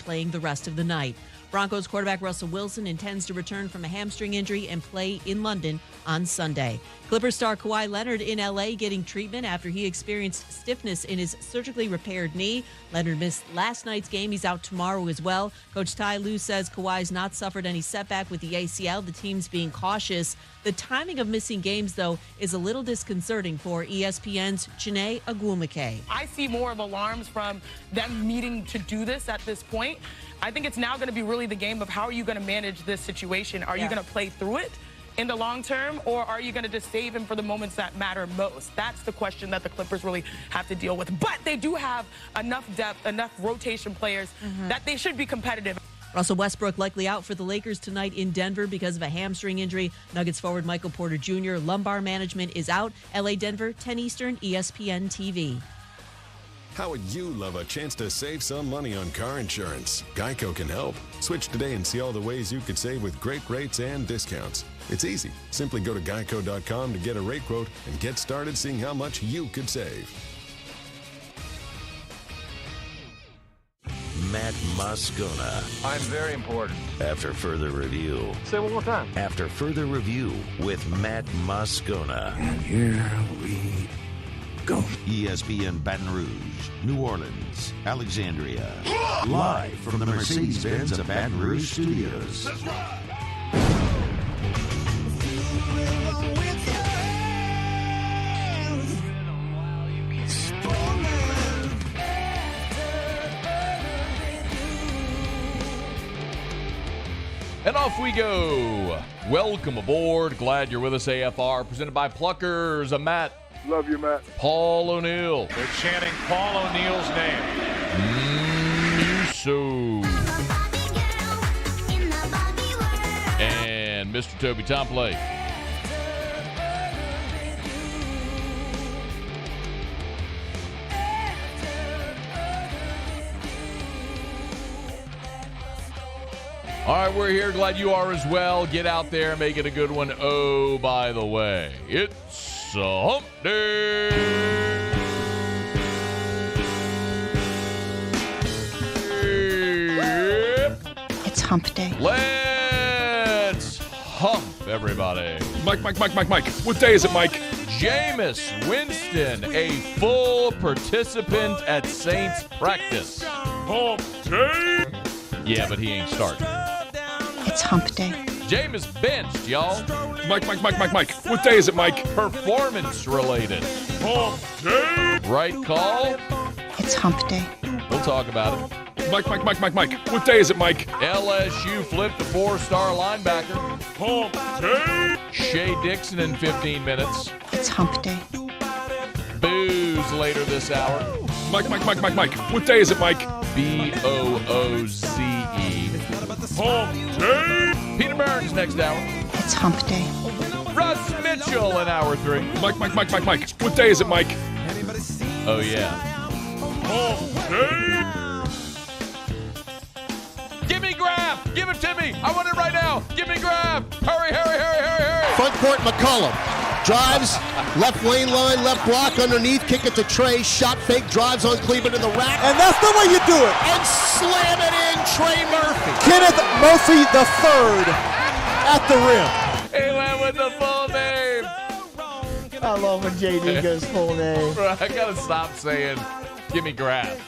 playing the rest of the night. Broncos quarterback Russell Wilson intends to return from a hamstring injury and play in London on Sunday. Clippers star Kawhi Leonard in L.A. getting treatment after he experienced stiffness in his surgically repaired knee. Leonard missed last night's game. He's out tomorrow as well. Coach Ty Lue says Kawhi's not suffered any setback with the ACL. The team's being cautious. The timing of missing games, though, is a little disconcerting for ESPN's Chiney Agwumike. I see more of alarms from them needing to do this at this point. I think it's now going to be really the game of how are you going to manage this situation? Are you going to play through it in the long term, or are you going to just save him for the moments that matter most? That's the question that the Clippers really have to deal with. But they do have enough depth, enough rotation players that they should be competitive. Russell Westbrook likely out for the Lakers tonight in Denver because of a hamstring injury. Nuggets forward Michael Porter Jr. lumbar management is out. LA Denver, 10 Eastern, ESPN TV. How would you love a chance to save some money on car insurance? Geico can help. Switch today and see all the ways you could save with great rates and discounts. It's easy. Simply go to geico.com to get a rate quote and get started seeing how much you could save. Matt Moscona. I'm very important. After further review. Say it one more time. After further review with Matt Moscona. And here we go. ESPN Baton Rouge, New Orleans, Alexandria. Live from the Mercedes-Benz of Baton Rouge studios. That's right. And off we go. Welcome aboard. Glad you're with us, AFR. Presented by Pluckers. I'm Matt. Love you, Matt. Paul O'Neill. They're chanting Paul O'Neill's name. And Mr. Toby Tomplay. All right, we're here. Glad you are as well. Get out there, make it a good one. Oh, by the way, it's hump day. It's hump day. Let's hump, everybody. Mike. What day is it, Mike? Jameis Winston, a full participant at Saints practice. Hump day. Yeah, but he ain't starting. It's hump day. Jameis benched, y'all. Mike. What day is it, Mike? Performance related. Hump day. Right call? It's hump day. We'll talk about it. Mike. What day is it, Mike? LSU flipped a 4-star linebacker. Hump day. Shea Dixon in 15 minutes. It's hump day. Booze later this hour. Mike. What day is it, Mike? BOOZE. Hump day. Peter Burns next hour. It's hump day. Russ Mitchell in hour 3. Mike. What day is it, Mike? Oh, yeah. Hump day. Give me Graf. Give it to me. I want it right now. Give me Graf. Hurry. Front court, McCollum. Drives, left lane line, left block underneath, kick it to Trey, shot fake, drives on Cleveland in the rack. And that's the way you do it. And slam it in, Trey Murphy. Kenneth Murphy the third at the rim. He went with the full name. I love when JD goes full name. I got to stop saying, give me Graf.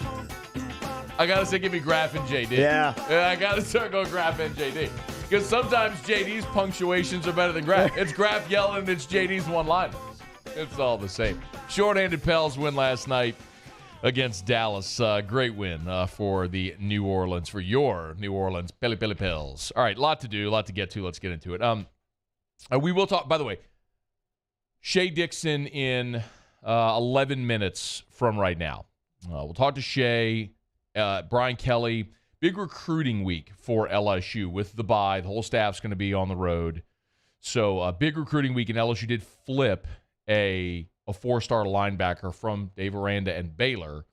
I got to say, give me Graf and JD. Yeah. I got to start going Graf and JD. Because sometimes JD's punctuations are better than Graf. It's Graf yelling, it's JD's one-liner. It's all the same. Short-handed Pels win last night against Dallas. Great win for the New Orleans, for your New Orleans Pels. All right, lot to do, lot to get to. Let's get into it. We will talk, by the way, Shea Dixon in 11 minutes from right now. We'll talk to Shea, Brian Kelly. Big recruiting week for LSU with the bye. The whole staff's going to be on the road. So big recruiting week, and LSU did flip a 4-star linebacker from Dave Aranda and Baylor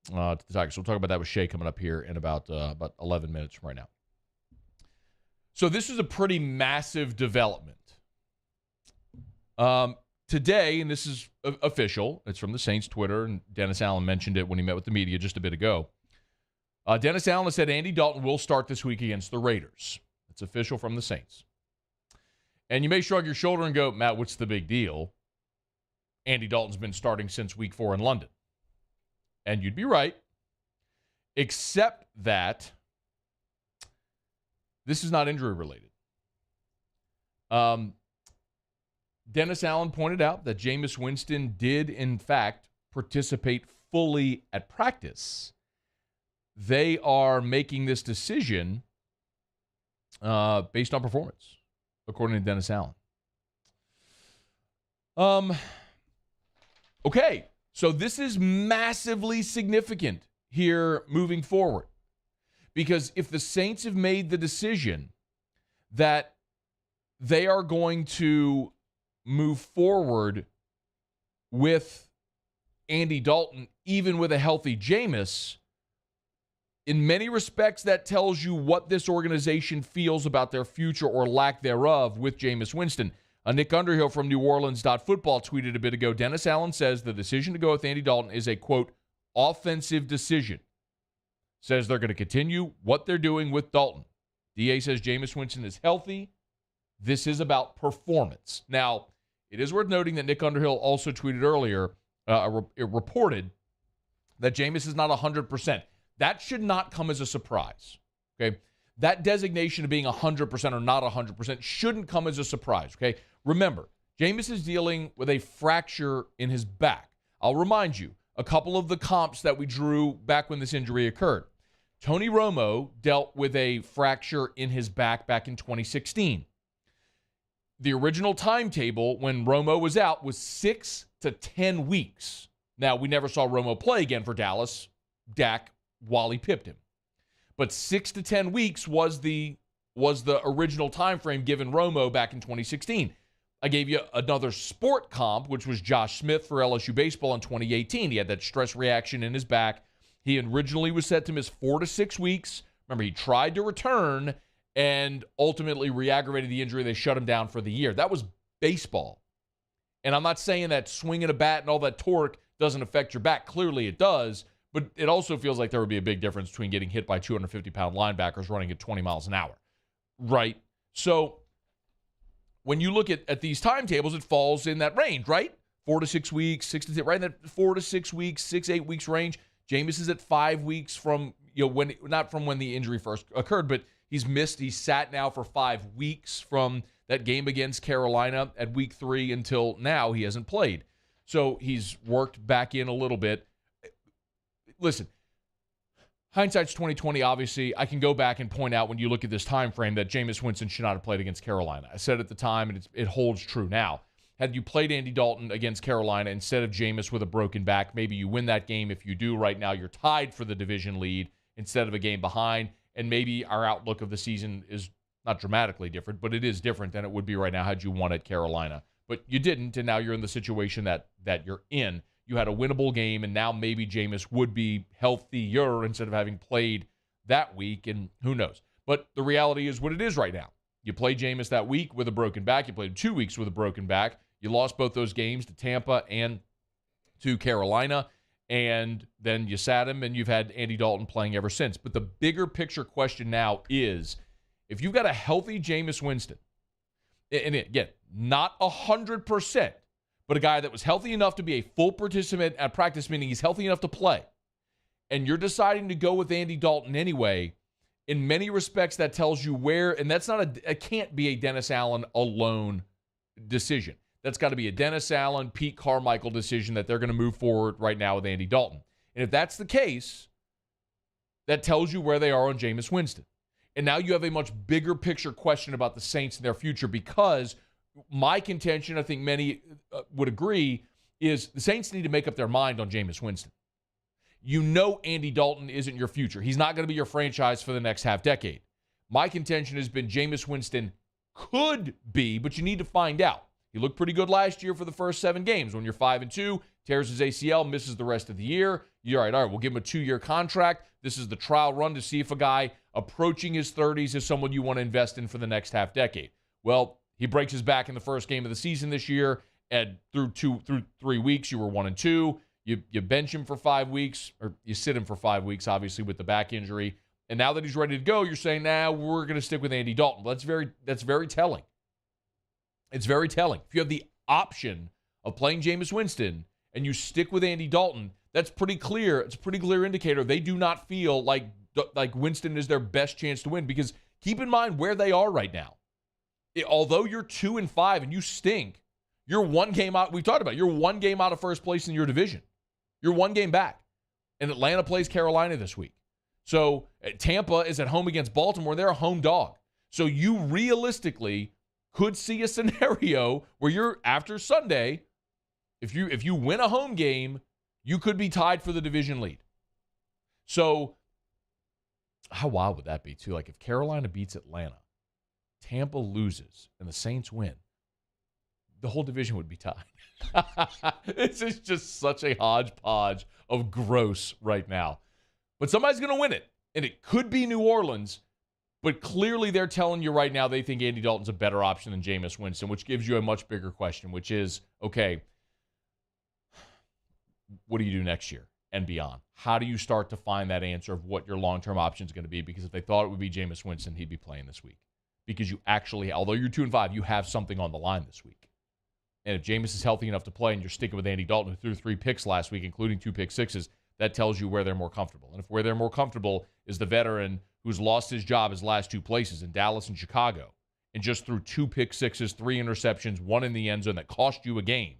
to the Tigers. So we'll talk about that with Shea coming up here in about 11 minutes from right now. So this is a pretty massive development. Today, and this is official, it's from the Saints Twitter, and Dennis Allen mentioned it when he met with the media just a bit ago. Dennis Allen has said Andy Dalton will start this week against the Raiders. It's official from the Saints. And you may shrug your shoulder and go, Matt, what's the big deal? Andy Dalton's been starting since week 4 in London. And you'd be right, except that this is not injury related. Dennis Allen pointed out that Jameis Winston did, in fact, participate fully at practice. They are making this decision based on performance, according to Dennis Allen. Okay, so this is massively significant here moving forward. Because if the Saints have made the decision that they are going to move forward with Andy Dalton, even with a healthy Jameis, in many respects, that tells you what this organization feels about their future or lack thereof with Jameis Winston. Nick Underhill from NewOrleans.football tweeted a bit ago, Dennis Allen says the decision to go with Andy Dalton is a, quote, offensive decision. Says they're going to continue what they're doing with Dalton. DA says Jameis Winston is healthy. This is about performance. Now, it is worth noting that Nick Underhill also tweeted earlier, it reported that Jameis is not 100%. That should not come as a surprise, okay? That designation of being 100% or not 100% shouldn't come as a surprise, okay? Remember, Jameis is dealing with a fracture in his back. I'll remind you, a couple of the comps that we drew back when this injury occurred. Tony Romo dealt with a fracture in his back in 2016. The original timetable when Romo was out was 6 to 10 weeks. Now, we never saw Romo play again for Dallas. Dak, Wally pipped him. But 6 to 10 weeks was the original time frame given Romo back in 2016. I gave you another sport comp, which was Josh Smith for LSU baseball in 2018. He had that stress reaction in his back. He originally was set to miss 4 to 6 weeks. Remember, he tried to return and ultimately re-aggravated the injury. They shut him down for the year. That was baseball. And I'm not saying that swinging a bat and all that torque doesn't affect your back. Clearly it does. But it also feels like there would be a big difference between getting hit by 250-pound linebackers running at 20 miles an hour, right? So when you look at these timetables, it falls in that range, right? 4 to 6 weeks, 6 to 10, right in that 4 to 6 weeks, 6-8 weeks range. Jameis is at 5 weeks from, when, not from when the injury first occurred, but he's sat now for 5 weeks from that game against Carolina at week 3 until now. He hasn't played. So he's worked back in a little bit. Listen, hindsight's 2020, obviously. I can go back and point out when you look at this time frame that Jameis Winston should not have played against Carolina. I said at the time, and it holds true now. Had you played Andy Dalton against Carolina instead of Jameis with a broken back, maybe you win that game. If you do, right now you're tied for the division lead instead of a game behind, and maybe our outlook of the season is not dramatically different, but it is different than it would be right now had you won at Carolina. But you didn't, and now you're in the situation that you're in. You had a winnable game, and now maybe Jameis would be healthier instead of having played that week, and who knows. But the reality is what it is right now. You played Jameis that week with a broken back. You played 2 weeks with a broken back. You lost both those games to Tampa and to Carolina, and then you sat him, and you've had Andy Dalton playing ever since. But the bigger picture question now is, if you've got a healthy Jameis Winston, and again, not 100%, but a guy that was healthy enough to be a full participant at practice, meaning he's healthy enough to play, and you're deciding to go with Andy Dalton anyway, in many respects that tells you where, and that's not it can't be a Dennis Allen alone decision. That's got to be a Dennis Allen, Pete Carmichael decision that they're going to move forward right now with Andy Dalton. And if that's the case, that tells you where they are on Jameis Winston. And now you have a much bigger picture question about the Saints and their future, because my contention, I think many would agree, is the Saints need to make up their mind on Jameis Winston. You know Andy Dalton isn't your future. He's not going to be your franchise for the next half decade. My contention has been Jameis Winston could be, but you need to find out. He looked pretty good last year for the first 7 games. When you're 5-2, tears his ACL, misses the rest of the year. You're all right, we'll give him a 2-year contract. This is the trial run to see if a guy approaching his 30s is someone you want to invest in for the next half decade. Well, he breaks his back in the first game of the season this year, and through 3 weeks, you were 1-2. You bench him for 5 weeks, or you sit him for 5 weeks, obviously, with the back injury. And now that he's ready to go, you're saying, nah, we're going to stick with Andy Dalton. Well, that's very telling. It's very telling. If you have the option of playing Jameis Winston and you stick with Andy Dalton, that's pretty clear. It's a pretty clear indicator. They do not feel like Winston is their best chance to win, because keep in mind where they are right now. Although you're 2-5 and you stink, you're one game out. We've talked about it. You're one game out of first place in your division. You're one game back. And Atlanta plays Carolina this week. So Tampa is at home against Baltimore. They're a home dog. So you realistically could see a scenario where you're, after Sunday, if you win a home game, you could be tied for the division lead. So how wild would that be, too? Like, if Carolina beats Atlanta, Tampa loses, and the Saints win, the whole division would be tied. This is just such a hodgepodge of gross right now. But somebody's going to win it, and it could be New Orleans, but clearly they're telling you right now they think Andy Dalton's a better option than Jameis Winston, which gives you a much bigger question, which is, okay, what do you do next year and beyond? How do you start to find that answer of what your long-term option is going to be? Because if they thought it would be Jameis Winston, he'd be playing this week. Because you actually, although you're 2-5, you have something on the line this week. And if Jameis is healthy enough to play and you're sticking with Andy Dalton, who threw 3 picks last week, including 2 pick sixes, that tells you where they're more comfortable. And if where they're more comfortable is the veteran who's lost his job his last 2 places in Dallas and Chicago, and just threw 2 pick sixes, 3 interceptions, 1 in the end zone that cost you a game,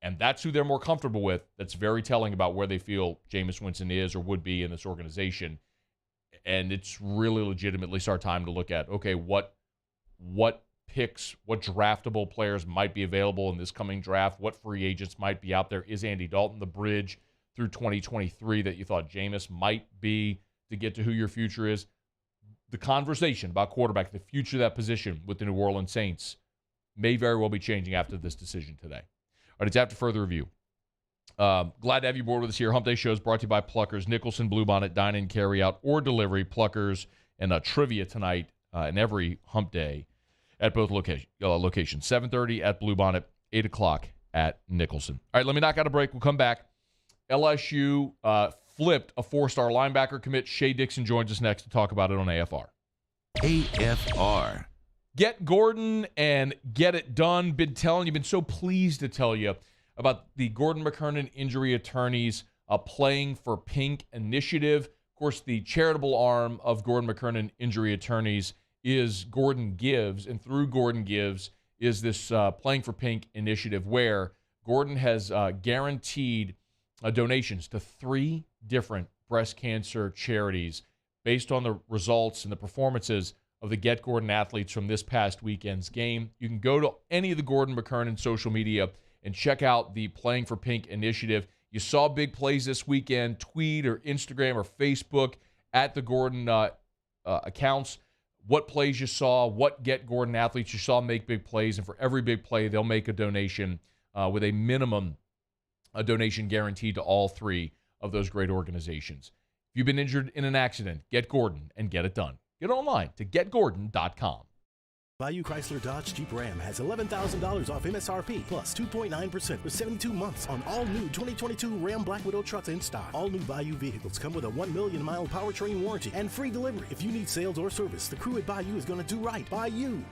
and that's who they're more comfortable with, that's very telling about where they feel Jameis Winston is or would be in this organization. And it's really legitimately our time to look at, okay, what picks, what draftable players might be available in this coming draft, what free agents might be out there. Is Andy Dalton the bridge through 2023 that you thought Jameis might be to get to who your future is? The conversation about quarterback, the future of that position with the New Orleans Saints, may very well be changing after this decision today. All right, it's after further review. Glad to have you aboard with us here. Hump Day Show is brought to you by Pluckers, Nicholson, Bluebonnet, dine-in, carry-out, or delivery. Pluckers and trivia tonight and every Hump Day at both locations. 7:30 at Bluebonnet, 8 o'clock at Nicholson. All right, let me knock out a break. We'll come back. LSU flipped a 4-star linebacker commit. Shea Dixon joins us next to talk about it on AFR. AFR. Get Gordon and get it done. Been so pleased to tell you about the Gordon McKernan Injury Attorneys Playing for Pink initiative. Of course, the charitable arm of Gordon McKernan Injury Attorneys is Gordon Gives, and through Gordon Gives is this Playing for Pink initiative where Gordon has guaranteed donations to 3 different breast cancer charities based on the results and the performances of the Get Gordon athletes from this past weekend's game. You can go to any of the Gordon McKernan social media and check out the Playing for Pink initiative. You saw big plays this weekend. Tweet or Instagram or Facebook at the Gordon accounts what plays you saw, what Get Gordon athletes you saw make big plays, and for every big play, they'll make a donation with a minimum donation guaranteed to all 3 of those great organizations. If you've been injured in an accident, get Gordon and get it done. Get online to getgordon.com. Bayou Chrysler Dodge Jeep Ram has $11,000 off MSRP plus 2.9% for 72 months on all new 2022 Ram Black Widow trucks in stock. All new Bayou vehicles come with a 1 million mile powertrain warranty and free delivery. If you need sales or service, the crew at Bayou is going to do right by you.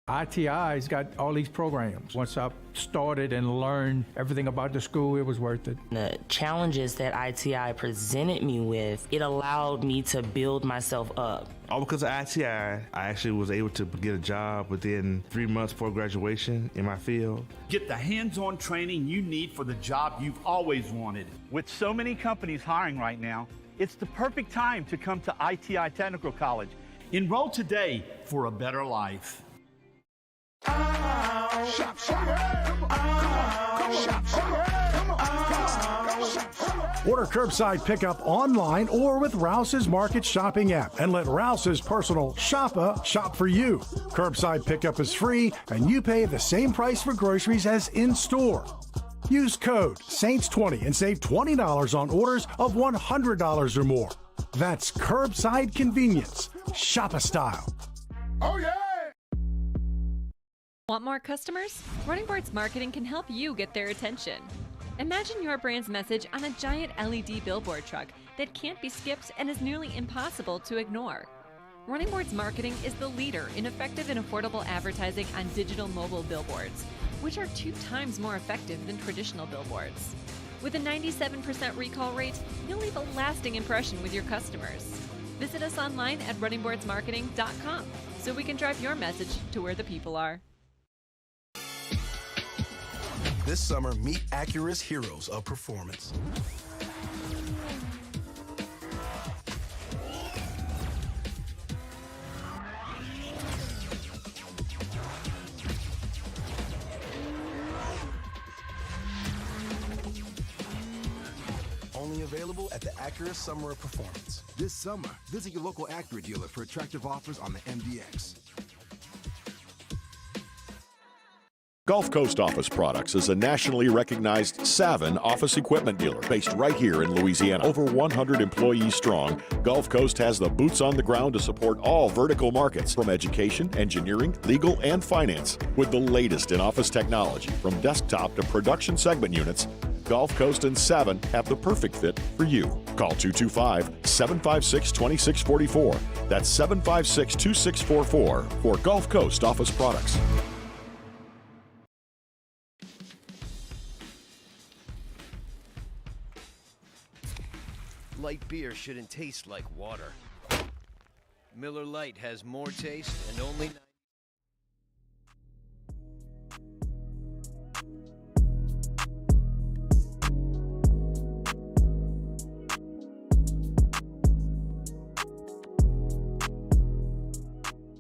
ITI's got all these programs. Once I started and learned everything about the school, it was worth it. The challenges that ITI presented me with, it allowed me to build myself up. All because of ITI, I actually was able to get a job within 3 months before graduation in my field. Get the hands-on training you need for the job you've always wanted. With so many companies hiring right now, it's the perfect time to come to ITI Technical College. Enroll today for a better life. Order curbside pickup online or with Rouse's Market Shopping app and let Rouse's personal shopper shop for you. Curbside pickup is free and you pay the same price for groceries as in-store. Use code SAINTS20 and save $20 on orders of $100 or more. That's curbside convenience. Shopper style. Oh, yeah! Want more customers? Running Boards Marketing can help you get their attention. Imagine your brand's message on a giant LED billboard truck that can't be skipped and is nearly impossible to ignore. Running Boards Marketing is the leader in effective and affordable advertising on digital mobile billboards, which are 2 times more effective than traditional billboards. With a 97% recall rate, you'll leave a lasting impression with your customers. Visit us online at runningboardsmarketing.com so we can drive your message to where the people are. This summer, meet Acura's heroes of performance. Only available at the Acura Summer of Performance. This summer, visit your local Acura dealer for attractive offers on the MDX. Gulf Coast Office Products is a nationally recognized Savin office equipment dealer based right here in Louisiana. Over 100 employees strong, Gulf Coast has the boots on the ground to support all vertical markets, from education, engineering, legal, and finance. With the latest in office technology, from desktop to production segment units, Gulf Coast and Savin have the perfect fit for you. Call 225-756-2644. That's 756-2644 for Gulf Coast Office Products. Light beer shouldn't taste like water. Miller Lite has more taste and only...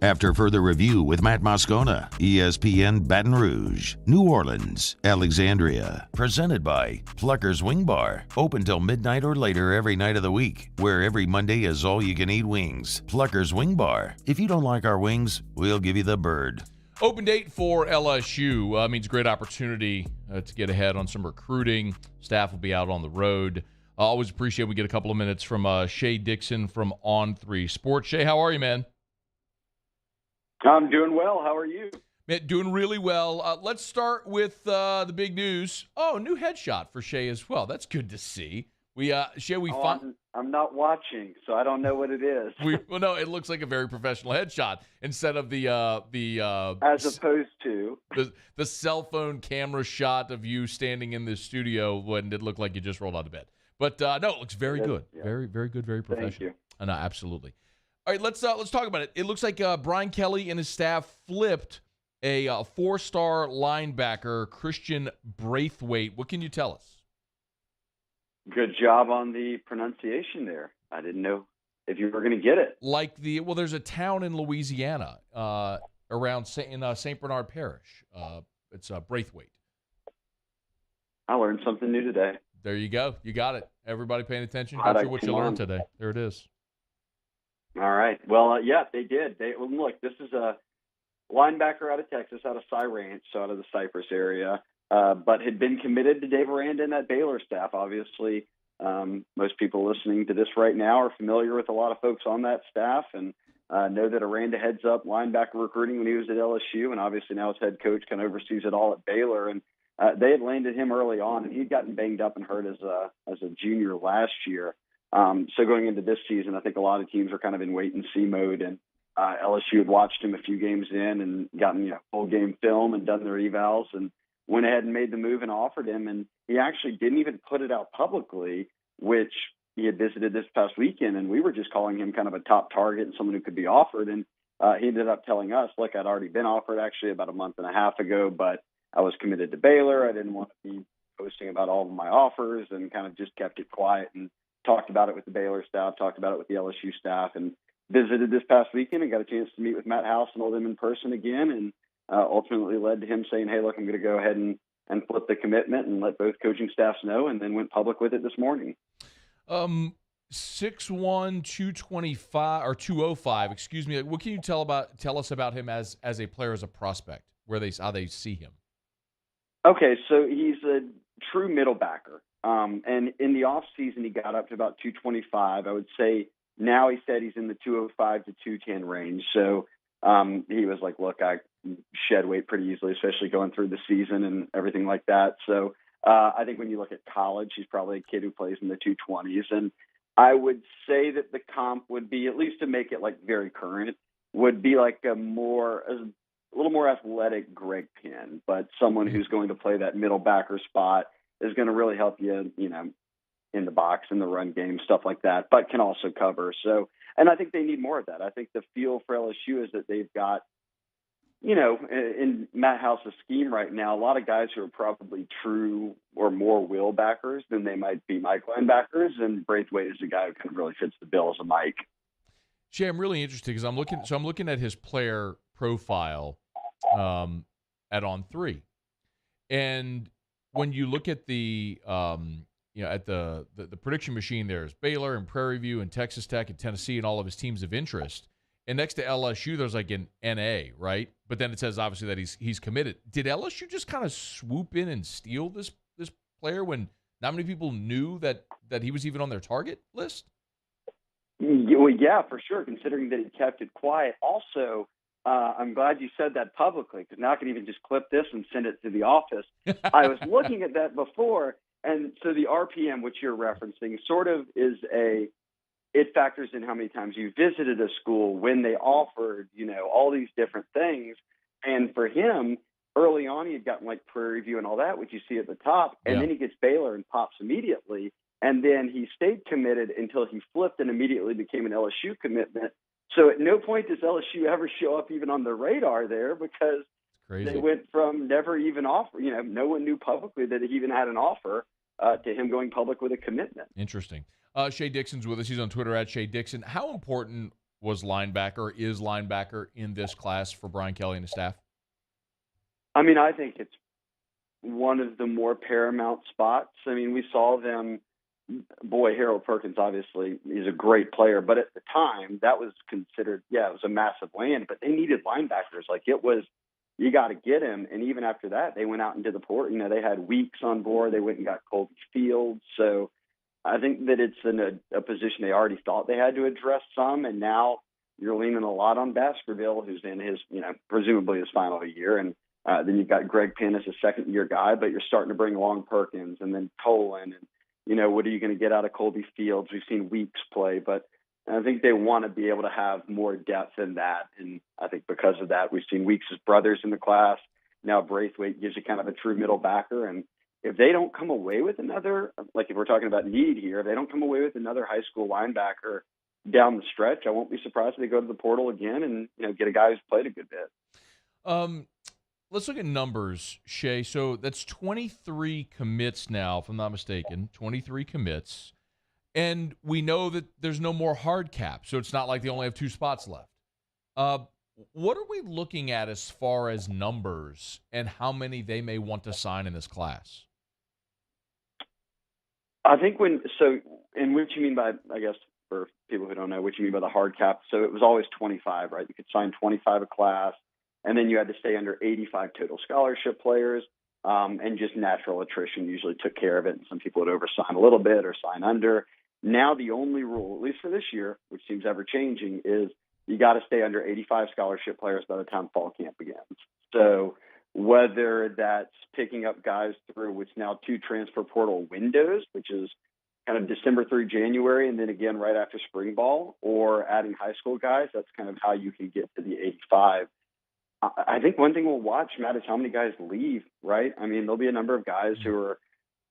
After further review with Matt Moscona, ESPN Baton Rouge, New Orleans, Alexandria. Presented by Plucker's Wing Bar. Open till midnight or later every night of the week, where every Monday is all-you-can-eat wings. Plucker's Wing Bar. If you don't like our wings, we'll give you the bird. Open date for LSU means great opportunity to get ahead on some recruiting. Staff will be out on the road. I always appreciate we get a couple of minutes from Shea Dixon from On3 Sports. Shea, how are you, man? I'm doing well. How are you? Man, doing really well. Let's start with the big news. Oh, new headshot for Shea as well. That's good to see. I'm not watching, so I don't know what it is. Well, no, it looks like a very professional headshot instead of the as opposed to the cell phone camera shot of you standing in the studio when it looked like you just rolled out of bed. But no, it looks very good, yeah. Very, very good, very professional. Thank you. No, absolutely. All right, let's talk about it. It looks like Brian Kelly and his staff flipped a 4-star linebacker, Christian Braithwaite. What can you tell us? Good job on the pronunciation there. I didn't know if you were going to get it. There's a town in Louisiana around St. Bernard Parish. It's Braithwaite. I learned something new today. There you go. You got it. Everybody paying attention. Not sure what you learned today. There it is. All right. Well, yeah, they did. Look, this is a linebacker out of Texas, out of Cy Ranch, so out of the Cypress area, but had been committed to Dave Aranda and that Baylor staff. Obviously, most people listening to this right now are familiar with a lot of folks on that staff and know that Aranda heads up linebacker recruiting when he was at LSU, and obviously now his head coach kind of oversees it all at Baylor. And they had landed him early on, and he'd gotten banged up and hurt as a junior last year. So going into this season, I think a lot of teams are kind of in wait-and-see mode, and LSU had watched him a few games in and gotten full game film and done their evals and went ahead and made the move and offered him. And he actually didn't even put it out publicly, which he had visited this past weekend, and we were just calling him kind of a top target and someone who could be offered. And he ended up telling us, look, I'd already been offered actually about a month and a half ago, but I was committed to Baylor. I didn't want to be posting about all of my offers, and kind of just kept it quiet and talked about it with the Baylor staff, talked about it with the LSU staff, and visited this past weekend and got a chance to meet with Matt House and all them in person again, and ultimately led to him saying, hey, look, I'm going to go ahead and flip the commitment and let both coaching staffs know, and then went public with it this morning. 6'1", 225 or 205, excuse me. What can you tell us about him as a player, as a prospect, how they see him? Okay, so he's a true middle backer. And in the off season, he got up to about 225. I would say now he said he's in the 205 to 210 range. So he was like, look, I shed weight pretty easily, especially going through the season and everything like that. So I think when you look at college, he's probably a kid who plays in the 220s. And I would say that the comp would be, at least to make it like very current, would be like a little more athletic Greg Penn, but someone who's going to play that middle backer spot, is going to really help you, in the box, in the run game, stuff like that, but can also cover. So, and I think they need more of that. I think the feel for LSU is that they've got, in Matt House's scheme right now, a lot of guys who are probably true or more will backers than they might be Mike linebackers, and Braithwaite is a guy who kind of really fits the bill as a Mike. Shea, I'm really interested because I'm looking at his player profile at On3, and when you look at the at the prediction machine, there's Baylor and Prairie View and Texas Tech and Tennessee and all of his teams of interest. And next to LSU, there's like an NA, right? But then it says obviously that he's committed. Did LSU just kind of swoop in and steal this player when not many people knew that he was even on their target list? Well, yeah, for sure, considering that he kept it quiet. Also, I'm glad you said that publicly, because now I can even just clip this and send it to the office. I was looking at that before, and so the RPM, which you're referencing, sort of is it factors in how many times you visited a school, when they offered, all these different things. And for him, early on, he had gotten like Prairie View and all that, which you see at the top, and then he gets Baylor and pops immediately. And then he stayed committed until he flipped and immediately became an LSU commitment. So at no point does LSU ever show up even on the radar there, because they went from never even offer, no one knew publicly that he even had an offer, to him going public with a commitment. Interesting. Shea Dixon's with us. He's on Twitter at Shea Dixon. How important is linebacker in this class for Brian Kelly and his staff? I mean, I think it's one of the more paramount spots. I mean, we saw them. Boy, Harold Perkins, obviously, is a great player. But at the time, that was considered, it was a massive land. But they needed linebackers. Like, it was, you got to get him. And even after that, they went out into the port. They had Weeks on board. They went and got Colby Fields. So I think that it's in a position they already thought they had to address some. And now you're leaning a lot on Baskerville, who's in his, presumably his final year. And then you've got Greg Penn as a second-year guy. But you're starting to bring along Perkins and then Tolan and, what are you going to get out of Colby Fields? We've seen Weeks play, but I think they want to be able to have more depth in that. And I think because of that, we've seen Weeks' brothers in the class. Now Braithwaite gives you kind of a true middle backer. And if they don't come away with another, like if we're talking about need here, if they don't come away with another high school linebacker down the stretch, I won't be surprised if they go to the portal again and, get a guy who's played a good bit. Let's look at numbers, Shea. So that's 23 commits now, if I'm not mistaken, 23 commits. And we know that there's no more hard cap, so it's not like they only have 2 spots left. What are we looking at as far as numbers and how many they may want to sign in this class? I think and what you mean by, I guess, for people who don't know, what you mean by the hard cap, so it was always 25, right? You could sign 25 a class. And then you had to stay under 85 total scholarship players, and just natural attrition usually took care of it. And some people would oversign a little bit or sign under. Now the only rule, at least for this year, which seems ever changing, is you got to stay under 85 scholarship players by the time fall camp begins. So whether that's picking up guys through what's now 2 transfer portal windows, which is kind of December through January, and then again right after spring ball, or adding high school guys, that's kind of how you can get to the 85. I think one thing we'll watch, Matt, is how many guys leave, right? I mean, there'll be a number of guys who are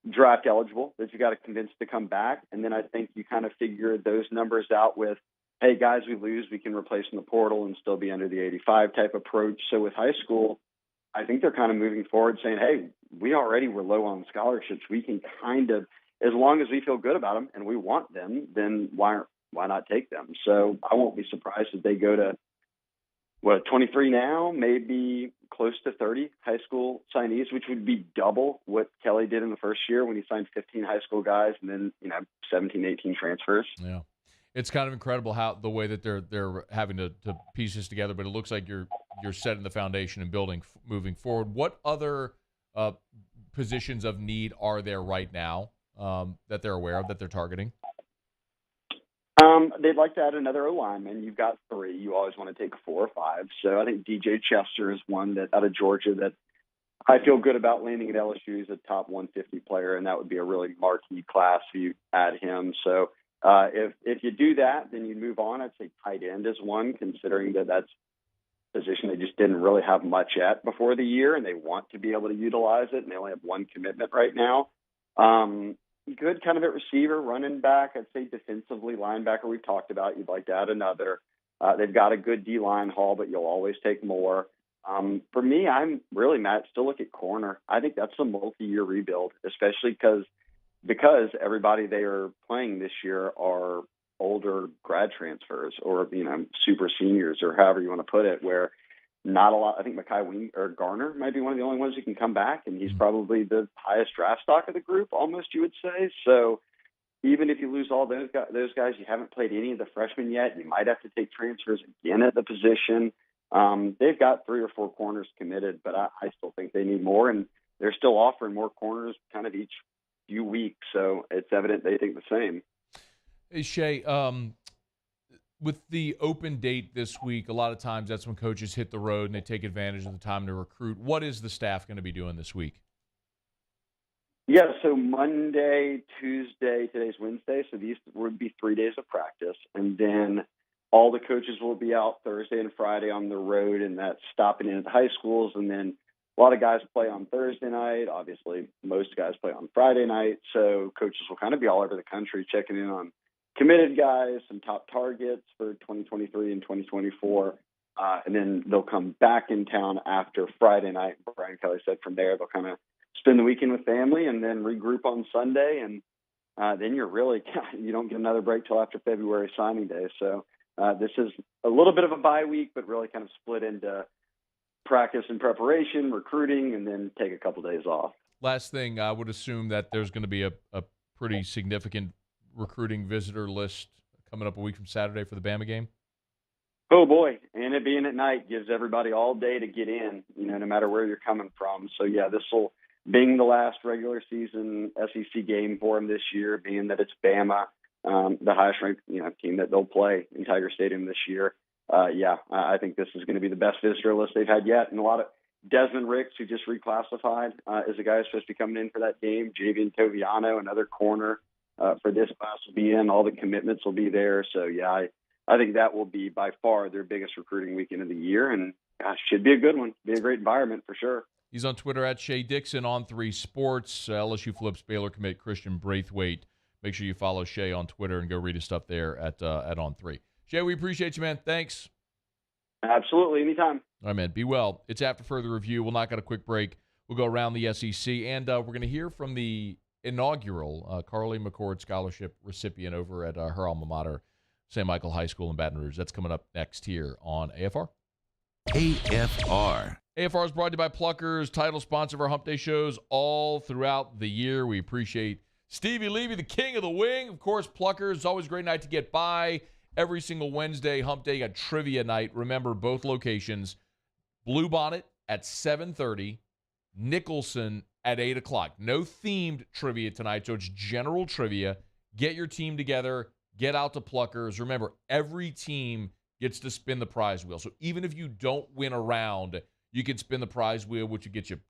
draft eligible that you got to convince to come back. And then I think you kind of figure those numbers out with, hey, guys we lose, we can replace in the portal and still be under the 85 type approach. So with high school, I think they're kind of moving forward saying, hey, we already were low on scholarships. We can kind of, as long as we feel good about them and we want them, then why not take them? So I won't be surprised if they go to, 23 now, maybe close to 30 high school signees, which would be double what Kelly did in the first year when he signed 15 high school guys and then, 17, 18 transfers. Yeah. It's kind of incredible how the way that they're having to piece this together, but it looks like you're setting the foundation and building moving forward. What other positions of need are there right now that they're aware of, that they're targeting? They'd like to add another lineman. You've got 3. You always want to take 4 or 5. So I think DJ Chester is one that out of Georgia that I feel good about landing at LSU as a top 150 player, and that would be a really marquee class if you add him. So if you do that, then you move on. I'd say tight end is one, considering that that's a position they just didn't really have much at before the year, and they want to be able to utilize it, and they only have one commitment right now. Good kind of at receiver, running back. I'd say defensively, linebacker we've talked about. You'd like to add another. They've got a good D-line haul, but you'll always take more. For me, I'm really, Matt, still look at corner. I think that's a multi-year rebuild, especially because everybody they are playing this year are older grad transfers or, super seniors or however you want to put it, where not a lot. I think Garner might be one of the only ones who can come back, and he's probably the highest draft stock of the group, almost, you would say. So even if you lose all those guys, you haven't played any of the freshmen yet. You might have to take transfers again at the position. They've got 3 or 4 corners committed, but I still think they need more, and they're still offering more corners kind of each few weeks. So it's evident they think the same. Hey, Shea, with the open date this week, a lot of times that's when coaches hit the road and they take advantage of the time to recruit. What is the staff going to be doing this week? Yeah, so Monday, Tuesday, today's Wednesday, so these would be 3 days of practice, and then all the coaches will be out Thursday and Friday on the road, and that's stopping in at the high schools. And then a lot of guys play on Thursday night. Obviously, most guys play on Friday night. So coaches will kind of be all over the country checking in on committed guys, some top targets for 2023 and 2024. And then they'll come back in town after Friday night. Brian Kelly said from there they'll kind of spend the weekend with family and then regroup on Sunday. And then you don't get another break till after February signing day. So this is a little bit of a bye week, but really kind of split into practice and preparation, recruiting, and then take a couple days off. Last thing, I would assume that there's going to be a pretty significant recruiting visitor list coming up a week from Saturday for the Bama game. Oh, boy. And it being at night gives everybody all day to get in, no matter where you're coming from. So, yeah, this will being the last regular season SEC game for them this year, being that it's Bama, the highest ranked team that they'll play in Tiger Stadium this year. I think this is going to be the best visitor list they've had yet. And a lot of Desmond Ricks, who just reclassified, is a guy who's supposed to be coming in for that game. Javian Toviano, another corner for this class, will be in. All the commitments will be there. So, I think that will be by far their biggest recruiting weekend of the year. And, gosh, should be a good one. Be a great environment for sure. He's on Twitter at Shea Dixon on 3 Sports. LSU flips Baylor commit Christian Braithwaite. Make sure you follow Shea on Twitter and go read his stuff there at On 3. Shea, we appreciate you, man. Thanks. Absolutely. Anytime. All right, man. Be well. It's after further review. We'll knock out a quick break. We'll go around the SEC, and we're going to hear from the inaugural Carly McCord Scholarship recipient over at her alma mater, St. Michael High School in Baton Rouge. That's coming up next here on AFR. AFR. AFR is brought to you by Pluckers, title sponsor of our Hump Day shows all throughout the year. We appreciate Stevie Levy, the king of the wing. Of course, Pluckers, always a great night to get by. Every single Wednesday, Hump Day, you got trivia night. Remember, both locations, Bluebonnet at 7:30, Nicholson at 8 o'clock. No themed trivia tonight, so it's general trivia. Get your team together. Get out to Pluckers. Remember, every team gets to spin the prize wheel. So even if you don't win a round, you can spin the prize wheel, which will get you,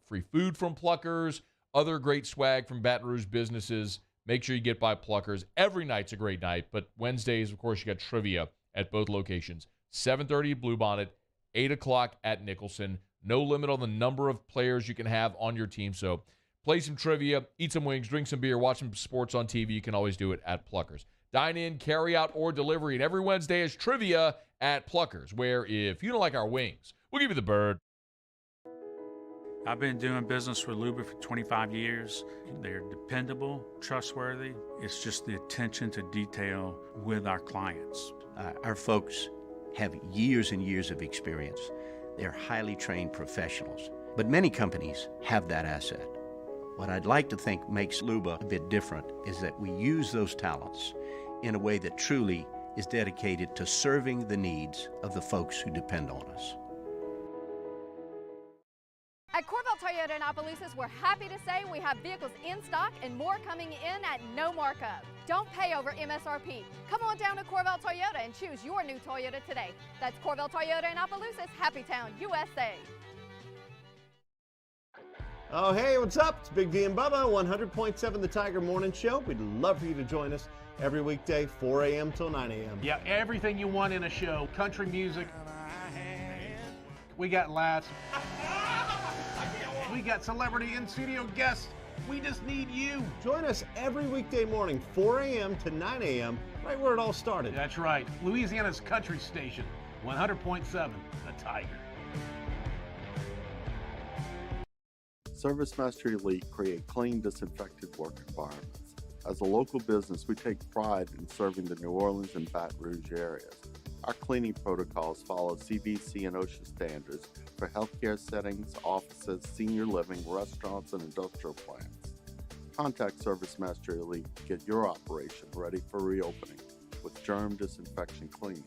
free food from Pluckers, other great swag from Baton Rouge businesses. Make sure you get by Pluckers. Every night's a great night, but Wednesdays, of course, you got trivia at both locations. 7:30 at Bluebonnet, 8 o'clock at Nicholson. No limit on the number of players you can have on your team. So play some trivia, eat some wings, drink some beer, watch some sports on TV. You can always do it at Pluckers. Dine in, carry out, or delivery. And every Wednesday is trivia at Pluckers, where if you don't like our wings, we'll give you the bird. I've been doing business with Luba for 25 years. They're dependable, trustworthy. It's just the attention to detail with our clients. Our folks have years and years of experience. They're highly trained professionals. But many companies have that asset. What I'd like to think makes Luba a bit different is that we use those talents in a way that truly is dedicated to serving the needs of the folks who depend on us. At Corvette Toyota in Opelousas, we're happy to say we have vehicles in stock and more coming in at no markup. Don't pay over MSRP. Come on down to Corvette Toyota and choose your new Toyota today. That's Corvette Toyota in Opelousas, Happy Town, USA. Oh, hey, what's up? It's Big D and Bubba, 100.7 The Tiger Morning Show. We'd love for you to join us every weekday, 4 a.m. till 9 a.m. Yeah, everything you want in a show. Country music. We got laughs. We got celebrity in-studio guests. We just need you. Join us every weekday morning, 4 a.m. to 9 a.m., right where it all started. That's right. Louisiana's country station, 100.7 The Tiger. ServiceMaster Elite create clean, disinfected work environments. As a local business, we take pride in serving the New Orleans and Baton Rouge areas. Our cleaning protocols follow CDC and OSHA standards for healthcare settings, offices, senior living, restaurants, and industrial plants. Contact ServiceMaster Elite to get your operation ready for reopening with germ disinfection cleaning.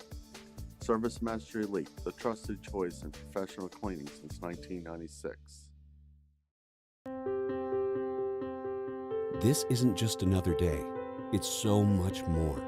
ServiceMaster Elite, the trusted choice in professional cleaning since 1996. This isn't just another day, it's so much more.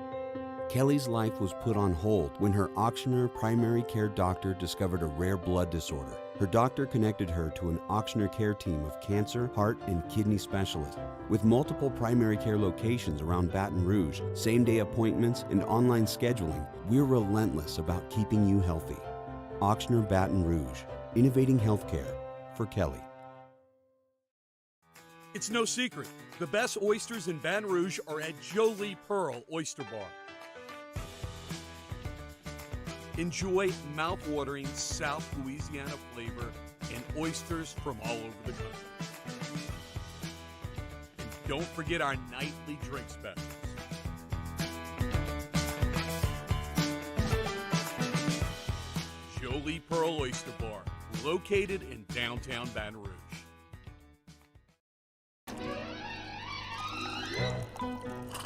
Kelly's life was put on hold when her auctioneer primary care doctor discovered a rare blood disorder. Her doctor connected her to an auctioneer care team of cancer, heart, and kidney specialists. With multiple primary care locations around Baton Rouge, same-day appointments, and online scheduling, we're relentless about keeping you healthy. Auctioneer Baton Rouge, innovating healthcare for Kelly. It's no secret, the best oysters in Baton Rouge are at Jolie Pearl Oyster Bar. Enjoy mouth-watering South Louisiana flavor and oysters from all over the country. And don't forget our nightly drink specials. Jolie Pearl Oyster Bar, located in downtown Baton Rouge.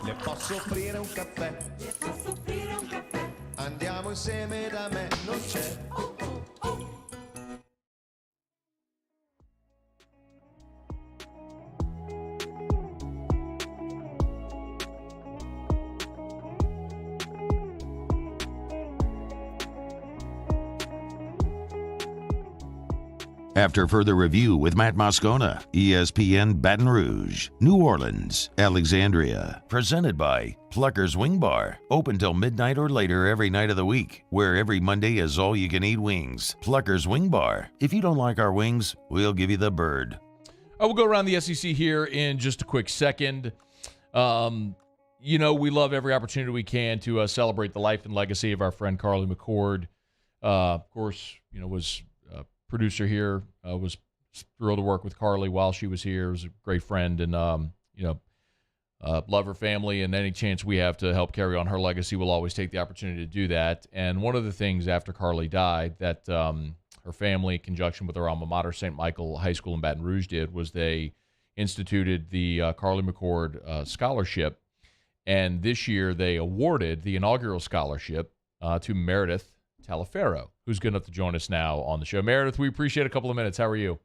Le posso offrire un caffè? Andiamo insieme da me, non c'è. After further review with Matt Moscona, ESPN Baton Rouge, New Orleans, Alexandria. Presented by Plucker's Wing Bar. Open till midnight or later every night of the week, where every Monday is all-you-can-eat wings. Plucker's Wing Bar. If you don't like our wings, we'll give you the bird. We'll go around the SEC here in just a quick second. We love every opportunity we can to celebrate the life and legacy of our friend Carly McCord. Of course, was producer here, was thrilled to work with Carly while she was here. Was a great friend, and love her family, and any chance we have to help carry on her legacy, we'll always take the opportunity to do that. And one of the things after Carly died that her family, in conjunction with her alma mater, St. Michael High School in Baton Rouge, did was they instituted the Carly McCord Scholarship, and this year they awarded the inaugural scholarship to Meredith Taliaferro, who's good enough to join us now on the show. Meredith, we appreciate a couple of minutes. How are you?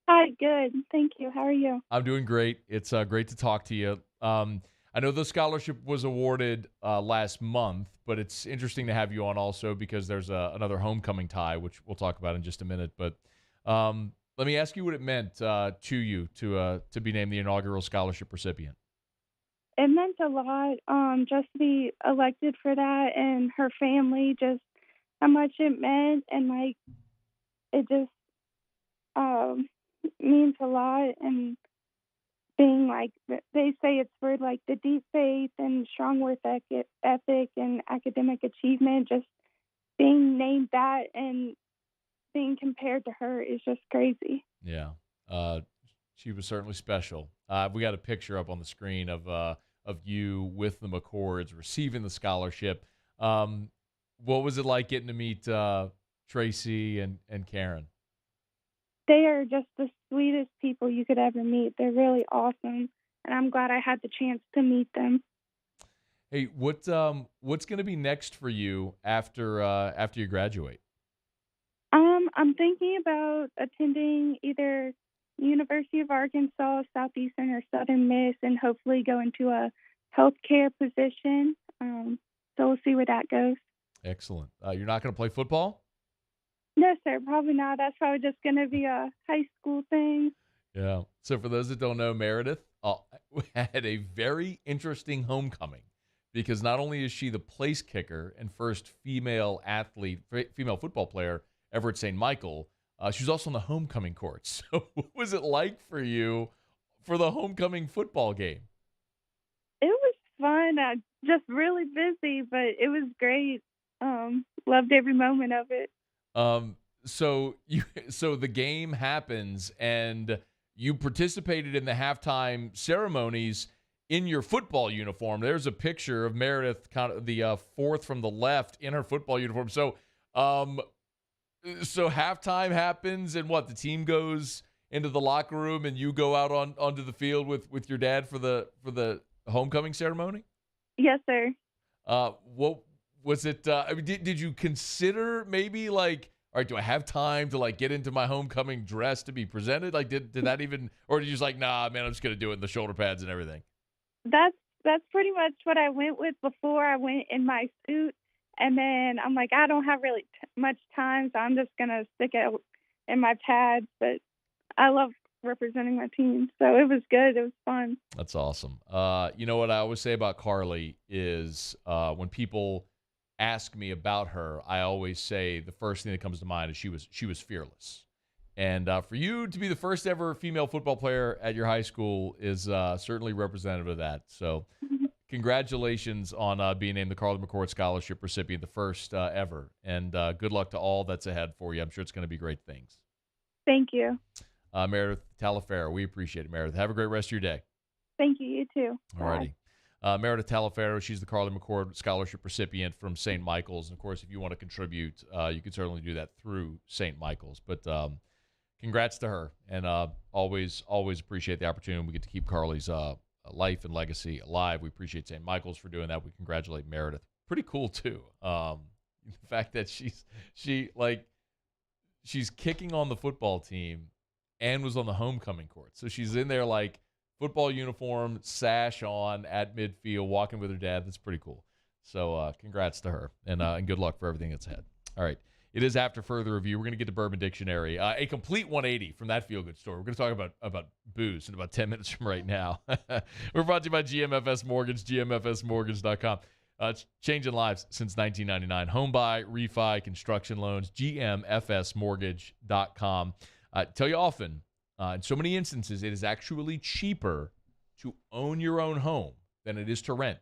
Hi, good. Thank you. How are you? I'm doing great. It's great to talk to you. I know the scholarship was awarded last month, but it's interesting to have you on also because there's another homecoming tie, which we'll talk about in just a minute. But let me ask you what it meant to you to be named the inaugural scholarship recipient. It meant a lot just to be elected for that, and her family, just how much it meant, and it just means a lot. And being they say it's for the deep faith and strong work ethic and academic achievement. Just being named that and being compared to her is just crazy. Yeah, she was certainly special. We got a picture up on the screen of you with the McCords receiving the scholarship. What was it like getting to meet Tracy and Karen? They are just the sweetest people you could ever meet. They're really awesome, and I'm glad I had the chance to meet them. Hey, what's going to be next for you after you graduate? I'm thinking about attending either University of Arkansas, Southeastern, or Southern Miss, and hopefully go into a healthcare position. So we'll see where that goes. Excellent. You're not going to play football? No, sir, probably not. That's probably just going to be a high school thing. Yeah. So for those that don't know, Meredith had a very interesting homecoming because not only is she the place kicker and first female football player ever at St. Michael, she was also on the homecoming court. So what was it like for you for the homecoming football game? It was fun. Just really busy, but it was great. Loved every moment of it. So the game happens and you participated in the halftime ceremonies in your football uniform. There's a picture of Meredith, kind of the fourth from the left, in her football uniform. So halftime happens, and what? The team goes into the locker room, and you go out onto the field with your dad for the homecoming ceremony? Yes, sir. What was it? Did you consider maybe like, all right, do I have time to like get into my homecoming dress to be presented? Like, did that even, or did you just like, nah, man, I'm just gonna do it in the shoulder pads and everything? That's pretty much what I went with before. I went in my suit, and then I'm like, I don't have really much time, so I'm just gonna stick it in my pads. But I love representing my team, so it was good. It was fun. That's awesome. You know what I always say about Carly is when people ask me about her, I always say the first thing that comes to mind is she was fearless. And for you to be the first ever female football player at your high school is certainly representative of that. So congratulations on being named the Carly McCord Scholarship recipient, the first ever. And good luck to all that's ahead for you. I'm sure it's going to be great things. Thank you. Meredith Taliaferro, we appreciate it, Meredith. Have a great rest of your day. Thank you. You too. All righty. Meredith Taliaferro, she's the Carly McCord Scholarship recipient from St. Michael's. And, of course, if you want to contribute, you can certainly do that through St. Michael's. But congrats to her, and always appreciate the opportunity. We get to keep Carly's life and legacy alive. We appreciate St. Michael's for doing that. We congratulate Meredith. Pretty cool, too. The fact that she's kicking on the football team and was on the homecoming court. So she's in there like football uniform, sash on at midfield, walking with her dad. That's pretty cool. So congrats to her, and good luck for everything that's ahead. All right. It is after further review. We're going to get to Bourbon Dictionary. A complete 180 from that feel-good story. We're going to talk about booze in about 10 minutes from right now. We're brought to you by GMFS Mortgage, gmfsmortgage.com. Changing lives since 1999. Home buy, refi, construction loans, gmfsmortgage.com. Tell you often, in so many instances, it is actually cheaper to own your own home than it is to rent.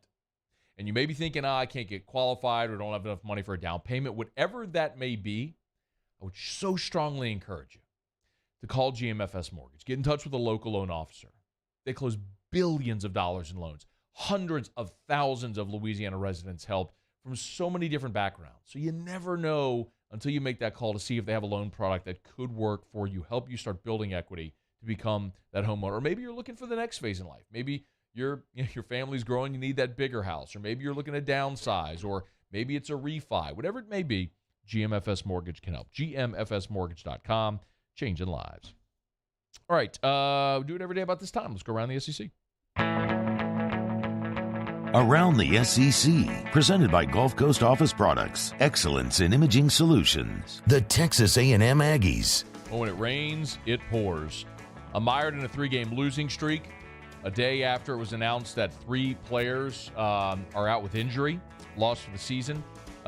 And you may be thinking, I can't get qualified or don't have enough money for a down payment. Whatever that may be, I would so strongly encourage you to call GMFS Mortgage. Get in touch with a local loan officer. They close billions of dollars in loans. Hundreds of thousands of Louisiana residents helped from so many different backgrounds. So you never know until you make that call to see if they have a loan product that could work for you, help you start building equity to become that homeowner. Or maybe you're looking for the next phase in life. Maybe your family's growing, you need that bigger house, or maybe you're looking to downsize, or maybe it's a refi. Whatever it may be, GMFS Mortgage can help. GMFSmortgage.com, changing lives. All right, we do it every day about this time. Let's go around the SEC. Around the SEC, presented by Gulf Coast Office Products, excellence in imaging solutions. The Texas A&M Aggies. Well, when it rains, it pours. Mired in a 3-game losing streak, a day after it was announced that 3 players are out with injury, lost for the season.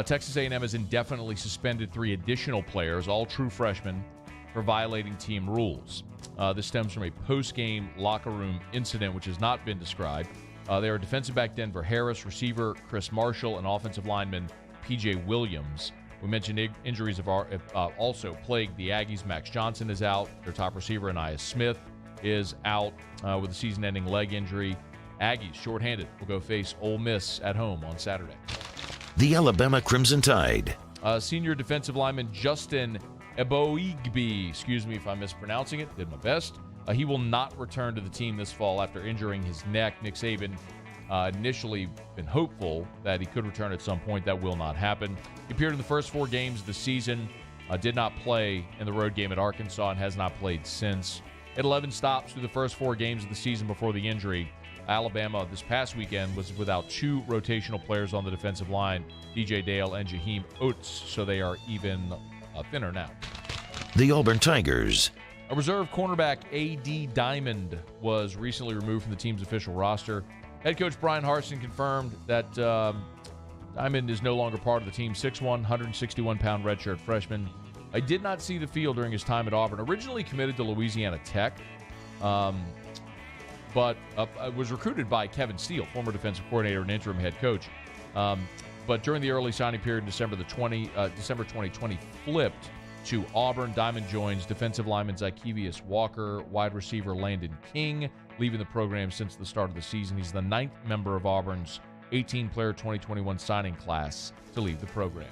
Texas A&M has indefinitely suspended 3 additional players, all true freshmen, for violating team rules. This stems from a post-game locker room incident which has not been described. They are defensive back Denver Harris, receiver Chris Marshall, and offensive lineman P.J. Williams. We mentioned injuries have also plagued the Aggies. Max Johnson is out. Their top receiver, Aniyah Smith, is out with a season-ending leg injury. Aggies, shorthanded, will go face Ole Miss at home on Saturday. The Alabama Crimson Tide. Senior defensive lineman Justin Eboigbe, excuse me if I'm mispronouncing it, did my best. He will not return to the team this fall after injuring his neck. Nick Saban initially been hopeful that he could return at some point. That will not happen. He appeared in the first 4 games of the season, did not play in the road game at Arkansas, and has not played since. At 11 stops through the first 4 games of the season before the injury, Alabama this past weekend was without 2 rotational players on the defensive line, DJ Dale and Jaheim Oates, so they are even thinner now. The Auburn Tigers. A reserve cornerback, A.D. Diamond, was recently removed from the team's official roster. Head coach Brian Harsin confirmed that Diamond is no longer part of the team. 6'1", 161-pound redshirt freshman. I did not see the field during his time at Auburn. Originally committed to Louisiana Tech, but was recruited by Kevin Steele, former defensive coordinator and interim head coach. But during the early signing period in December 2020, flipped to Auburn. Diamond joins defensive lineman Zykevius Walker, wide receiver Landon King, leaving the program since the start of the season. He's the 9th member of Auburn's 18-player 2021 signing class to leave the program.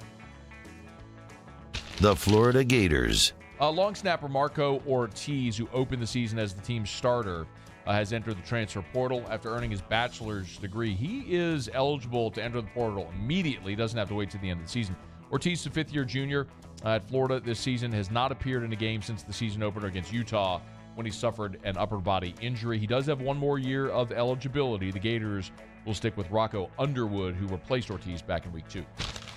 The Florida Gators. Long snapper Marco Ortiz, who opened the season as the team's starter, has entered the transfer portal after earning his bachelor's degree. He is eligible to enter the portal immediately. He doesn't have to wait to the end of the season. Ortiz, the fifth-year junior at Florida this season, has not appeared in a game since the season opener against Utah when he suffered an upper body injury. He does have one more year of eligibility. The Gators will stick with Rocco Underwood, who replaced Ortiz back in week 2.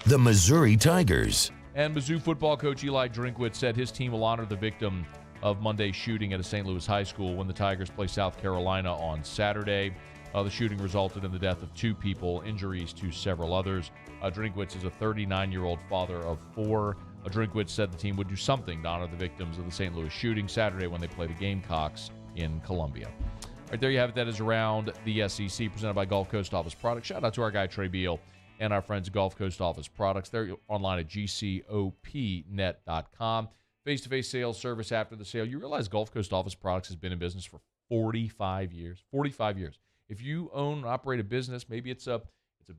The Missouri Tigers. And Mizzou football coach Eli Drinkwitz said his team will honor the victim of Monday's shooting at a St. Louis high school when the Tigers play South Carolina on Saturday. The shooting resulted in the death of 2 people, injuries to several others. Drinkwitz is a 39-year-old father of 4. Drinkwitz said the team would do something to honor the victims of the St. Louis shooting Saturday when they play the Gamecocks in Columbia. All right, there you have it. That is Around the SEC, presented by Gulf Coast Office Products. Shout out to our guy Trey Beal and our friends at Gulf Coast Office Products. They're online at gcopnet.com. Face-to-face sales service after the sale. You realize Gulf Coast Office Products has been in business for 45 years. 45 years. If you own and operate a business, maybe it's a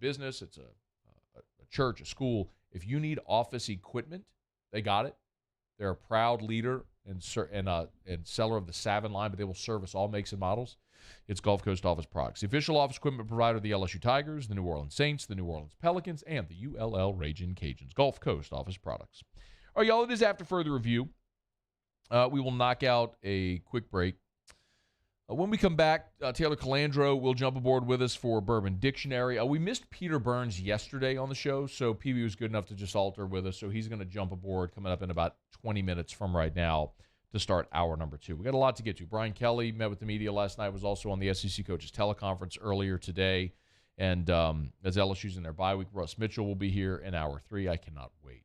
business, it's a church, a school. If you need office equipment, they got it. They're a proud leader and seller of the Savin line, but they will service all makes and models. It's Gulf Coast Office Products, the official office equipment provider of the LSU Tigers, the New Orleans Saints, the New Orleans Pelicans, and the ULL Ragin' Cajuns. Gulf Coast Office Products. All right, y'all, it is after further review. We will knock out a quick break. When we come back, Taylor Calandro will jump aboard with us for Bourbon Dictionary. We missed Peter Burns yesterday on the show, so PB was good enough to just alter with us, so he's going to jump aboard coming up in about 20 minutes from right now to start hour number 2. We got a lot to get to. Brian Kelly met with the media last night, was also on the SEC Coaches teleconference earlier today, and as LSU's in their bye week, Russ Mitchell will be here in hour 3. I cannot wait.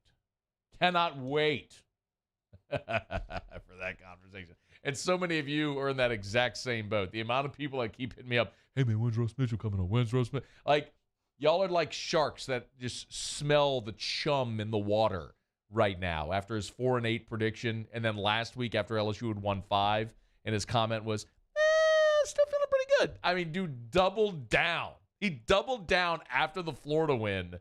Cannot wait for that conversation. And so many of you are in that exact same boat. The amount of people that keep hitting me up, hey, man, when's Russ Mitchell coming on? When's Russ Mitchell? Like, y'all are like sharks that just smell the chum in the water right now after his 4-8 prediction. And then last week after LSU had won 5, and his comment was, still feeling pretty good. I mean, dude doubled down. He doubled down after the Florida win.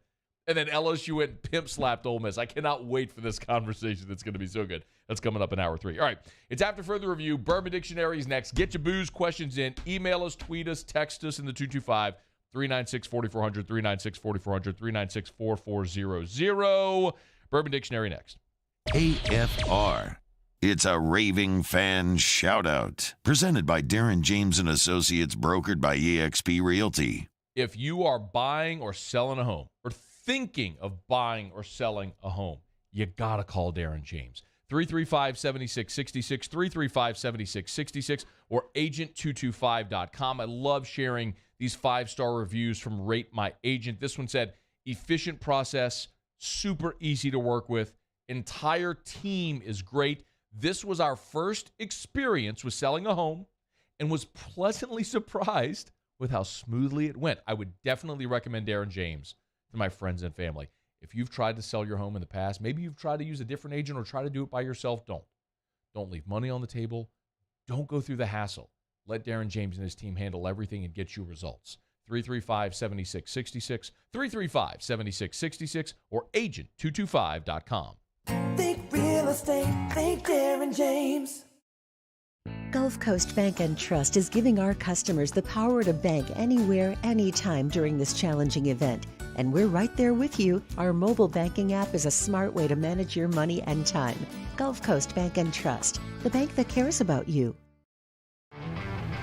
And then LSU went and pimp-slapped Ole Miss. I cannot wait for this conversation. That's going to be so good. That's coming up in hour 3. All right. It's after further review. Bourbon Dictionary is next. Get your booze questions in. Email us, tweet us, text us in the 225-396-4400, 396-4400, 396-4400. Bourbon Dictionary next. AFR. It's a raving fan shout-out. Presented by Darren James & Associates, brokered by eXp Realty. If you are buying or selling a home, or thinking of buying or selling a home, you got to call Darren James. 335-7666, 335-7666, or agent225.com. I love sharing these 5-star reviews from Rate My Agent. This one said, efficient process, super easy to work with, entire team is great. This was our first experience with selling a home and was pleasantly surprised with how smoothly it went. I would definitely recommend Darren James to my friends and family. If you've tried to sell your home in the past, maybe you've tried to use a different agent or try to do it by yourself, don't. Don't leave money on the table. Don't go through the hassle. Let Darren James and his team handle everything and get you results. 335-7666, 335-7666, or agent225.com. Think real estate, think Darren James. Gulf Coast Bank and Trust is giving our customers the power to bank anywhere, anytime during this challenging event. And we're right there with you. Our mobile banking app is a smart way to manage your money and time. Gulf Coast Bank and Trust, the bank that cares about you.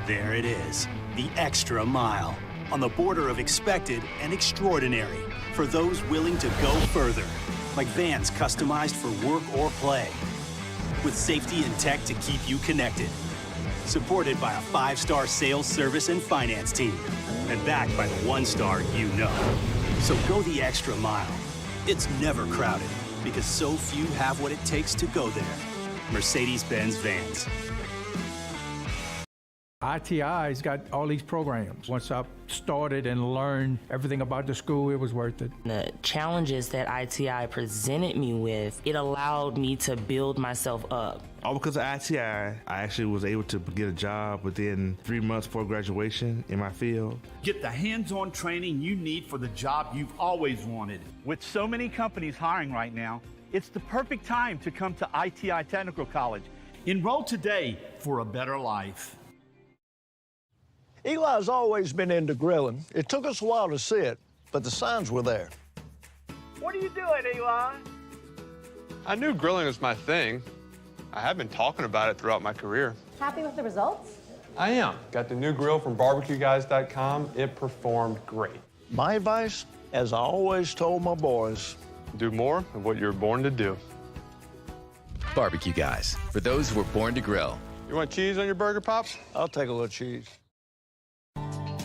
There it is, the extra mile, on the border of expected and extraordinary, for those willing to go further, like vans customized for work or play. with safety and tech to keep you connected. Supported by a 5-star sales, service, and finance team. And backed by the 1-star you know. So go the extra mile. It's never crowded because so few have what it takes to go there. Mercedes-Benz Vans. ITI's got all these programs. Once I started and learned everything about the school, it was worth it. The challenges that ITI presented me with, it allowed me to build myself up. All because of ITI, I actually was able to get a job within 3 months before graduation in my field. Get the hands-on training you need for the job you've always wanted. With so many companies hiring right now, it's the perfect time to come to ITI Technical College. Enroll today for a better life. Eli's always been into grilling. It took us a while to see it, but the signs were there. What are you doing, Eli? I knew grilling was my thing. I have been talking about it throughout my career. Happy with the results? I am. Got the new grill from barbecueguys.com. It performed great. My advice, as I always told my boys, do more of what you're born to do. Barbecue Guys, for those who were born to grill. You want cheese on your burger, Pops? I'll take a little cheese.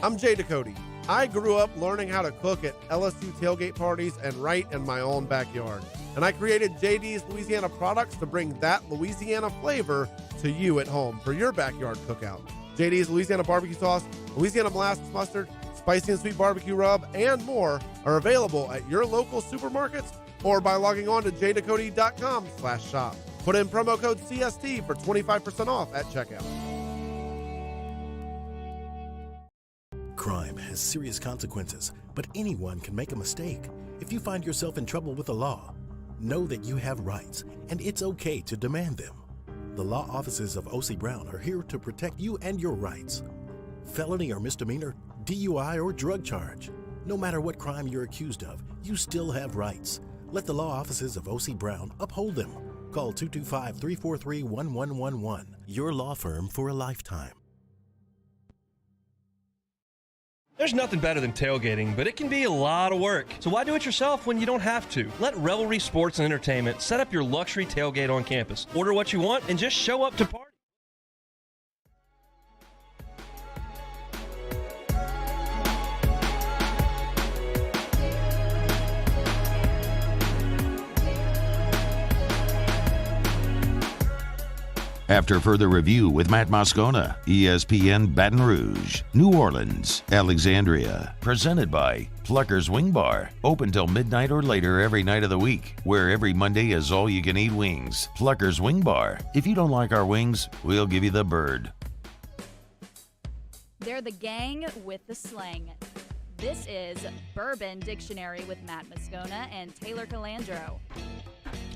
I'm Jay Ducote. I grew up learning how to cook at LSU tailgate parties and right in my own backyard. And I created JD's Louisiana products to bring that Louisiana flavor to you at home for your backyard cookout. JD's Louisiana barbecue sauce, Louisiana molasses mustard, spicy and sweet barbecue rub, and more are available at your local supermarkets or by logging on to jducote.com/shop. Put in promo code CST for 25% off at checkout. Crime has serious consequences, but anyone can make a mistake. If you find yourself in trouble with the law, know that you have rights, and it's okay to demand them. The law offices of O.C. Brown are here to protect you and your rights. Felony or misdemeanor, DUI or drug charge. No matter what crime you're accused of, you still have rights. Let the law offices of O.C. Brown uphold them. Call 225-343-1111. Your law firm for a lifetime. There's nothing better than tailgating, but it can be a lot of work. So why do it yourself when you don't have to? Let Revelry Sports and Entertainment set up your luxury tailgate on campus. Order what you want and just show up to party. After further review with Matt Moscona, ESPN Baton Rouge, New Orleans, Alexandria. Presented by Plucker's Wing Bar. Open till midnight or later every night of the week, where every Monday is all-you-can-eat wings. Plucker's Wing Bar. If you don't like our wings, we'll give you the bird. They're the gang with the slang. This is Bourbon Dictionary with Matt Moscona and Taylor Calandro.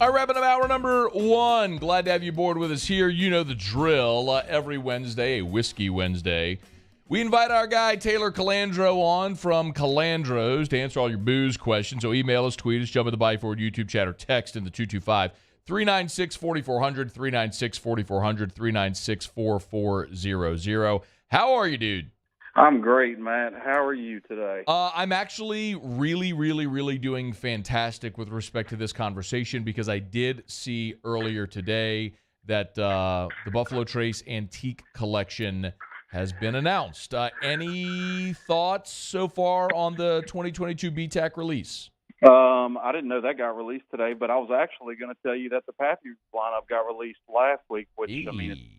All right, wrapping up hour number 1. Glad to have you aboard with us here. You know the drill. Every Wednesday, a Whiskey Wednesday, we invite our guy Taylor Calandro on from Calandro's to answer all your booze questions. So email us, tweet us, jump in the Bayou Forward YouTube chat, or text in the 225-396-4400, 396-4400, 396-4400. How are you, dude? I'm great, Matt. How are you today? I'm actually really doing fantastic with respect to this conversation, because I did see earlier today that the Buffalo Trace Antique Collection has been announced. Any thoughts so far on the 2022 BTAC release? I didn't know that got released today, but I was actually going to tell you that the Pappy lineup got released last week, which, I mean,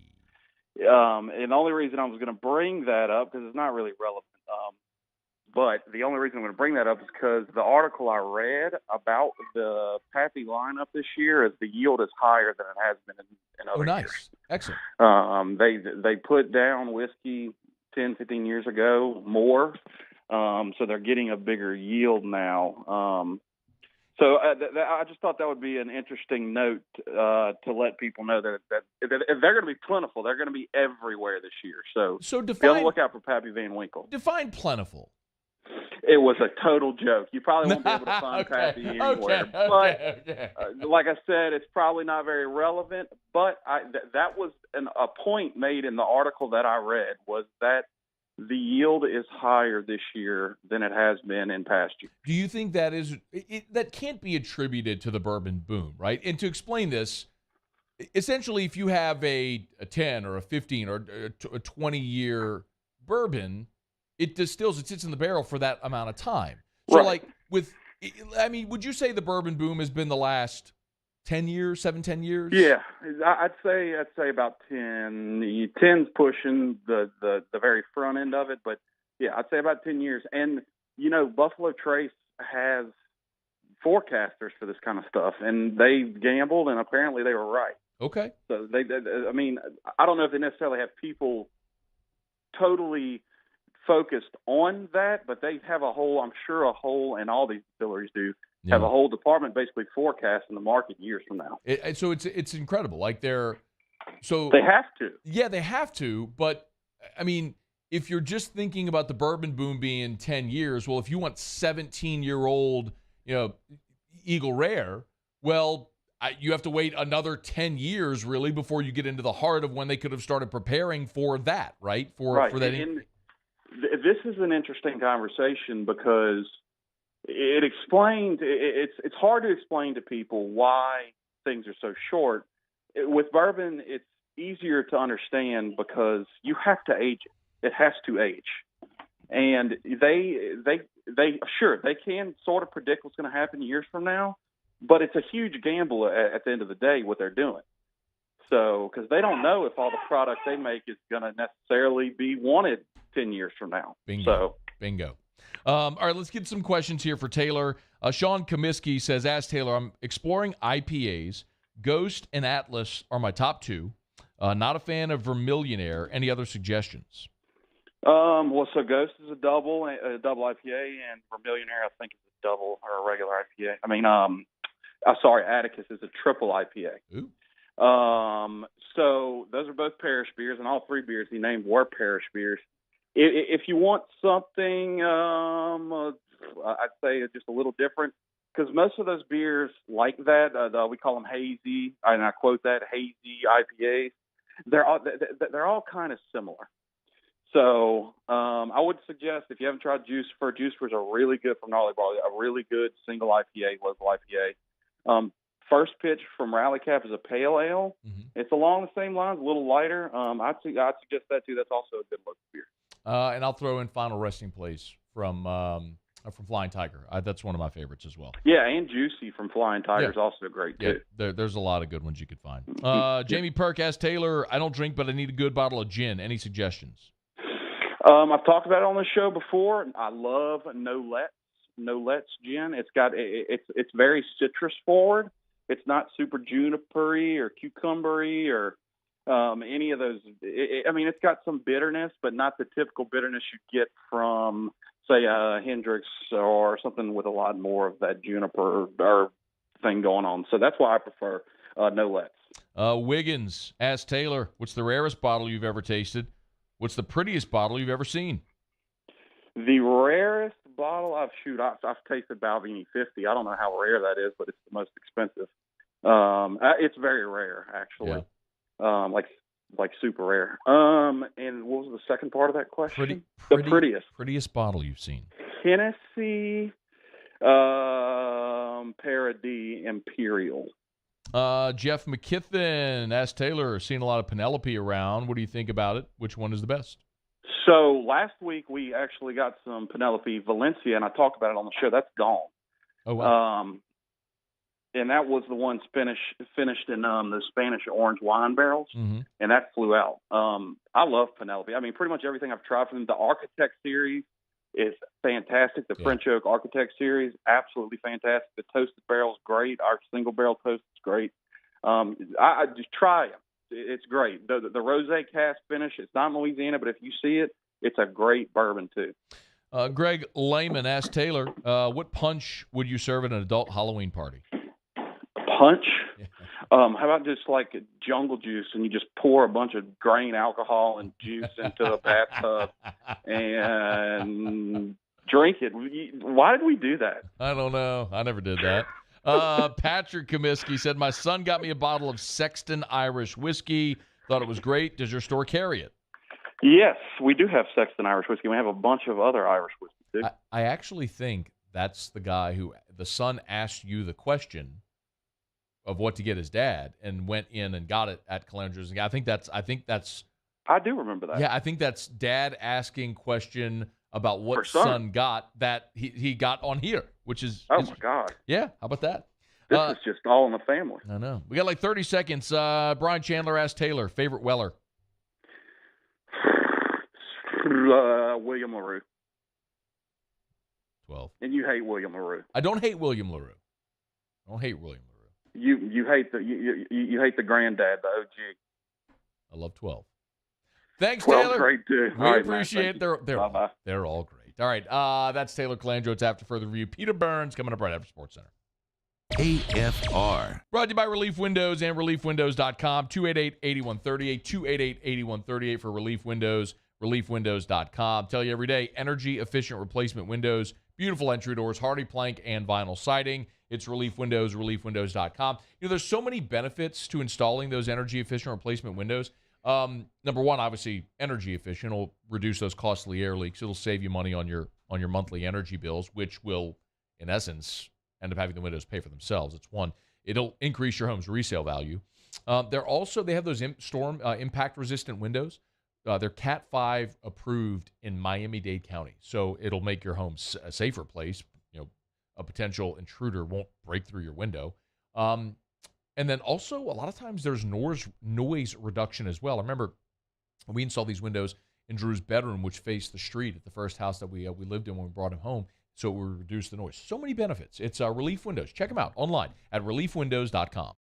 and the only reason I was going to bring that up, because it's not really relevant, but the only reason I'm going to bring that up is because the article I read about the Pappy lineup this year is the yield is higher than it has been in other years. Excellent. They put down whiskey 10, 15 years ago more, so they're getting a bigger yield now. So I just thought that would be an interesting note to let people know that they're going to be plentiful. They're going to be everywhere this year. So be on the lookout for Pappy Van Winkle. Define plentiful. It was a total joke. You probably won't be able to find Pappy anywhere. But like I said, it's probably not very relevant. But that was a point made in the article that I read, was that the yield is higher this year than it has been in past years. Do you think that that can't be attributed to the bourbon boom, right? And to explain this, essentially, if you have a 10 or a 15 or a 20-year bourbon, it distills, it sits in the barrel for that amount of time. So, like, would you say the bourbon boom has been the last 10 years, 10 years? Yeah, I'd say about 10. 10's pushing the very front end of it, but yeah, I'd say about 10 years. And, Buffalo Trace has forecasters for this kind of stuff, and they gambled, and apparently they were right. Okay. So I don't know if they necessarily have people totally focused on that, but they have a whole, and all these distilleries do, have a whole department basically forecasting the market years from now. So it's incredible. Like they have to. Yeah, they have to. But I mean, if you're just thinking about the bourbon boom being 10 years, well, if you want 17-year-old, Eagle Rare, well, you have to wait another 10 years really before you get into the heart of when they could have started preparing for that, right? For that. And this is an interesting conversation because it explains. It's hard to explain to people why things are so short. With bourbon, it's easier to understand because you have to age it. It has to age, and they can sort of predict what's going to happen years from now, but it's a huge gamble at the end of the day what they're doing. So because they don't know if all the product they make is going to necessarily be wanted 10 years from now. Bingo. All right, let's get some questions here for Taylor. Sean Comiskey says, ask Taylor, I'm exploring IPAs. Ghost and Atlas are my top two. Not a fan of Vermillionaire. Any other suggestions? So Ghost is a double IPA, and Vermillionaire, I think, is a double or a regular IPA. Atticus is a triple IPA. Ooh. So those are both parish beers, and all three beers he named were parish beers. If you want something, I'd say just a little different, because most of those beers like that, we call them hazy, and I quote that, hazy IPAs. They're all kind of similar. So I would suggest, if you haven't tried Juicer's are really good from Gnarly Barley, a really good single IPA, local IPA. First Pitch from Rally Cap is a pale ale. Mm-hmm. It's along the same lines, a little lighter. I'd suggest that too. That's also a good local beer. And I'll throw in Final Resting Place from Flying Tiger. That's one of my favorites as well. Yeah, and Juicy from Flying Tiger is also great too. Yeah, there's a lot of good ones you could find. Jamie Perk asked Taylor, I don't drink, but I need a good bottle of gin. Any suggestions? I've talked about it on the show before. I love Nolet's gin. It's very citrus forward. It's not super juniper-y or cucumber-y or any of those. It's got some bitterness, but not the typical bitterness you get from, say, Hendrix or something with a lot more of that juniper or thing going on. So that's why I prefer Nolet's. Wiggins asked Taylor, what's the rarest bottle you've ever tasted? What's the prettiest bottle you've ever seen? The rarest bottle I've tasted Balvenie 50. I don't know how rare that is, but it's the most expensive. It's very rare, actually. Yeah. Like super rare. And what was the second part of that question? The prettiest bottle you've seen. Hennessy Paradis Imperial. Jeff McKithen asked Taylor, seen a lot of Penelope around. What do you think about it? Which one is the best? So last week we actually got some Penelope Valencia, and I talked about it on the show. That's gone. Oh, wow. And that was the one finished in the Spanish orange wine barrels, and that flew out. I love Penelope. Pretty much everything I've tried from them. The Architect series is fantastic. The French Oak Architect series, absolutely fantastic. The toasted barrel is great. Our single barrel toast is great. I just try them. It's great. The rosé cast finish, it's not in Louisiana, but if you see it, it's a great bourbon too. Greg Lehman asked Taylor, what punch would you serve at an adult Halloween party? Punch? Yeah. How about just like jungle juice, and you just pour a bunch of grain alcohol and juice into a bathtub and drink it? Why did we do that? I don't know. I never did that. Patrick Comiskey said, my son got me a bottle of Sexton Irish whiskey. Thought it was great. Does your store carry it? Yes, we do have Sexton Irish whiskey. We have a bunch of other Irish whiskey too. I actually think that's the guy who the son asked you the question of what to get his dad and went in and got it at Calandro's. I think that's I do remember that. Yeah, I think that's dad asking question about what son got that he got on here, which is my God. Yeah, how about that? This is just all in the family. I know. We got like 30 seconds. Brian Chandler asked Taylor, favorite Weller. William LaRue. 12. And you hate William LaRue. I don't hate William LaRue. I don't hate William LaRue. You hate you hate the granddad, the OG. I love 12. Thanks, 12's Taylor. great too. We All right, appreciate man, it. They're all great. All right, that's Taylor Calandro. It's After Further Review. Peter Burns coming up right after SportsCenter. AFR. Brought to you by Relief Windows and ReliefWindows.com. 288-8138. 288-8138 for Relief Windows. ReliefWindows.com. Tell you every day, energy-efficient replacement windows, beautiful entry doors, hardy plank, and vinyl siding. It's Relief Windows, ReliefWindows.com. There's so many benefits to installing those energy-efficient replacement windows. Number one, obviously, energy efficient will reduce those costly air leaks. It'll save you money on your monthly energy bills, which will, in essence, end up having the windows pay for themselves. It's one. It'll increase your home's resale value. They have those storm impact-resistant windows. They're Cat 5 approved in Miami-Dade County, so it'll make your home a safer place. A potential intruder won't break through your window. And then also, a lot of times there's noise reduction as well. I remember we installed these windows in Drew's bedroom, which faced the street at the first house that we lived in when we brought him home, so it would reduce the noise. So many benefits. It's Relief Windows. Check them out online at reliefwindows.com.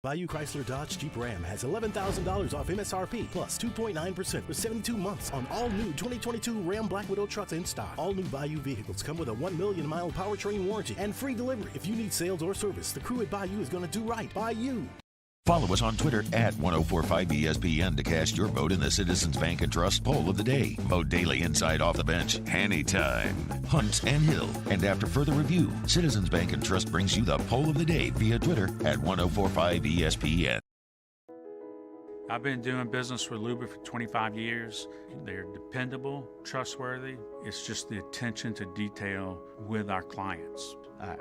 Bayou Chrysler Dodge Jeep Ram has $11,000 off MSRP plus 2.9% for 72 months on all new 2022 Ram Black Widow trucks in stock. All new Bayou vehicles come with a 1 million mile powertrain warranty and free delivery. If you need sales or service, the crew at Bayou is going to do right by you. Follow us on Twitter at 1045ESPN to cast your vote in the Citizens Bank and Trust Poll of the Day. Vote daily inside Off the Bench, anytime, Hunt and Hill. And after further review, Citizens Bank and Trust brings you the Poll of the Day via Twitter at 1045ESPN. I've been doing business with Luba for 25 years. They're dependable, trustworthy. It's just the attention to detail with our clients.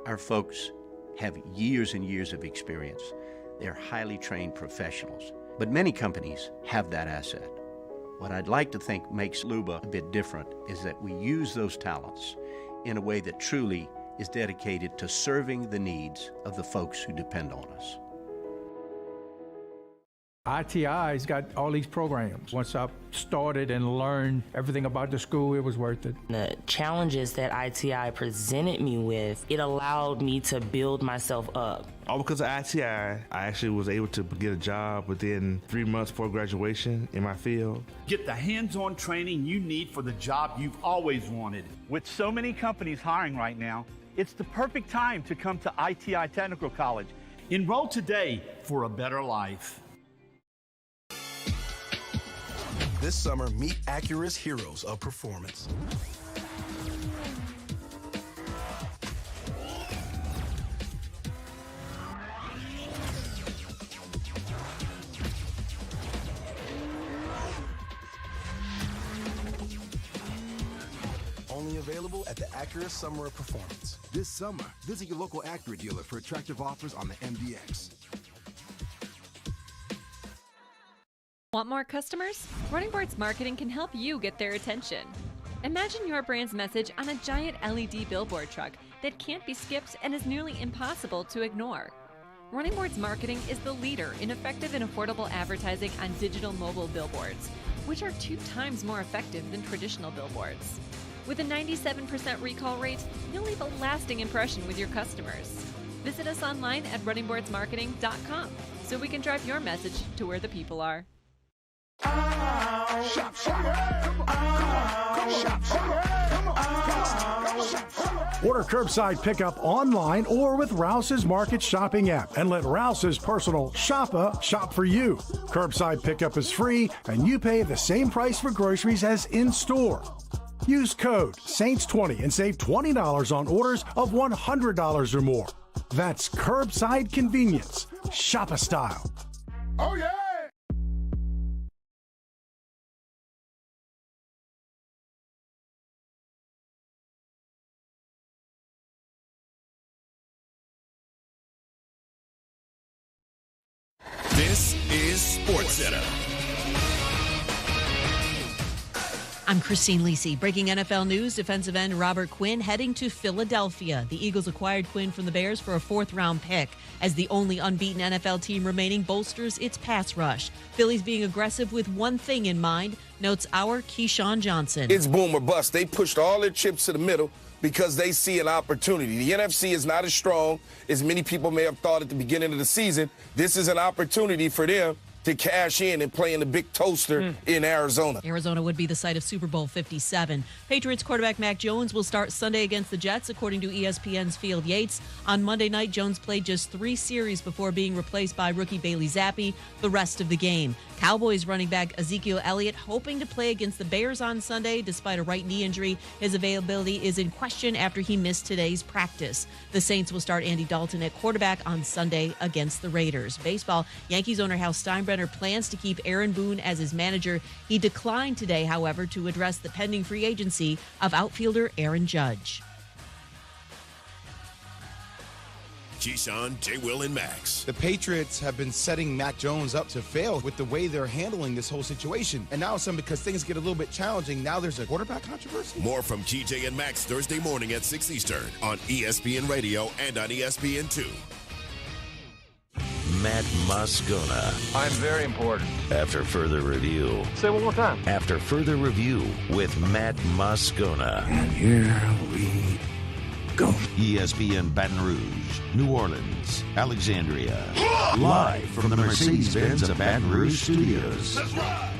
Our folks have years and years of experience. They're highly trained professionals, but many companies have that asset. What I'd like to think makes Luba a bit different is that we use those talents in a way that truly is dedicated to serving the needs of the folks who depend on us. ITI's got all these programs. Once I started and learned everything about the school, it was worth it. The challenges that ITI presented me with, it allowed me to build myself up. All because of ITI, I actually was able to get a job within 3 months before graduation in my field. Get the hands-on training you need for the job you've always wanted. With so many companies hiring right now, it's the perfect time to come to ITI Technical College. Enroll today for a better life. This summer, meet Acura's heroes of performance. Only available at the Acura Summer of Performance. This summer, visit your local Acura dealer for attractive offers on the MDX. Want more customers? Running Boards Marketing can help you get their attention. Imagine your brand's message on a giant LED billboard truck that can't be skipped and is nearly impossible to ignore. Running Boards Marketing is the leader in effective and affordable advertising on digital mobile billboards, which are 2 times more effective than traditional billboards. With a 97% recall rate, you'll leave a lasting impression with your customers. Visit us online at runningboardsmarketing.com so we can drive your message to where the people are. Shop, shop. Order curbside pickup online or with Rouse's Market Shopping app and let Rouse's personal shopper shop for you. Curbside pickup is free and you pay the same price for groceries as in store. Use code SAINTS20 and save $20 on orders of $100 or more. That's curbside convenience. Shopper style. Oh, yeah! This is SportsCenter. I'm Christine Lisi. Breaking NFL news, defensive end Robert Quinn heading to Philadelphia. The Eagles acquired Quinn from the Bears for a fourth-round pick. As the only unbeaten NFL team remaining bolsters its pass rush. Philly's being aggressive with one thing in mind, notes our Keyshawn Johnson. It's boom or bust. They pushed all their chips to the middle because they see an opportunity. The NFC is not as strong as many people may have thought at the beginning of the season. This is an opportunity for them to cash in and play in the big toaster in Arizona. Arizona would be the site of Super Bowl 57. Patriots quarterback Mac Jones will start Sunday against the Jets, according to ESPN's Field Yates. On Monday night, Jones played just 3 series before being replaced by rookie Bailey Zappi the rest of the game. Cowboys running back Ezekiel Elliott hoping to play against the Bears on Sunday despite a right knee injury. His availability is in question after he missed today's practice. The Saints will start Andy Dalton at quarterback on Sunday against the Raiders. Baseball, Yankees owner Hal Steinbrenner plans to keep Aaron Boone as his manager. He declined today, however, to address the pending free agency of outfielder Aaron Judge. Keyshawn, J. Will, and Max. The Patriots have been setting Mac Jones up to fail with the way they're handling this whole situation. And now some because things get a little bit challenging, now there's a quarterback controversy. More from KJ and Max Thursday morning at 6 Eastern on ESPN Radio and on ESPN2. Matt Moscona. I'm very important. After further review. Say it one more time. After further review with Matt Moscona. And here we go. ESPN Baton Rouge, New Orleans, Alexandria. Live from the Mercedes-Benz of Baton Rouge studios. That's right.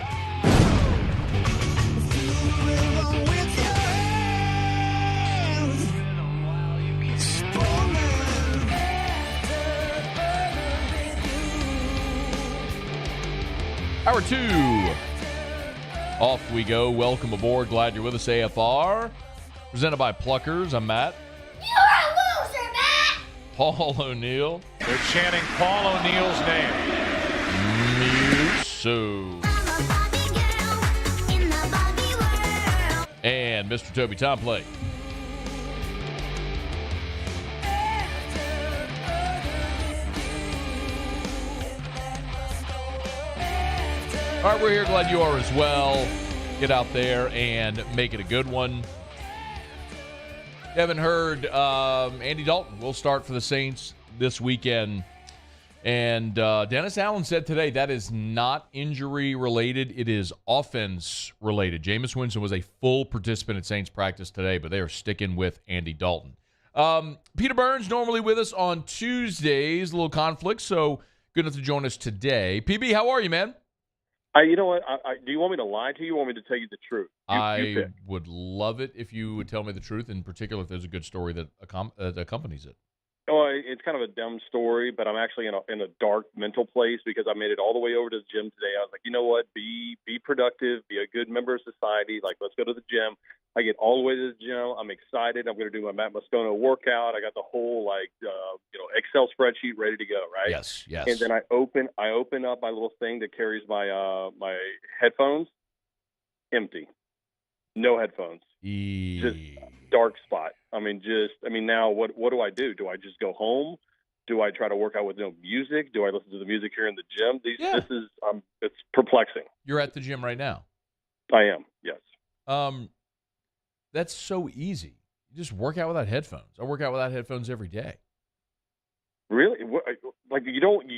Hour 2. Off we go. Welcome aboard. Glad you're with us, AFR. Presented by Pluckers. I'm Matt. You're a loser, Matt! Paul O'Neill. They're chanting Paul O'Neill's name. So. And Mr. Toby Tomplay. All right, we're here. Glad you are as well. Get out there and make it a good one. You haven't heard, Andy Dalton will start for the Saints this weekend. And Dennis Allen said today that is not injury related. It is offense related. Jameis Winston was a full participant at Saints practice today, but they are sticking with Andy Dalton. Peter Burns normally with us on Tuesdays. A little conflict, so good enough to join us today. PB, how are you, man? You know what? Do you want me to lie to you or want me to tell you the truth? I would love it if you would tell me the truth, in particular if there's a good story that accompanies it. Oh, it's kind of a dumb story, but I'm actually in a dark mental place because I made it all the way over to the gym today. I was like, you know what? Be productive, be a good member of society. Like, let's go to the gym. I get all the way to the gym. I'm excited. I'm going to do my Matt Moscona workout. I got the whole Excel spreadsheet ready to go. Right? Yes. And then I open up my little thing that carries my my headphones. Empty. No headphones. Just dark spot. Now what do I do? Do I just go home? Do I try to work out with no music? Do I listen to the music here in the gym? It's perplexing. You're at the gym right now. I am. Yes. That's so easy. You just work out without headphones. I work out without headphones every day. Really? You don't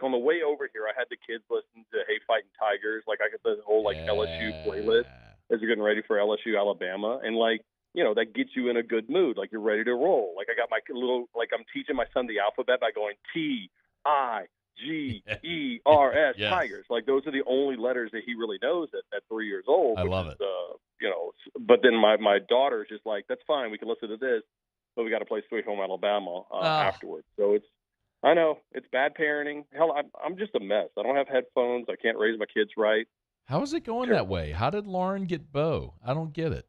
on the way over here, I had the kids listen to Hey Fighting Tigers. Like, I got the whole LSU playlist as you're getting ready for LSU Alabama, and that gets you in a good mood. Like, you're ready to roll. Like, I got my little, I'm teaching my son the alphabet by going T-I-G-E-R-S, Yes. Tigers. Like, those are the only letters that he really knows at 3 years old. I love it. But then my daughter's just like, that's fine. We can listen to this, but we got to play Sweet Home Alabama afterwards. So I know it's bad parenting. Hell, I'm just a mess. I don't have headphones. I can't raise my kids right. How is it going that way? How did Lauren get Bo? I don't get it.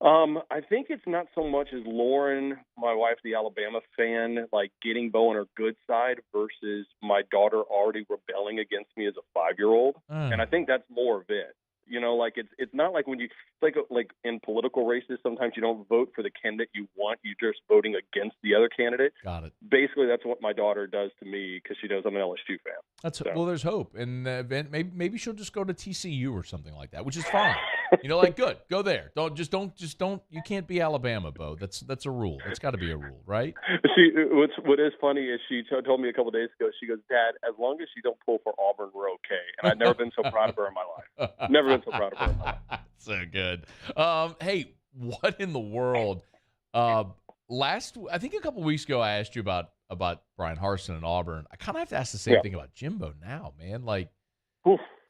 I think it's not so much as Lauren, my wife, the Alabama fan, like getting Bo on her good side versus my daughter already rebelling against me as a 5-year-old. And I think that's more of it. You know, like it's not like when you like in political races, sometimes you don't vote for the candidate you want. You're just voting against the other candidate. Got it. Basically, that's what my daughter does to me because she knows I'm an LSU fan. Well, there's hope, and maybe she'll just go to TCU or something like that, which is fine. You know, like good, go there. Don't. You can't be Alabama, Bo. That's a rule. That's got to be a rule, right? What is funny is she told me a couple of days ago. She goes, Dad, as long as you don't pull for Auburn, we're okay. And I've never been so proud of her in my life. Never been so proud of her in my life. So good. Hey, what in the world? I think a couple of weeks ago, I asked you about Brian Harsin and Auburn. I kind of have to ask the same thing about Jimbo now, man. Like,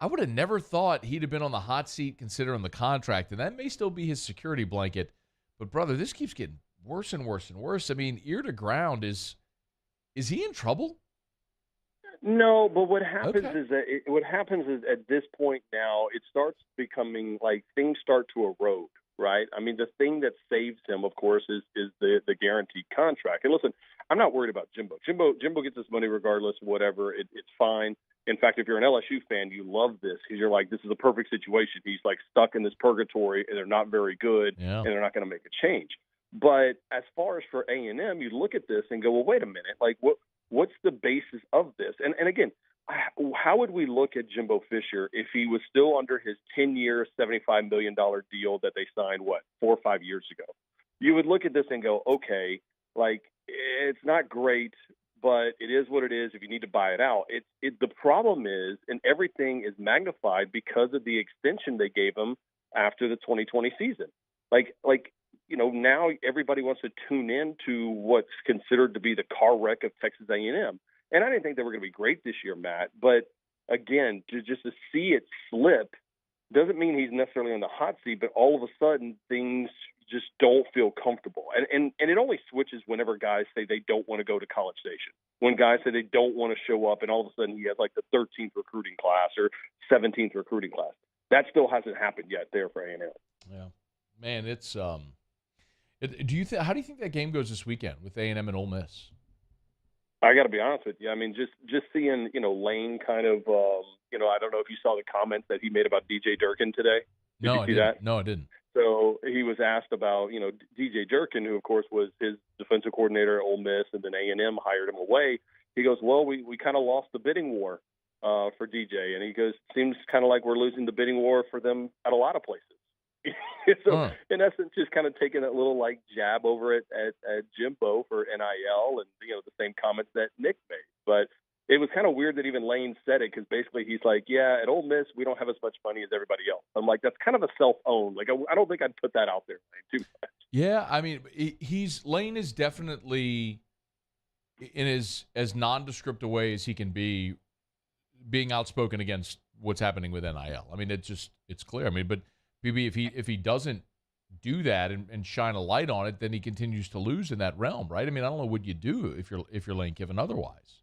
I would have never thought he'd have been on the hot seat considering the contract, and that may still be his security blanket. But, brother, this keeps getting worse and worse and worse. I mean, ear to ground, is he in trouble? No, but what happens is at this point now, it starts becoming like things start to erode, right? I mean, the thing that saves him, of course, is the guaranteed contract. And listen, I'm not worried about Jimbo. Jimbo gets his money regardless, whatever. It's fine. In fact, if you're an LSU fan, you love this because you're like, this is a perfect situation. He's like stuck in this purgatory, and they're not very good, and they're not going to make a change. But as far as for A&M, you look at this and go, well, wait a minute, like what's the basis of this? And again, how would we look at Jimbo Fisher if he was still under his 10-year, $75 million deal that they signed, 4 or 5 years ago? You would look at this and go, okay, like it's not great, but it is what it is. If you need to buy it out, the problem is, and everything is magnified because of the extension they gave him after the 2020 season. Like you know, now everybody wants to tune in to what's considered to be the car wreck of Texas A&M. And I didn't think they were going to be great this year, Matt. But again, just to see it slip doesn't mean he's necessarily on the hot seat, but all of a sudden things just don't feel comfortable. And it only switches whenever guys say they don't want to go to College Station. When guys say they don't want to show up, and all of a sudden he has like the 13th recruiting class or 17th recruiting class. That still hasn't happened yet there for A&M. Yeah. Man, it's how do you think that game goes this weekend with A&M and Ole Miss? I got to be honest with you. I mean, just seeing, Lane kind of, I don't know if you saw the comments that he made about DJ Durkin today. Did you see that? No, I didn't. So he was asked about, DJ Durkin, who, of course, was his defensive coordinator at Ole Miss, and then A&M hired him away. He goes, well, we kind of lost the bidding war for DJ. And he goes, seems kind of like we're losing the bidding war for them at a lot of places. So in essence, just kind of taking that little jab over at Jimbo for NIL and the same comments that Nick made. But it was kind of weird that even Lane said it because basically he's like, yeah, at Ole Miss we don't have as much money as everybody else. I'm like, that's kind of a self-own. Like I don't think I'd put that out there too much. Yeah, I mean, Lane is definitely in as nondescript a way as he can be, being outspoken against what's happening with NIL. I mean, it's clear. I mean, but BB, if he doesn't do that and shine a light on it, then he continues to lose in that realm, right? I mean, I don't know what you do if you're Lane Kiffin otherwise.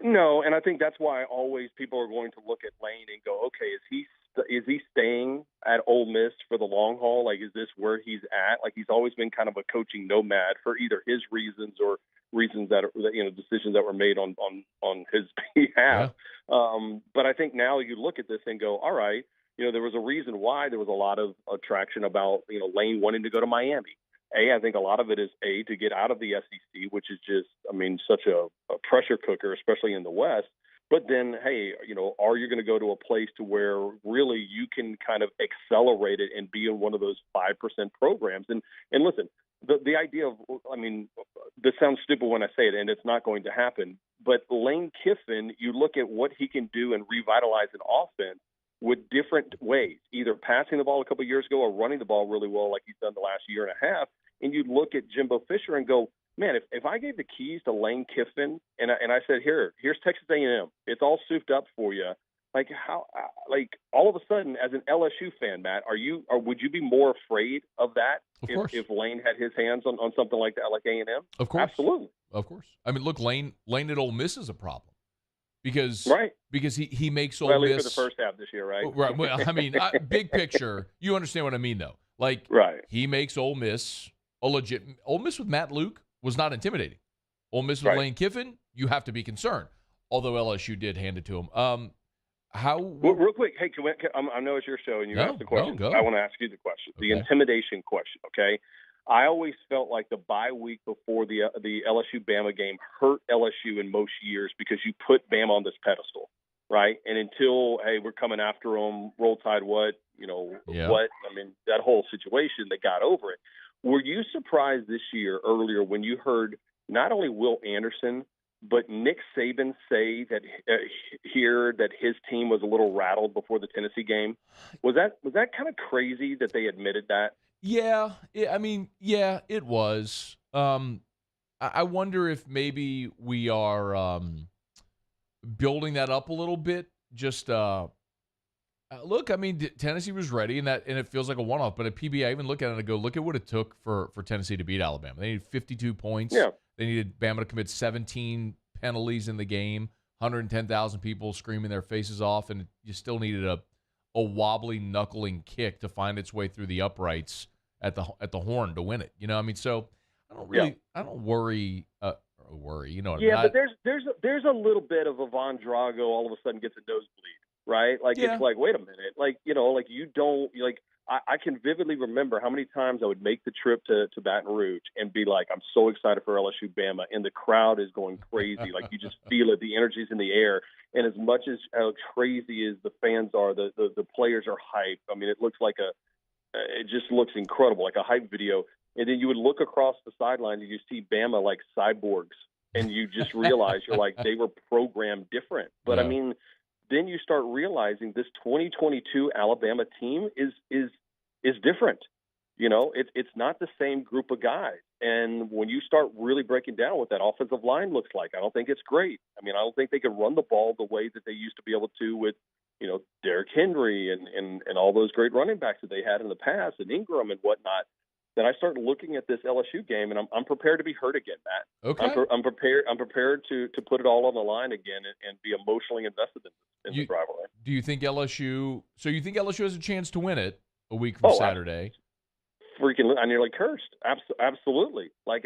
No, and I think that's why always people are going to look at Lane and go, okay, is he staying at Ole Miss for the long haul? Like, is this where he's at? Like, he's always been kind of a coaching nomad for either his reasons or reasons that decisions that were made on his behalf. Yeah. But I think now you look at this and go, all right. There was a reason why there was a lot of attraction about, Lane wanting to go to Miami. I think a lot of it is, to get out of the SEC, which is just, such a pressure cooker, especially in the West. But then, hey, are you going to go to a place to where really you can kind of accelerate it and be in one of those 5% programs? And listen, the idea of, this sounds stupid when I say it, and it's not going to happen. But Lane Kiffin, you look at what he can do and revitalize an offense with different ways, either passing the ball a couple of years ago or running the ball really well like he's done the last year and a half. And you look at Jimbo Fisher and go, man, if I gave the keys to Lane Kiffin and I said, here's Texas A&M, it's all souped up for you. Like all of a sudden, as an LSU fan, Matt, would you be more afraid of that if Lane had his hands on something like that, like A&M? Of course, absolutely, of course. I mean, look, Lane at Ole Miss is a problem. Because he makes Ole Miss for the first half this year, right? Right. Well, I mean, big picture, you understand what I mean, though. Like, he makes Ole Miss a legit. Ole Miss with Matt Luke was not intimidating. Ole Miss with Lane Kiffin, you have to be concerned. Although LSU did hand it to him. Real quick, hey, I know it's your show and you asked the question. I want to ask you the question, the intimidation question. Okay, I always felt like the bye week before the LSU Bama game hurt LSU in most years because you put Bama on this pedestal, right? And until we're coming after them, roll tide, what? I mean, that whole situation, they got over it. Were you surprised this year earlier when you heard not only Will Anderson but Nick Saban say that that his team was a little rattled before the Tennessee game? Was that kind of crazy that they admitted that? Yeah, it was. I wonder if maybe we are building that up a little bit. Just look, I mean, Tennessee was ready, and it feels like a one-off. But at PB, I even look at it and go, look at what it took for Tennessee to beat Alabama. They needed 52 points. Yeah. They needed Bama to commit 17 penalties in the game, 110,000 people screaming their faces off, and you still needed a wobbly knuckling kick to find its way through the uprights at the horn to win it. So I don't worry. You know what I mean? But there's a little bit of a Von Drago all of a sudden gets a nosebleed, right? Like it's like, wait a minute, you don't I can vividly remember how many times I would make the trip to Baton Rouge and be like, I'm so excited for LSU Bama, and the crowd is going crazy. Like you just feel it, the energy's in the air. And as much as how crazy as the fans are, the players are hyped. I mean, it just looks incredible, like a hype video. And then you would look across the sideline and you see Bama like cyborgs, and you just realize you're like, they were programmed different. But I mean, then you start realizing this 2022 Alabama team is different. It's not the same group of guys. And when you start really breaking down what that offensive line looks like, I don't think it's great. I mean, I don't think they can run the ball the way that they used to be able to with, Derrick Henry and all those great running backs that they had in the past, and Ingram and whatnot. Then I start looking at this LSU game, and I'm prepared to be hurt again, Matt. Okay. I'm prepared to put it all on the line again and be emotionally invested in the rivalry. Do you think LSU? So you think LSU has a chance to win it a week from Saturday? I nearly cursed. Absolutely. I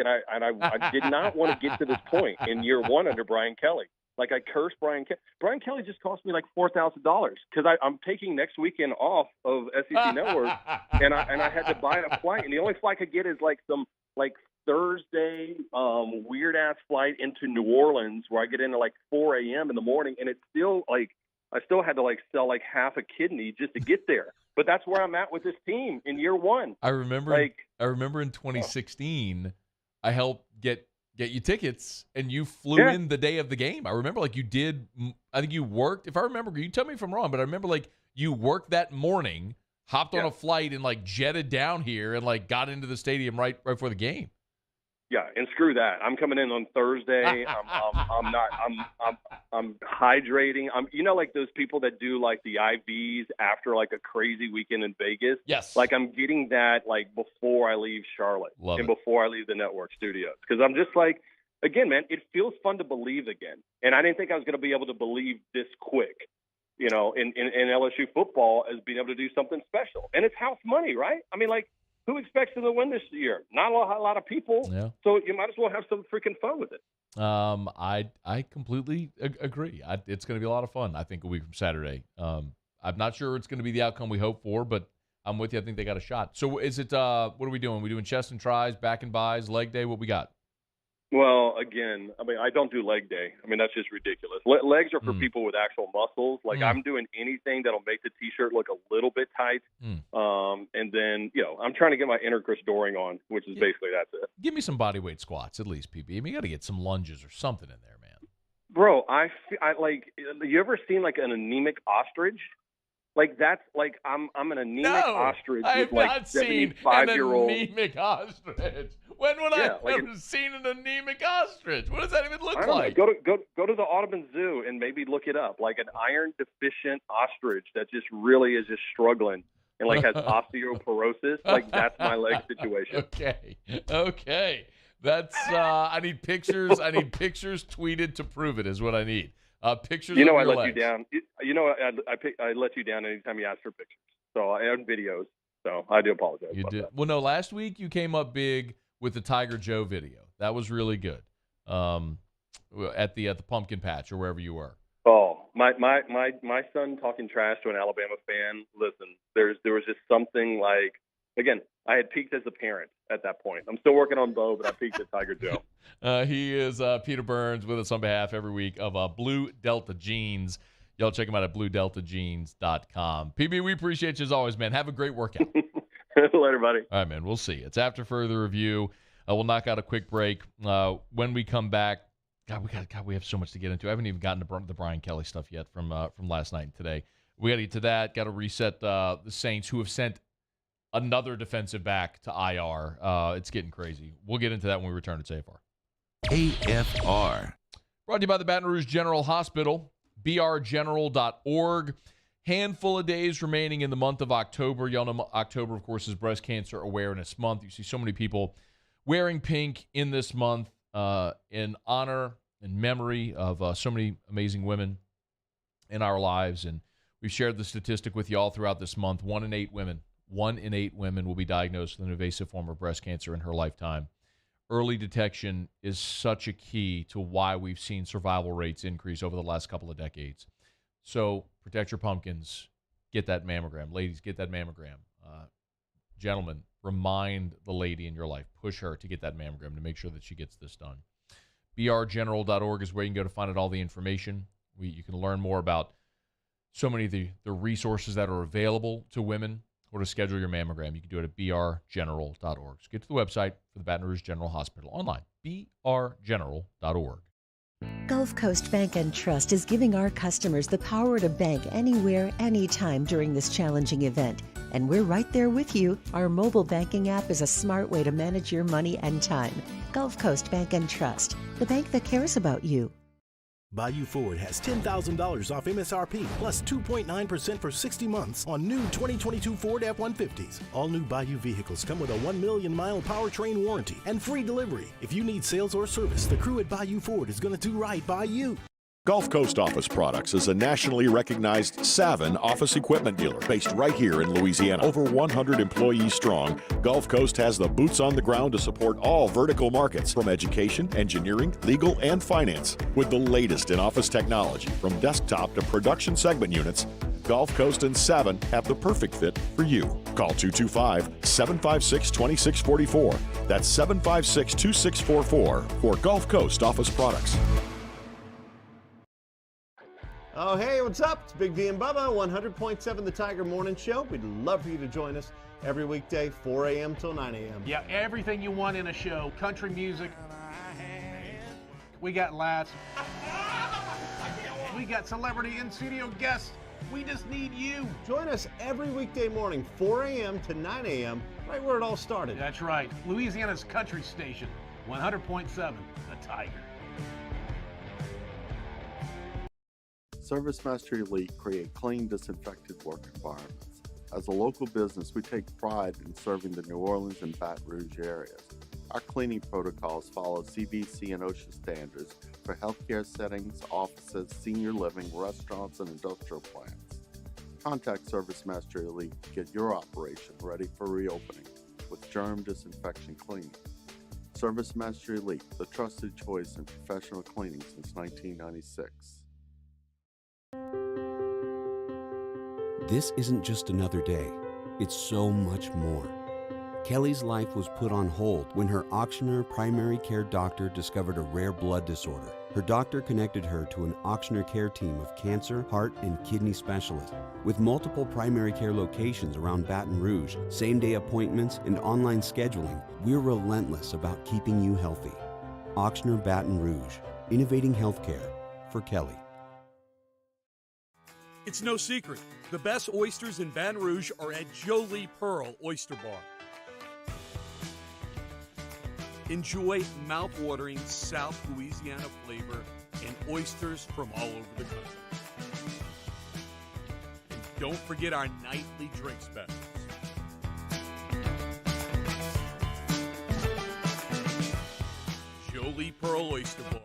did not want to get to this point in year one under Brian Kelly. Like I cursed Brian Kelly. Brian Kelly just cost me like $4,000 because I'm taking next weekend off of SEC Network, and I had to buy a flight, and the only flight I could get is some Thursday weird ass flight into New Orleans where I get in at 4 a.m. in the morning, and it's still I still had to sell half a kidney just to get there. But that's where I'm at with this team in year one. I remember in 2016, I helped get you tickets, and you flew in the day of the game. I remember you did. I think you worked. If I remember, you tell me if I'm wrong, but I remember you worked that morning, hopped on a flight, and jetted down here and got into the stadium right before the game. Yeah, and screw that. I'm coming in on Thursday. I'm hydrating. Those people that do the IVs after a crazy weekend in Vegas. Yes. I'm getting that before I leave Charlotte before I leave the network studios, because I'm just again, man, it feels fun to believe again, and I didn't think I was going to be able to believe this quick. In LSU football as being able to do something special, and it's house money, right? I mean, who expects them to win this year? Not a lot of people. Yeah. So you might as well have some freaking fun with it. I completely agree. It's going to be a lot of fun, I think, a week from Saturday. I'm not sure it's going to be the outcome we hope for, but I'm with you. I think they got a shot. So is it what are we doing? We doing chest and tries, back and buys, leg day? What we got? Well, again, I mean, I don't do leg day. I mean, that's just ridiculous. Legs are for people with actual muscles. I'm doing anything that'll make the T-shirt look a little bit tight. And then, I'm trying to get my inner Chris Doring on, which is basically that's it. Give me some body weight squats at least, PB. I mean, you got to get some lunges or something in there, man. Bro, you ever seen an anemic ostrich? That's I'm an anemic ostrich with 75-year-old anemic ostrich. When would I ever seen an anemic ostrich? What does that even look like? Go to the Audubon Zoo and maybe look it up. An iron deficient ostrich that just really is just struggling and has osteoporosis. That's my leg situation. Okay. That's I need pictures. I need pictures tweeted to prove it is what I need. Pictures. I let legs. you down. I let you down anytime you ask for pictures. So I have videos. So I do apologize. You did. That. Well, no. Last week you came up big with the Tiger Joe video. That was really good. At the pumpkin patch or wherever you were. Oh, My son talking trash to an Alabama fan. Listen, there was just something like, again, I had peaked as a parent at that point. I'm still working on Bo, but I peaked at Tiger Joe. He is Peter Burns with us on behalf every week of Blue Delta Jeans. Y'all check him out at bluedeltajeans.com. PB, we appreciate you as always, man. Have a great workout. Later, buddy. All right, man. We'll see. It's after further review. We'll knock out a quick break. When we come back, we have so much to get into. I haven't even gotten to the Brian Kelly stuff yet from last night and today. We got to get to that. Got to reset the Saints, who have sent another defensive back to IR. It's getting crazy. We'll get into that when we return to AFR. AFR. Brought to you by the Baton Rouge General Hospital, brgeneral.org. Handful of days remaining in the month of October. Y'all know October, of course, is Breast Cancer Awareness Month. You see so many people wearing pink in this month in honor and memory of so many amazing women in our lives. And we've shared the statistic with you all throughout this month. 1 in 8 women will be diagnosed with an invasive form of breast cancer in her lifetime. Early detection is such a key to why we've seen survival rates increase over the last couple of decades. So protect your pumpkins. Get that mammogram. Ladies, get that mammogram. Gentlemen, remind the lady in your life. Push her to get that mammogram to make sure that she gets this done. brgeneral.org is where you can go to find out all the information. You can learn more about so many of the resources that are available to women, or to schedule your mammogram. You can do it at brgeneral.org. So get to the website for the Baton Rouge General Hospital online, brgeneral.org. Gulf Coast Bank and Trust is giving our customers the power to bank anywhere, anytime during this challenging event. And we're right there with you. Our mobile banking app is a smart way to manage your money and time. Gulf Coast Bank and Trust, the bank that cares about you. Bayou Ford has $10,000 off MSRP plus 2.9% for 60 months on new 2022 Ford F-150s. All new Bayou vehicles come with a 1 million mile powertrain warranty and free delivery. If you need sales or service, the crew at Bayou Ford is going to do right by you. Gulf Coast Office Products is a nationally recognized Savin office equipment dealer based right here in Louisiana. Over 100 employees strong, Gulf Coast has the boots on the ground to support all vertical markets from education, engineering, legal, and finance. With the latest in office technology, from desktop to production segment units, Gulf Coast and Savin have the perfect fit for you. Call 225-756-2644. That's 756-2644 for Gulf Coast Office Products. Oh, hey, what's up? It's Big V and Bubba, 100.7 The Tiger Morning Show. We'd love for you to join us every weekday, 4 a.m. till 9 a.m. Yeah, everything you want in a show. Country music. We got laughs. We got celebrity in-studio guests. We just need you. Join us every weekday morning, 4 a.m. to 9 a.m., right where it all started. That's right. Louisiana's country station, 100.7 The Tiger. ServiceMaster Elite create clean, disinfected work environments. As a local business, we take pride in serving the New Orleans and Baton Rouge areas. Our cleaning protocols follow CDC and OSHA standards for healthcare settings, offices, senior living, restaurants, and industrial plants. Contact ServiceMaster Elite to get your operation ready for reopening with germ disinfection cleaning. ServiceMaster Elite, the trusted choice in professional cleaning since 1996. This isn't just another day. It's so much more. Kelly's life was put on hold when her auctioneer primary care doctor discovered a rare blood disorder. Her doctor connected her to an auctioneer care team of cancer, heart, and kidney specialists. With multiple primary care locations around Baton Rouge, same-day appointments, and online scheduling, we're relentless about keeping you healthy. Auctioneer Baton Rouge, innovating healthcare for Kelly. It's no secret. The best oysters in Baton Rouge are at Jolie Pearl Oyster Bar. Enjoy mouth-watering South Louisiana flavor and oysters from all over the country. And don't forget our nightly drink specials. Jolie Pearl Oyster Bar.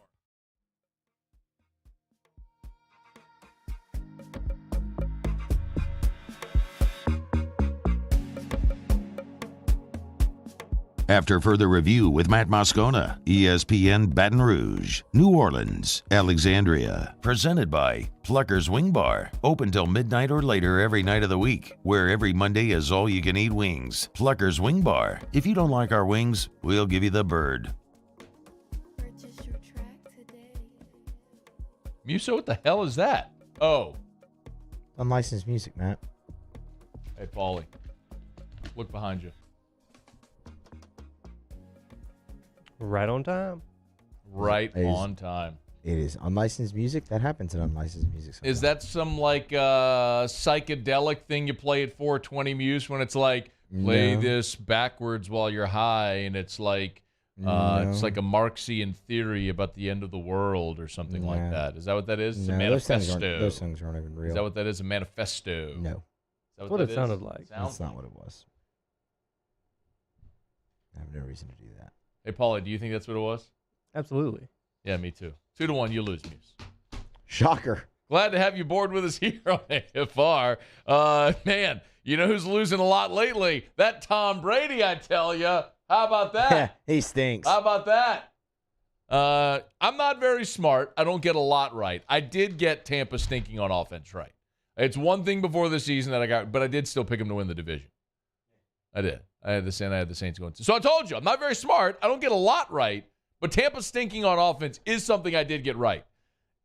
After further review with Matt Moscona, ESPN Baton Rouge, New Orleans, Alexandria. Presented by Plucker's Wing Bar. Open till midnight or later every night of the week, where every Monday is all-you-can-eat wings. Plucker's Wing Bar. If you don't like our wings, we'll give you the bird. Muso, what the hell is that? Oh. Unlicensed music, Matt. Hey, Paulie. Look behind you. Right on time. Right on time. It is unlicensed music. That happens in unlicensed music sometimes. Is that some like psychedelic thing you play at 420 Muse when it's like play this backwards while you're high and it's like it's like a Marxian theory about the end of the world or something like that? Is that what that is? It's a manifesto. Those songs aren't even real. Is that what that is? A manifesto? No. That's what it sounded like. That's not what it was. I have no reason to do that. Hey, Paulie, do you think that's what it was? Absolutely. Yeah, me too. 2-1, you lose, Muse. Shocker. Glad to have you aboard with us here on AFR. Man, you know who's losing a lot lately? That Tom Brady, I tell you. How about that? He stinks. How about that? I'm not very smart. I don't get a lot right. I did get Tampa stinking on offense right. It's one thing before the season that I got, but I did still pick them to win the division. I did. I had the Saints going. So I told you, I'm not very smart. I don't get a lot right, but Tampa stinking on offense is something I did get right.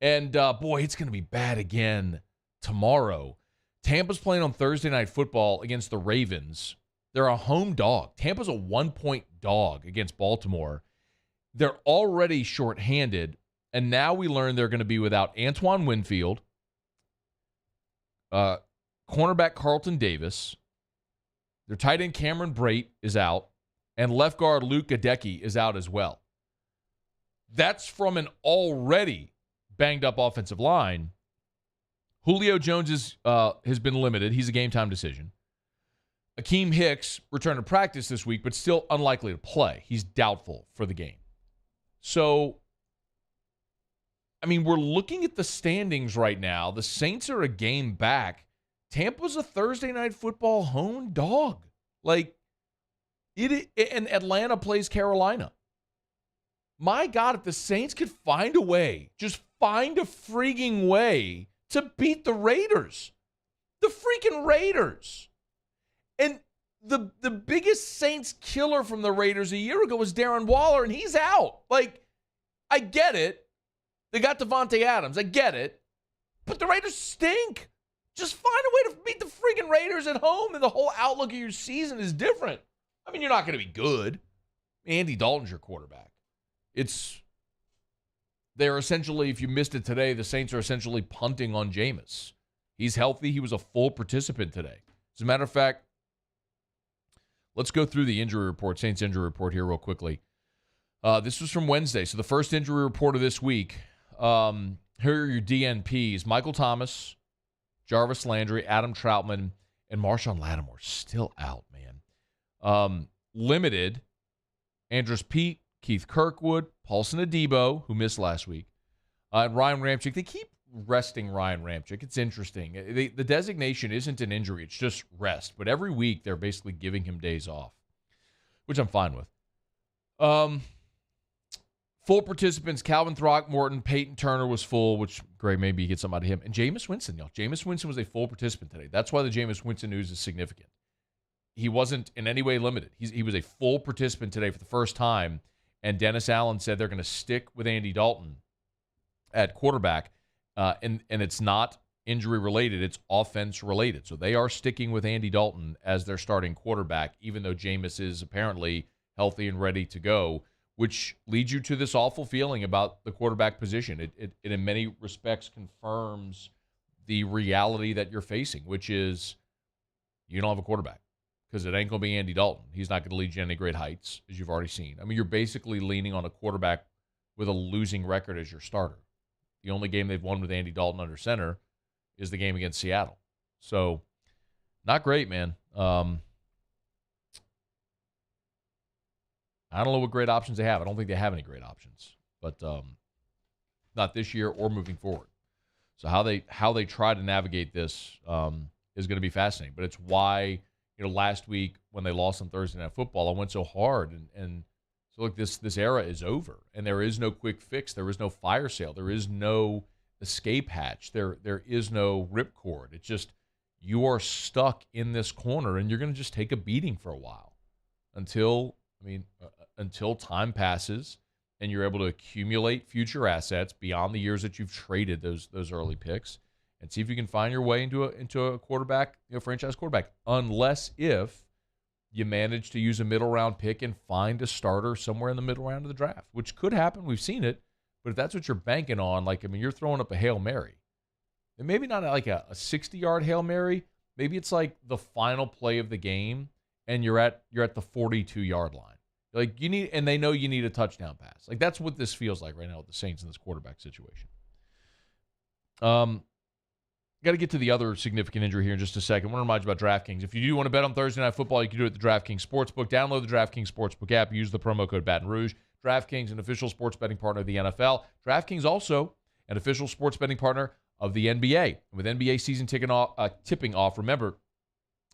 And, boy, it's going to be bad again tomorrow. Tampa's playing on Thursday Night Football against the Ravens. They're a home dog. Tampa's a 1-point dog against Baltimore. They're already shorthanded, and now we learn they're going to be without Antoine Winfield, cornerback Carlton Davis, their tight end Cameron Brate is out, and left guard Luke Gadecki is out as well. That's from an already banged-up offensive line. Julio Jones has been limited. He's a game-time decision. Akeem Hicks returned to practice this week, but still unlikely to play. He's doubtful for the game. So, I mean, we're looking at the standings right now. The Saints are a game back. Tampa's a Thursday Night Football home dog. Like, and Atlanta plays Carolina. My God, if the Saints could find a way, just find a freaking way to beat the Raiders. The freaking Raiders. And the biggest Saints killer from the Raiders a year ago was Darren Waller, and he's out. Like, I get it. They got Devontae Adams. I get it. But the Raiders stink. Just find a way to beat the freaking Raiders at home, and the whole outlook of your season is different. I mean, you're not going to be good. Andy Dalton's your quarterback. They're essentially, if you missed it today, the Saints are essentially punting on Jameis. He's healthy. He was a full participant today. As a matter of fact, let's go through the injury report, Saints injury report here real quickly. This was from Wednesday, so the first injury report of this week. Here are your DNPs. Michael Thomas, Jarvis Landry, Adam Troutman, and Marshawn Lattimore still out, man. Limited, Andrus Peat, Keith Kirkwood, Paulson Adebo, who missed last week, and Ryan Ramczyk. They keep resting Ryan Ramczyk. It's interesting. The designation isn't an injury. It's just rest. But every week they're basically giving him days off, which I'm fine with. Full participants, Calvin Throckmorton, Peyton Turner was full, which, great, maybe you get something out of him. And Jameis Winston, y'all. Jameis Winston was a full participant today. That's why the Jameis Winston news is significant. He wasn't in any way limited. He was a full participant today for the first time. And Dennis Allen said they're going to stick with Andy Dalton at quarterback. And it's not injury-related. It's offense-related. So they are sticking with Andy Dalton as their starting quarterback, even though Jameis is apparently healthy and ready to go, which leads you to this awful feeling about the quarterback position. It in many respects confirms the reality that you're facing, which is you don't have a quarterback because it ain't going to be Andy Dalton. He's not going to lead you to any great heights, as you've already seen. I mean, you're basically leaning on a quarterback with a losing record as your starter. The only game they've won with Andy Dalton under center is the game against Seattle. So, not great, man. I don't know what great options they have. I don't think they have any great options, but not this year or moving forward. So how they try to navigate this is going to be fascinating. But it's why last week when they lost on Thursday Night Football, I went so hard. And so, look, this era is over. And there is no quick fix. There is no fire sale. There is no escape hatch. There is no ripcord. It's just you are stuck in this corner, and you're going to just take a beating for a while until time passes and you're able to accumulate future assets beyond the years that you've traded those early picks, and see if you can find your way into a quarterback, franchise quarterback, unless if you manage to use a middle round pick and find a starter somewhere in the middle round of the draft, which could happen. We've seen it. But if that's what you're banking on, you're throwing up a Hail Mary. And maybe not like a 60-yard Hail Mary. Maybe it's like the final play of the game, and you're at the 42-yard line. And they know you need a touchdown pass. That's what this feels like right now with the Saints in this quarterback situation. Got to get to the other significant injury here in just a second. I want to remind you about DraftKings. If you do want to bet on Thursday Night Football, you can do it at the DraftKings Sportsbook. Download the DraftKings Sportsbook app. Use the promo code Baton Rouge. DraftKings, an official sports betting partner of the NFL. DraftKings also an official sports betting partner of the NBA. With NBA season tipping off, remember,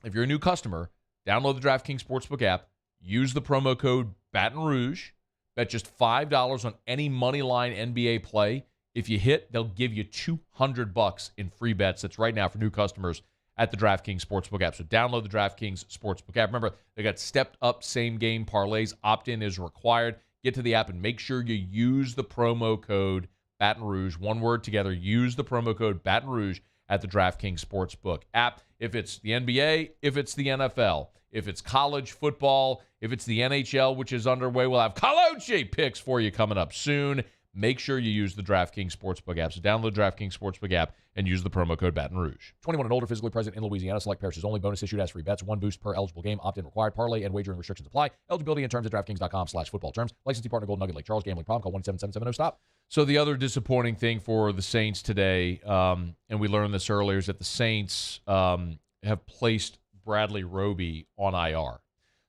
if you're a new customer, download the DraftKings Sportsbook app. Use the promo code Baton Rouge. Bet just $5 on any money line NBA play. If you hit, they'll give you $200 in free bets. That's right now for new customers at the DraftKings Sportsbook app. So download the DraftKings Sportsbook app. Remember, they got stepped-up same-game parlays. Opt-in is required. Get to the app and make sure you use the promo code Baton Rouge. One word together. Use the promo code Baton Rouge at the DraftKings Sportsbook app. If it's the NBA, if it's the NFL, if it's college football, if it's the NHL, which is underway, we'll have college picks for you coming up soon. Make sure you use the DraftKings Sportsbook app. So download the DraftKings Sportsbook app and use the promo code Baton Rouge. 21 and older, physically present in Louisiana. Select parishes only. Bonus issued as free bets. One boost per eligible game. Opt-in required. Parlay and wagering restrictions apply. Eligibility and terms at DraftKings.com/football terms. Licensee partner Golden Nugget Lake Charles. Gambling problem. Call 1-877-770-STOP. So the other disappointing thing for the Saints today, and we learned this earlier, is that the Saints have placed Bradley Roby on IR.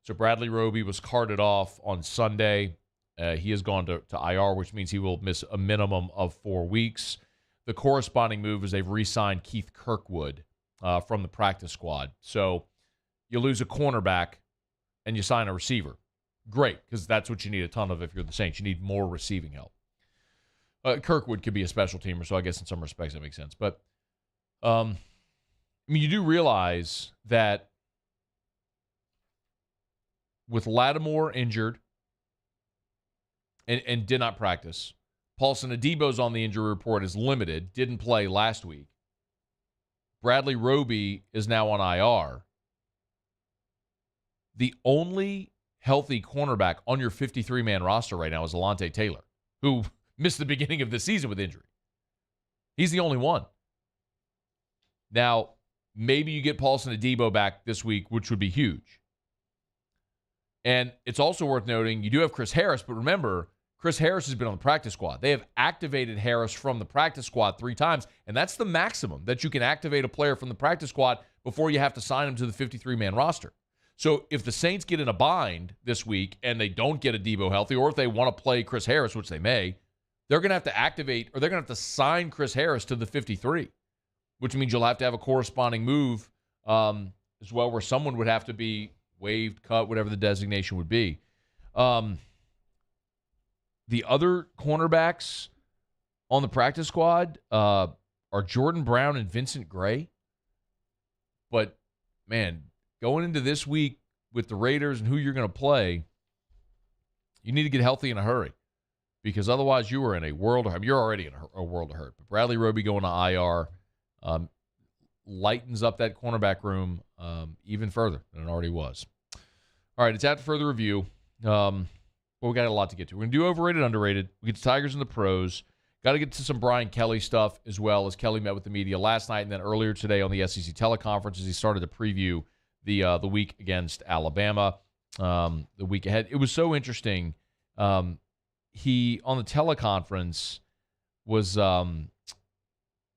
So Bradley Roby was carted off on Sunday. He has gone to IR, which means he will miss a minimum of 4 weeks. The corresponding move is they've re-signed Keith Kirkwood from the practice squad. So you lose a cornerback and you sign a receiver. Great, because that's what you need a ton of if you're the Saints. You need more receiving help. Kirkwood could be a special teamer, so I guess in some respects that makes sense. But, you do realize that with Lattimore injured, and did not practice. Paulson Adebo's on the injury report is limited, didn't play last week. Bradley Roby is now on IR. The only healthy cornerback on your 53-man roster right now is Alontae Taylor, who missed the beginning of the season with injury. He's the only one. Now, maybe you get Paulson Adebo back this week, which would be huge. And it's also worth noting, you do have Chris Harris, but remember, Chris Harris has been on the practice squad. They have activated Harris from the practice squad 3 times, and that's the maximum that you can activate a player from the practice squad before you have to sign him to the 53-man roster. So if the Saints get in a bind this week and they don't get Adebo healthy, or if they want to play Chris Harris, which they may, they're going to have to activate, or they're going to have to sign Chris Harris to the 53, which means you'll have to have a corresponding move as well, where someone would have to be waived, cut, whatever the designation would be. The other cornerbacks on the practice squad are Jordan Brown and Vincent Gray. But, man, going into this week with the Raiders and who you're going to play, you need to get healthy in a hurry, because otherwise you are in a world of hurt. You're already in a world of hurt. But Bradley Roby going to IR lightens up that cornerback room even further than it already was. All right, it's after further review. Well, we got a lot to get to. We're going to do overrated, underrated. We get to Tigers and the pros. Got to get to some Brian Kelly stuff as well, as Kelly met with the media last night and then earlier today on the SEC teleconference as he started to preview the week against Alabama, the week ahead. It was so interesting. He, on the teleconference, was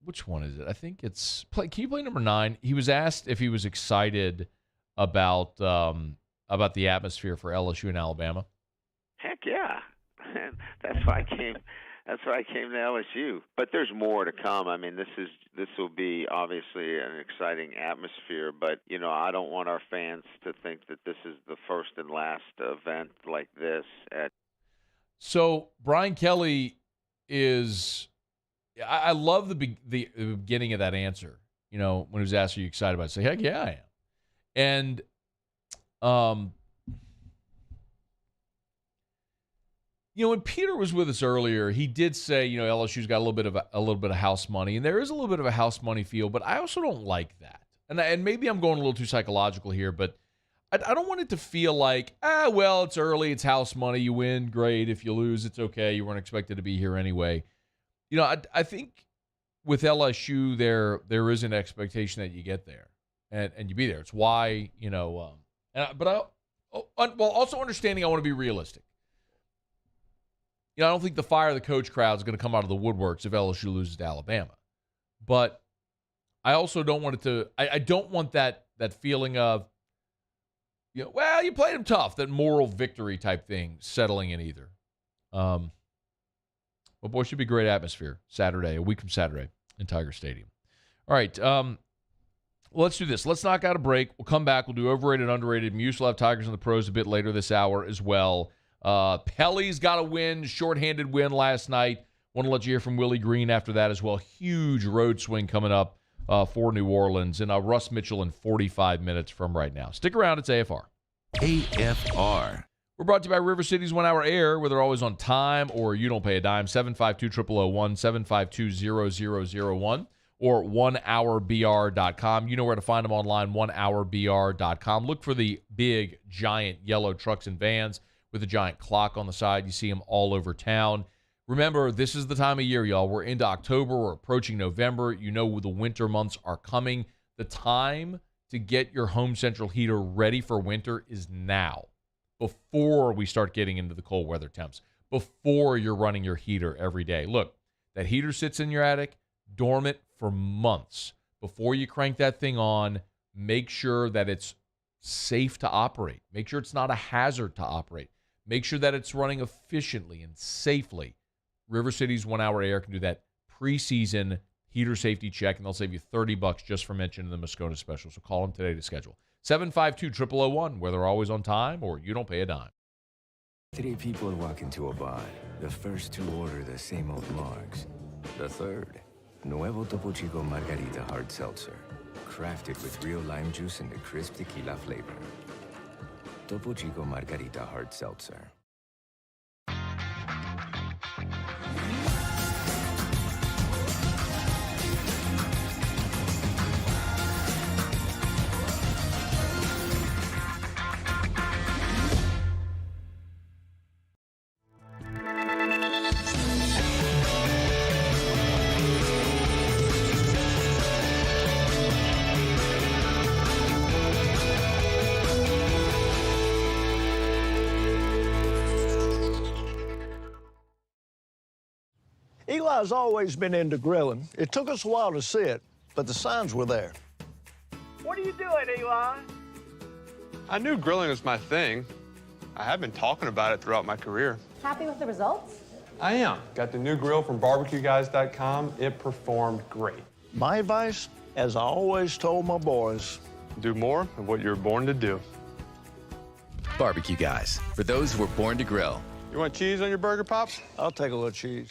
which one is it? I think it's can you play number 9? He was asked if he was excited about the atmosphere for LSU and Alabama. Heck yeah. That's why I came That's why I came to LSU. But there's more to come. I mean, this will be obviously an exciting atmosphere, but, you know, I don't want our fans to think that this is the first and last event like this. So Brian Kelly is – I love the beginning of that answer, you know, when he was asked, are you excited about it? Say, heck yeah, I am. And you know, when Peter was with us earlier, he did say, you know, LSU's got a little bit of house money, and there is a little bit of a house money feel, but I also don't like that. And maybe I'm going a little too psychological here, but I don't want it to feel like, well, it's early, it's house money, you win, great. If you lose, it's okay. You weren't expected to be here anyway. You know, I think with LSU, there is an expectation that you get there and you be there. It's why, you know, while also understanding I want to be realistic. You know, I don't think the fire the coach crowd is going to come out of the woodworks if LSU loses to Alabama. But I also don't want it to – I don't want that feeling of, you know, well, you played them tough, that moral victory type thing settling in either. But, boy, it should be a great atmosphere Saturday, a week from Saturday in Tiger Stadium. All right, let's do this. Let's knock out a break. We'll come back. We'll do overrated, underrated. Muse will have Tigers and the Pros a bit later this hour as well. Pelly's got a win, shorthanded win last night. Want to let you hear from Willie Green after that as well. Huge road swing coming up for New Orleans. And Russ Mitchell in 45 minutes from right now. Stick around. It's AFR. AFR. We're brought to you by River City's 1 Hour Air, where they're always on time or you don't pay a dime. 752-0001, 752-0001, or 1hourbr.com. You know where to find them online, 1hourbr.com. Look for the big, giant yellow trucks and vans with a giant clock on the side. You see them all over town. Remember, this is the time of year, y'all. We're into October. We're approaching November. You know the winter months are coming. The time to get your home central heater ready for winter is now, before we start getting into the cold weather temps, before you're running your heater every day. Look, that heater sits in your attic, dormant for months. Before you crank that thing on, make sure that it's safe to operate. Make sure it's not a hazard to operate. Make sure that it's running efficiently and safely. River City's 1 Hour Air can do that preseason heater safety check, and they'll save you $30 just for mentioning the Moscona special. So call them today to schedule. 752-0001, where they're always on time or you don't pay a dime. 3 people walk into a bar. The first 2 order the same old margs. The third, Nuevo Topo Chico Margarita Hard Seltzer. Crafted with real lime juice and a crisp tequila flavor. Topo Chico Margarita Hard Seltzer. Eli's always been into grilling. It took us a while to see it, but the signs were there. What are you doing, Eli? I knew grilling was my thing. I have been talking about it throughout my career. Happy with the results? I am. Got the new grill from barbecueguys.com. It performed great. My advice, as I always told my boys, do more of what you're born to do. Barbecue Guys, for those who were born to grill. You want cheese on your burger, Pops? I'll take a little cheese.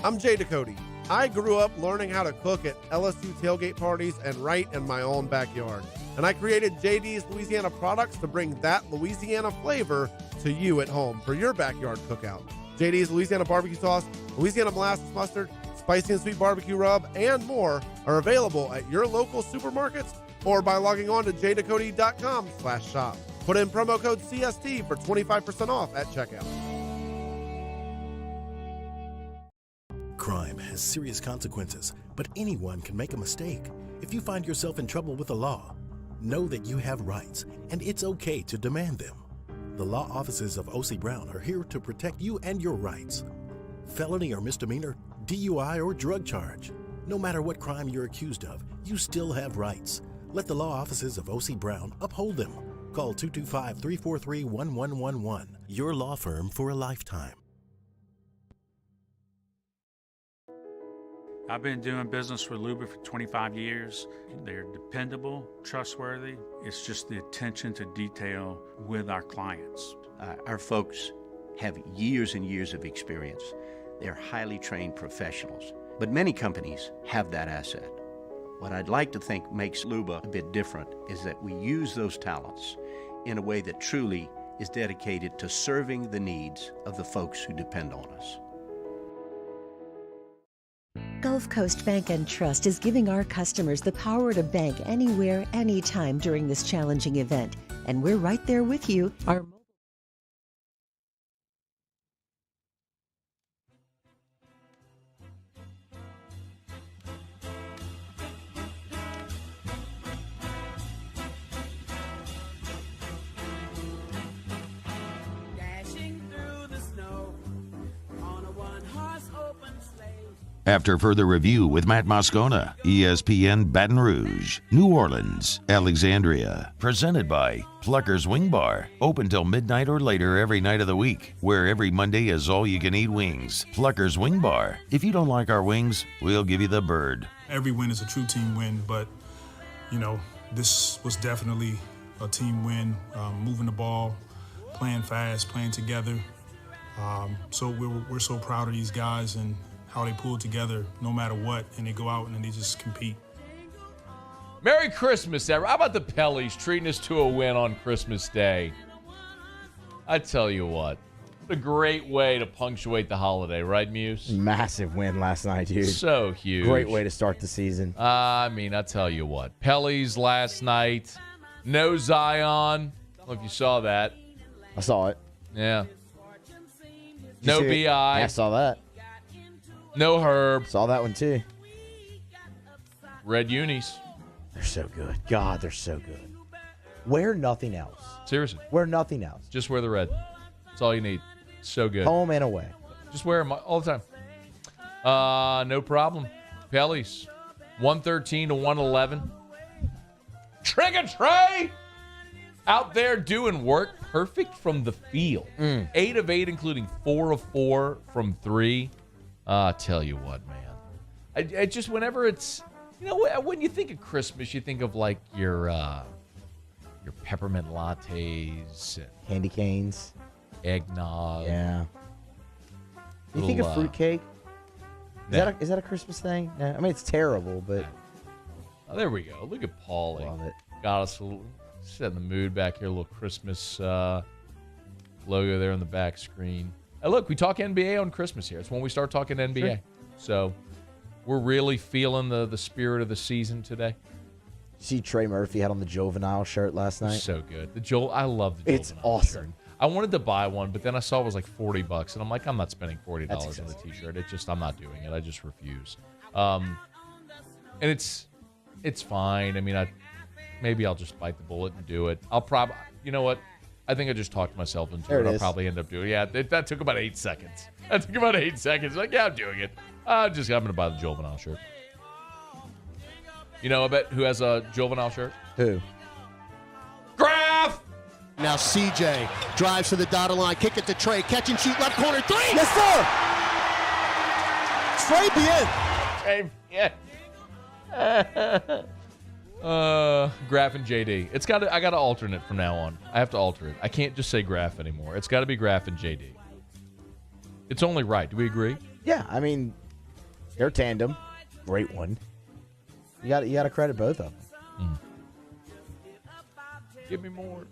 I'm Jay Ducote. I grew up learning how to cook at LSU tailgate parties and right in my own backyard. And I created JD's Louisiana products to bring that Louisiana flavor to you at home for your backyard cookout. JD's Louisiana barbecue sauce, Louisiana molasses mustard, spicy and sweet barbecue rub, and more are available at your local supermarkets or by logging on to jducote.com/shop. Put in promo code CST for 25% off at checkout. Crime has serious consequences, but anyone can make a mistake. If you find yourself in trouble with the law, know that you have rights, and it's okay to demand them. The law offices of O.C. Brown are here to protect you and your rights. Felony or misdemeanor, DUI or drug charge. No matter what crime you're accused of, you still have rights. Let the law offices of O.C. Brown uphold them. Call 225-343-1111. Your law firm for a lifetime. I've been doing business with Luba for 25 years. They're dependable, trustworthy. It's just the attention to detail with our clients. Our folks have years and years of experience. They're highly trained professionals. But many companies have that asset. What I'd like to think makes Luba a bit different is that we use those talents in a way that truly is dedicated to serving the needs of the folks who depend on us. Gulf Coast Bank and Trust is giving our customers the power to bank anywhere, anytime during this challenging event. And we're right there with you. After further review with Matt Moscona, ESPN Baton Rouge, New Orleans, Alexandria. Presented by Plucker's Wing Bar. Open till midnight or later every night of the week, where every Monday is all-you-can-eat wings. Plucker's Wing Bar. If you don't like our wings, we'll give you the bird. Every win is a true team win, but, this was definitely a team win. Moving the ball, playing fast, playing together. So we're so proud of these guys and how they pull together no matter what, and they go out and they just compete. Merry Christmas, everyone. How about the Pellies treating us to a win on Christmas Day? I tell you what, a great way to punctuate the holiday, right, Muse? Massive win last night, dude. So huge. Great way to start the season. I tell you what, Pellies last night, no Zion. I don't know if you saw that. I saw it. Yeah. No BI. Yeah, I saw that. No Herb. Saw that one too. Red unis. They're so good. God, they're so good. Wear nothing else. Seriously. Wear nothing else. Just wear the red. That's all you need. So good. Home and away. Just wear them all the time. No problem. Pellies. 113 to 111. Trigger Trey out there doing work perfect from the field. 8 of 8, including 4 of 4 from 3. I tell you what, man. I just, whenever it's, when you think of Christmas, you think of like your peppermint lattes, candy canes, eggnog. Yeah. You think of fruitcake? Is that a Christmas thing? No, it's terrible, but. Oh, there we go. Look at Paulie. Love it. Got us setting the mood back here. A little Christmas logo there on the back screen. Hey, look, we talk NBA on Christmas here. It's when we start talking NBA. Sure. So we're really feeling the spirit of the season today. See Trey Murphy had on the Juvenile shirt last night? So good. I love the Juvenile It's awesome. shirt. I wanted to buy one, but then I saw it was like $40, and I'm like, I'm not spending $40 on the T-shirt. I'm not doing it. I just refuse. And it's fine. Maybe I'll just bite the bullet and do it. I'll probably, you know what? I think I just talked myself into it. I'll probably end up doing it. Yeah, that took about 8 seconds. Like, yeah, I'm doing it. I'm going to buy the Juvenile shirt. I bet who has a Juvenile shirt? Who? Graf! Now CJ drives to the dotted line, kick it to Trey, catch and shoot, left corner, 3! Yes, sir! Trey bien. Graf and JD. I got to alternate from now on. I have to alter it. I can't just say Graf anymore. It's got to be Graf and JD. It's only right. Do we agree? Yeah, their tandem, great one. You got to credit both of them. Give me more.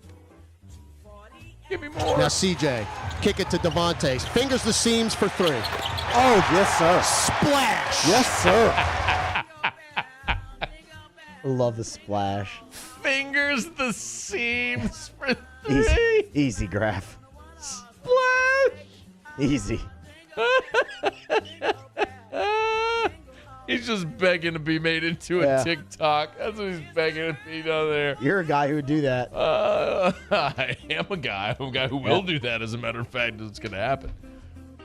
Give me more. Now CJ, kick it to Devontae. Fingers the seams for 3. Oh, yes, sir. Splash. Yes, sir. I love the splash. Fingers the seams for 3. Easy, Graf. Splash. Easy. He's just begging to be made into a TikTok. That's what he's begging to be down there. You're a guy who would do that. I am a guy. I'm a guy who will do that, as a matter of fact. It's going to happen.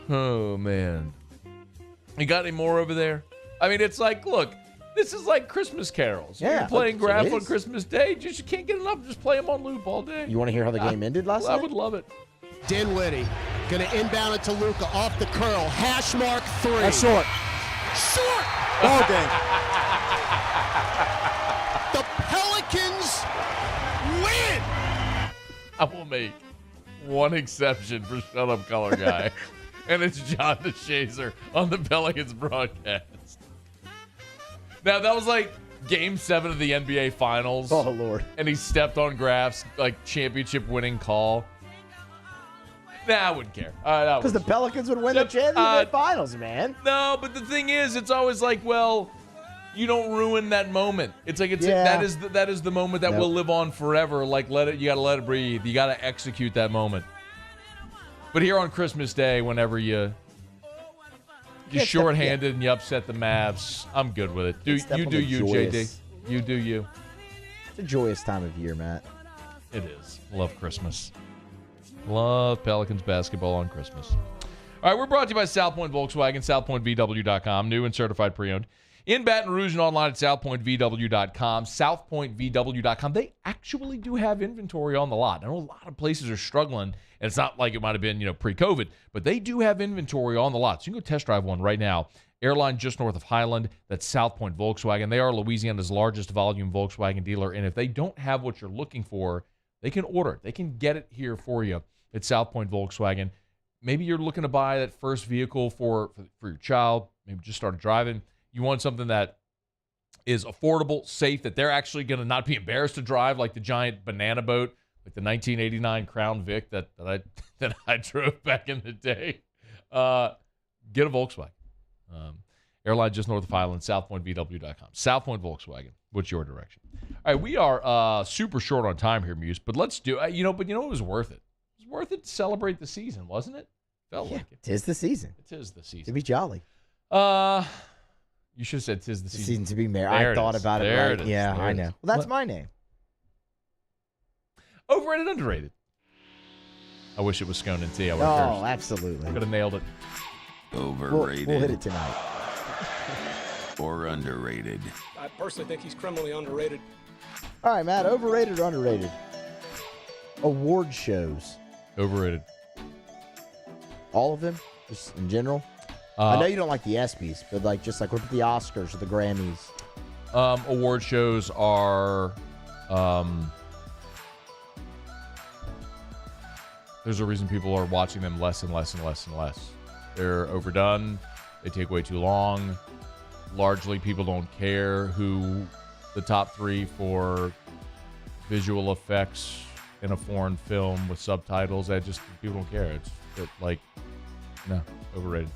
Oh, man. You got any more over there? It's like, look, this is like Christmas carols. Yeah, you're playing Graf on Christmas Day. You can't get enough. Just play them on loop all day. You want to hear how the game ended last night? I would love it. Dinwiddie going to inbound it to Luka off the curl. Hash mark 3. That's short. Short! Ball game. The Pelicans win. I will make one exception for Shut Up Color Guy, and it's John DeShazer on the Pelicans broadcast. Now, that was like Game 7 of the NBA Finals. Oh, Lord. And he stepped on Graf's like championship-winning call. Nah, I wouldn't care. Because the Pelicans would win the championship finals, man. No, but the thing is, it's always like, well, you don't ruin that moment. It's like that is the moment that will live on forever. Like you gotta let it breathe. You gotta execute that moment. But here on Christmas Day, whenever you're shorthanded and you upset the Mavs, I'm good with it. You do you, JD. You do you. It's a joyous time of year, Matt. It is. Love Christmas. Love Pelicans basketball on Christmas. All right, we're brought to you by South Point Volkswagen, southpointvw.com, new and certified pre-owned. In Baton Rouge and online at southpointvw.com, southpointvw.com. They actually do have inventory on the lot. I know a lot of places are struggling, and it's not like it might have been, pre-COVID, but they do have inventory on the lot. So you can go test drive one right now. Airline just north of Highland, that's South Point Volkswagen. They are Louisiana's largest volume Volkswagen dealer, and if they don't have what you're looking for, they can order it. They can get it here for you at South Point Volkswagen. Maybe you're looking to buy that first vehicle for your child, maybe just started driving. You want something that is affordable, safe, that they're actually going to not be embarrassed to drive, like the giant banana boat, like the 1989 Crown Vic that I drove back in the day. Get a Volkswagen. Airline just north of Highland, southpointvw.com. South Point Volkswagen. What's your direction? All right, we are super short on time here, Muse, but let's do it. But it was worth it. It was worth it to celebrate the season, wasn't it? Felt like it. 'Tis the season. It is the season. To be jolly. You should have said 'tis the season. To be merry. I thought about it right. Yeah, I know. Well, that's my name. Overrated, underrated. I wish it was scone and tea. I would have absolutely. Could have nailed it. Overrated. We'll hit it tonight. Or underrated. I personally think he's criminally underrated. All right, Matt, overrated or underrated? Award shows. Overrated. All of them? Just in general? I know you don't like the ESPYs, but what about the Oscars or the Grammys? Award shows are there's a reason people are watching them less and less and less and less. They're overdone. They take way too long. Largely, people don't care who the top 3 for visual effects in a foreign film with subtitles. People don't care. No, overrated.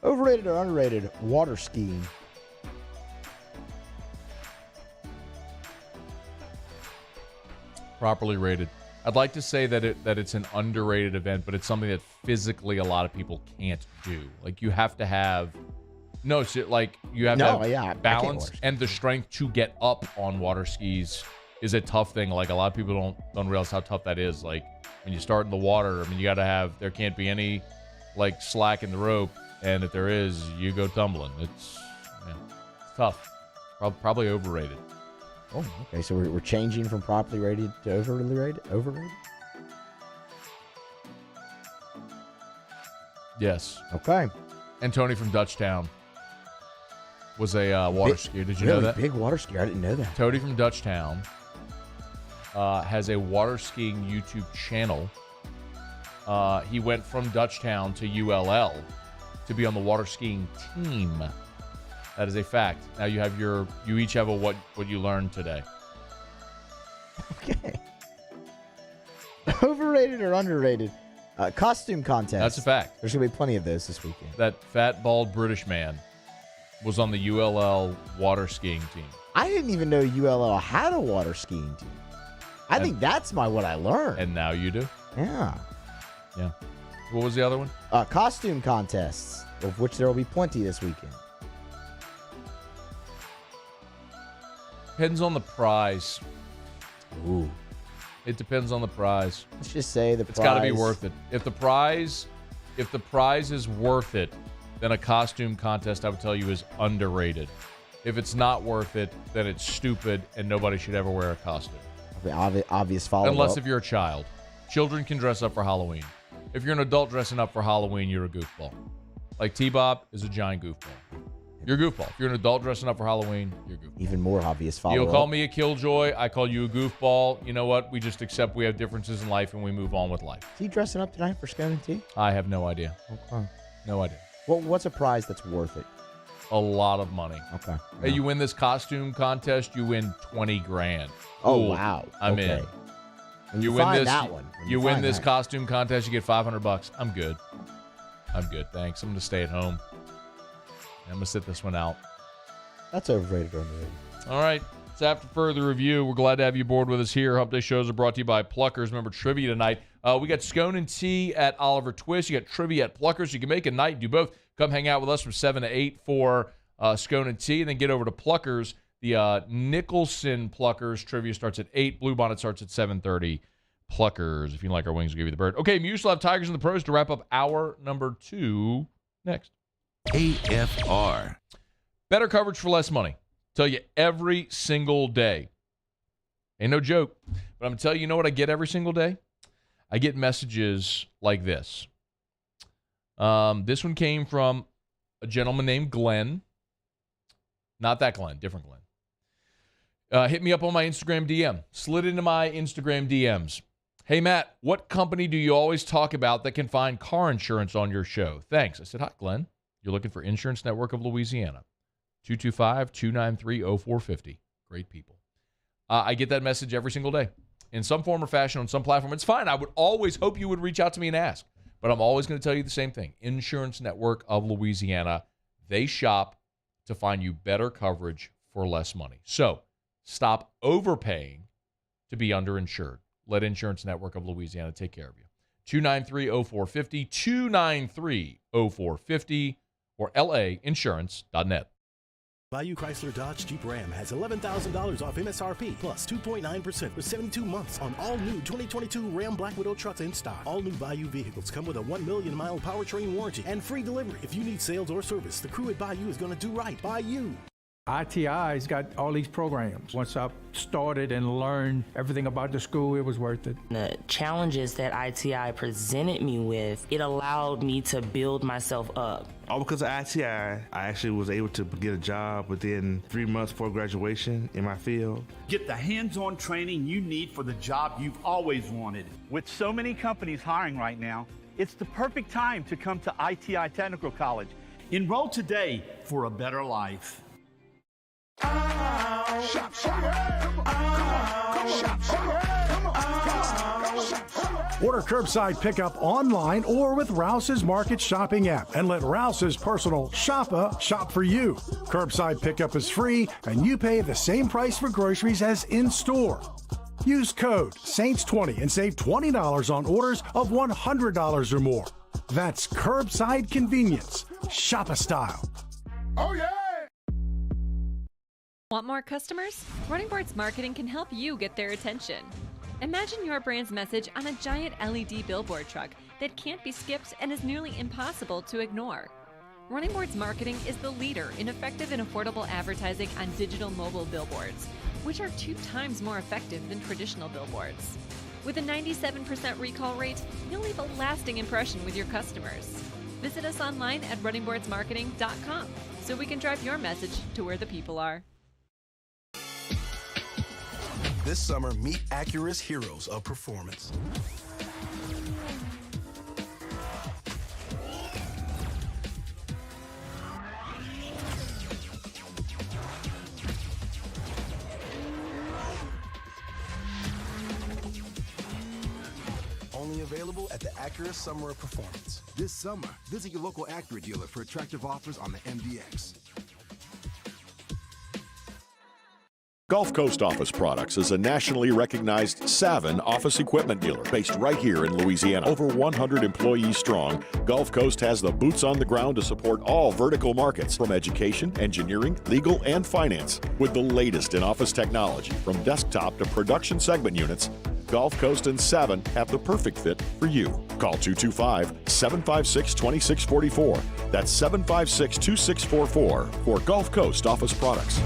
Overrated or underrated? Water skiing. Properly rated. I'd like to say that it's an underrated event, but it's something that physically a lot of people can't do. You have to have balance and the strength to get up on water skis is a tough thing. A lot of people don't realize how tough that is. When you start in the water, there can't be any slack in the rope, and if there is, you go tumbling. It's tough. Probably overrated. Oh, okay. So we're changing from properly rated to overly rated? Overrated? Yes. Okay. And Tony from Dutchtown was a water skier. Did you know that? Big water skier. I didn't know that. Tony from Dutchtown has a water skiing YouTube channel. He went from Dutchtown to ULL to be on the water skiing team. That is a fact. Now you each have what you learned today. Okay. Overrated or underrated? Costume contest. That's a fact. There's going to be plenty of those this weekend. That fat, bald British man was on the ULL water skiing team. I didn't even know ULL had a water skiing team. I think that's what I learned. And now you do? Yeah. Yeah. What was the other one? Costume contests, of which there will be plenty this weekend. Depends on the prize. Ooh. It depends on the prize. Let's just say it's got to be worth it. If the prize is worth it, then a costume contest, I would tell you, is underrated. If it's not worth it, then it's stupid and nobody should ever wear a costume. Obvious follow-up. Unless if you're a child. Children can dress up for Halloween. If you're an adult dressing up for Halloween, you're a goofball. T-Bob is a giant goofball. You're a goofball. If you're an adult dressing up for Halloween, you're a goofball. Even more obvious follow-up. You'll call me a killjoy. I call you a goofball. You know what? We just accept we have differences in life and we move on with life. Is he dressing up tonight for Scone and Tea? I have no idea. Okay. No idea. Well, what's a prize that's worth it? A lot of money. Okay. Hey, you win this costume contest, you win $20,000. Oh, Cool. wow. I'm Okay. in. When You you win find this. that one. When You win find this that. costume contest, you get $500. I'm good. I'm good. Thanks. I'm going to stay at home. I'm going to sit this one out. That's overrated or underrated. All right. So after further review, we're glad to have you aboard with us here. Hump Day shows are brought to you by Pluckers. Remember, trivia tonight. We got Scone and Tea at Oliver Twist. You got trivia at Pluckers. You can make a night, do both. Come hang out with us from 7 to 8 for Scone and Tea, and then get over to Pluckers. The Nicholson Pluckers trivia starts at 8. Bluebonnet starts at 7:30. Pluckers. If you like our wings, we'll give you the bird. Okay, Muse will have Tigers and the Pros to wrap up hour number 2 next. AFR. Better coverage for less money. Tell you every single day. Ain't no joke. But I'm going to tell you, you know what I get every single day? I get messages like this. This one came from a gentleman named Glenn. Not that Glenn, different Glenn. Hit me up on my Instagram DM. Slid into my Instagram DMs. Hey, Matt, what company do you always talk about that can find car insurance on your show? Thanks. I said, hi, Glenn. You're looking for Insurance Network of Louisiana. 225-293-0450. Great people. I get that message every single day in some form or fashion on some platform. It's fine. I would always hope you would reach out to me and ask. But I'm always going to tell you the same thing. Insurance Network of Louisiana. They shop to find you better coverage for less money. So stop overpaying to be underinsured. Let Insurance Network of Louisiana take care of you. 293-0450, 293-0450, or lainsurance.net. Bayou Chrysler Dodge Jeep Ram has $11,000 off MSRP plus 2.9% for 72 months on all new 2022 Ram Black Widow trucks in stock. All new Bayou vehicles come with a 1 million mile powertrain warranty and free delivery. If you need sales or service, the crew at Bayou is going to do right by you. ITI's got all these programs. Once I started and learned everything about the school, it was worth it. The challenges that ITI presented me with, it allowed me to build myself up. All because of ITI, I actually was able to get a job within 3 months before graduation in my field. Get the hands-on training you need for the job you've always wanted. With so many companies hiring right now, it's the perfect time to come to ITI Technical College. Enroll today for a better life. Order curbside pickup online or with Rouse's Market Shopping app and let Rouse's personal shopper shop for you. Curbside pickup is free and you pay the same price for groceries as in-store. Use code SAINTS20 and save $20 on orders of $100 or more. That's curbside convenience. Shopper style. Oh, yeah! Want more customers? Running Boards Marketing can help you get their attention. Imagine your brand's message on a giant LED billboard truck that can't be skipped and is nearly impossible to ignore. Running Boards Marketing is the leader in effective and affordable advertising on digital mobile billboards, which are 2 times more effective than traditional billboards. With a 97% recall rate, you'll leave a lasting impression with your customers. Visit us online at runningboardsmarketing.com so we can drive your message to where the people are. This summer, meet Acura's heroes of performance. Only available at the Acura Summer of Performance. This summer, visit your local Acura dealer for attractive offers on the MDX. Gulf Coast Office Products is a nationally recognized Savin office equipment dealer based right here in Louisiana. Over 100 employees strong, Gulf Coast has the boots on the ground to support all vertical markets from education, engineering, legal, and finance. With the latest in office technology from desktop to production segment units, Gulf Coast and Savin have the perfect fit for you. Call 225-756-2644. That's 756-2644 for Gulf Coast Office Products.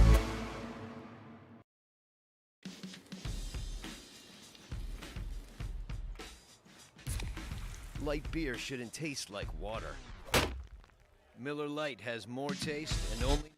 Light beer shouldn't taste like water. Miller Lite has more taste and only...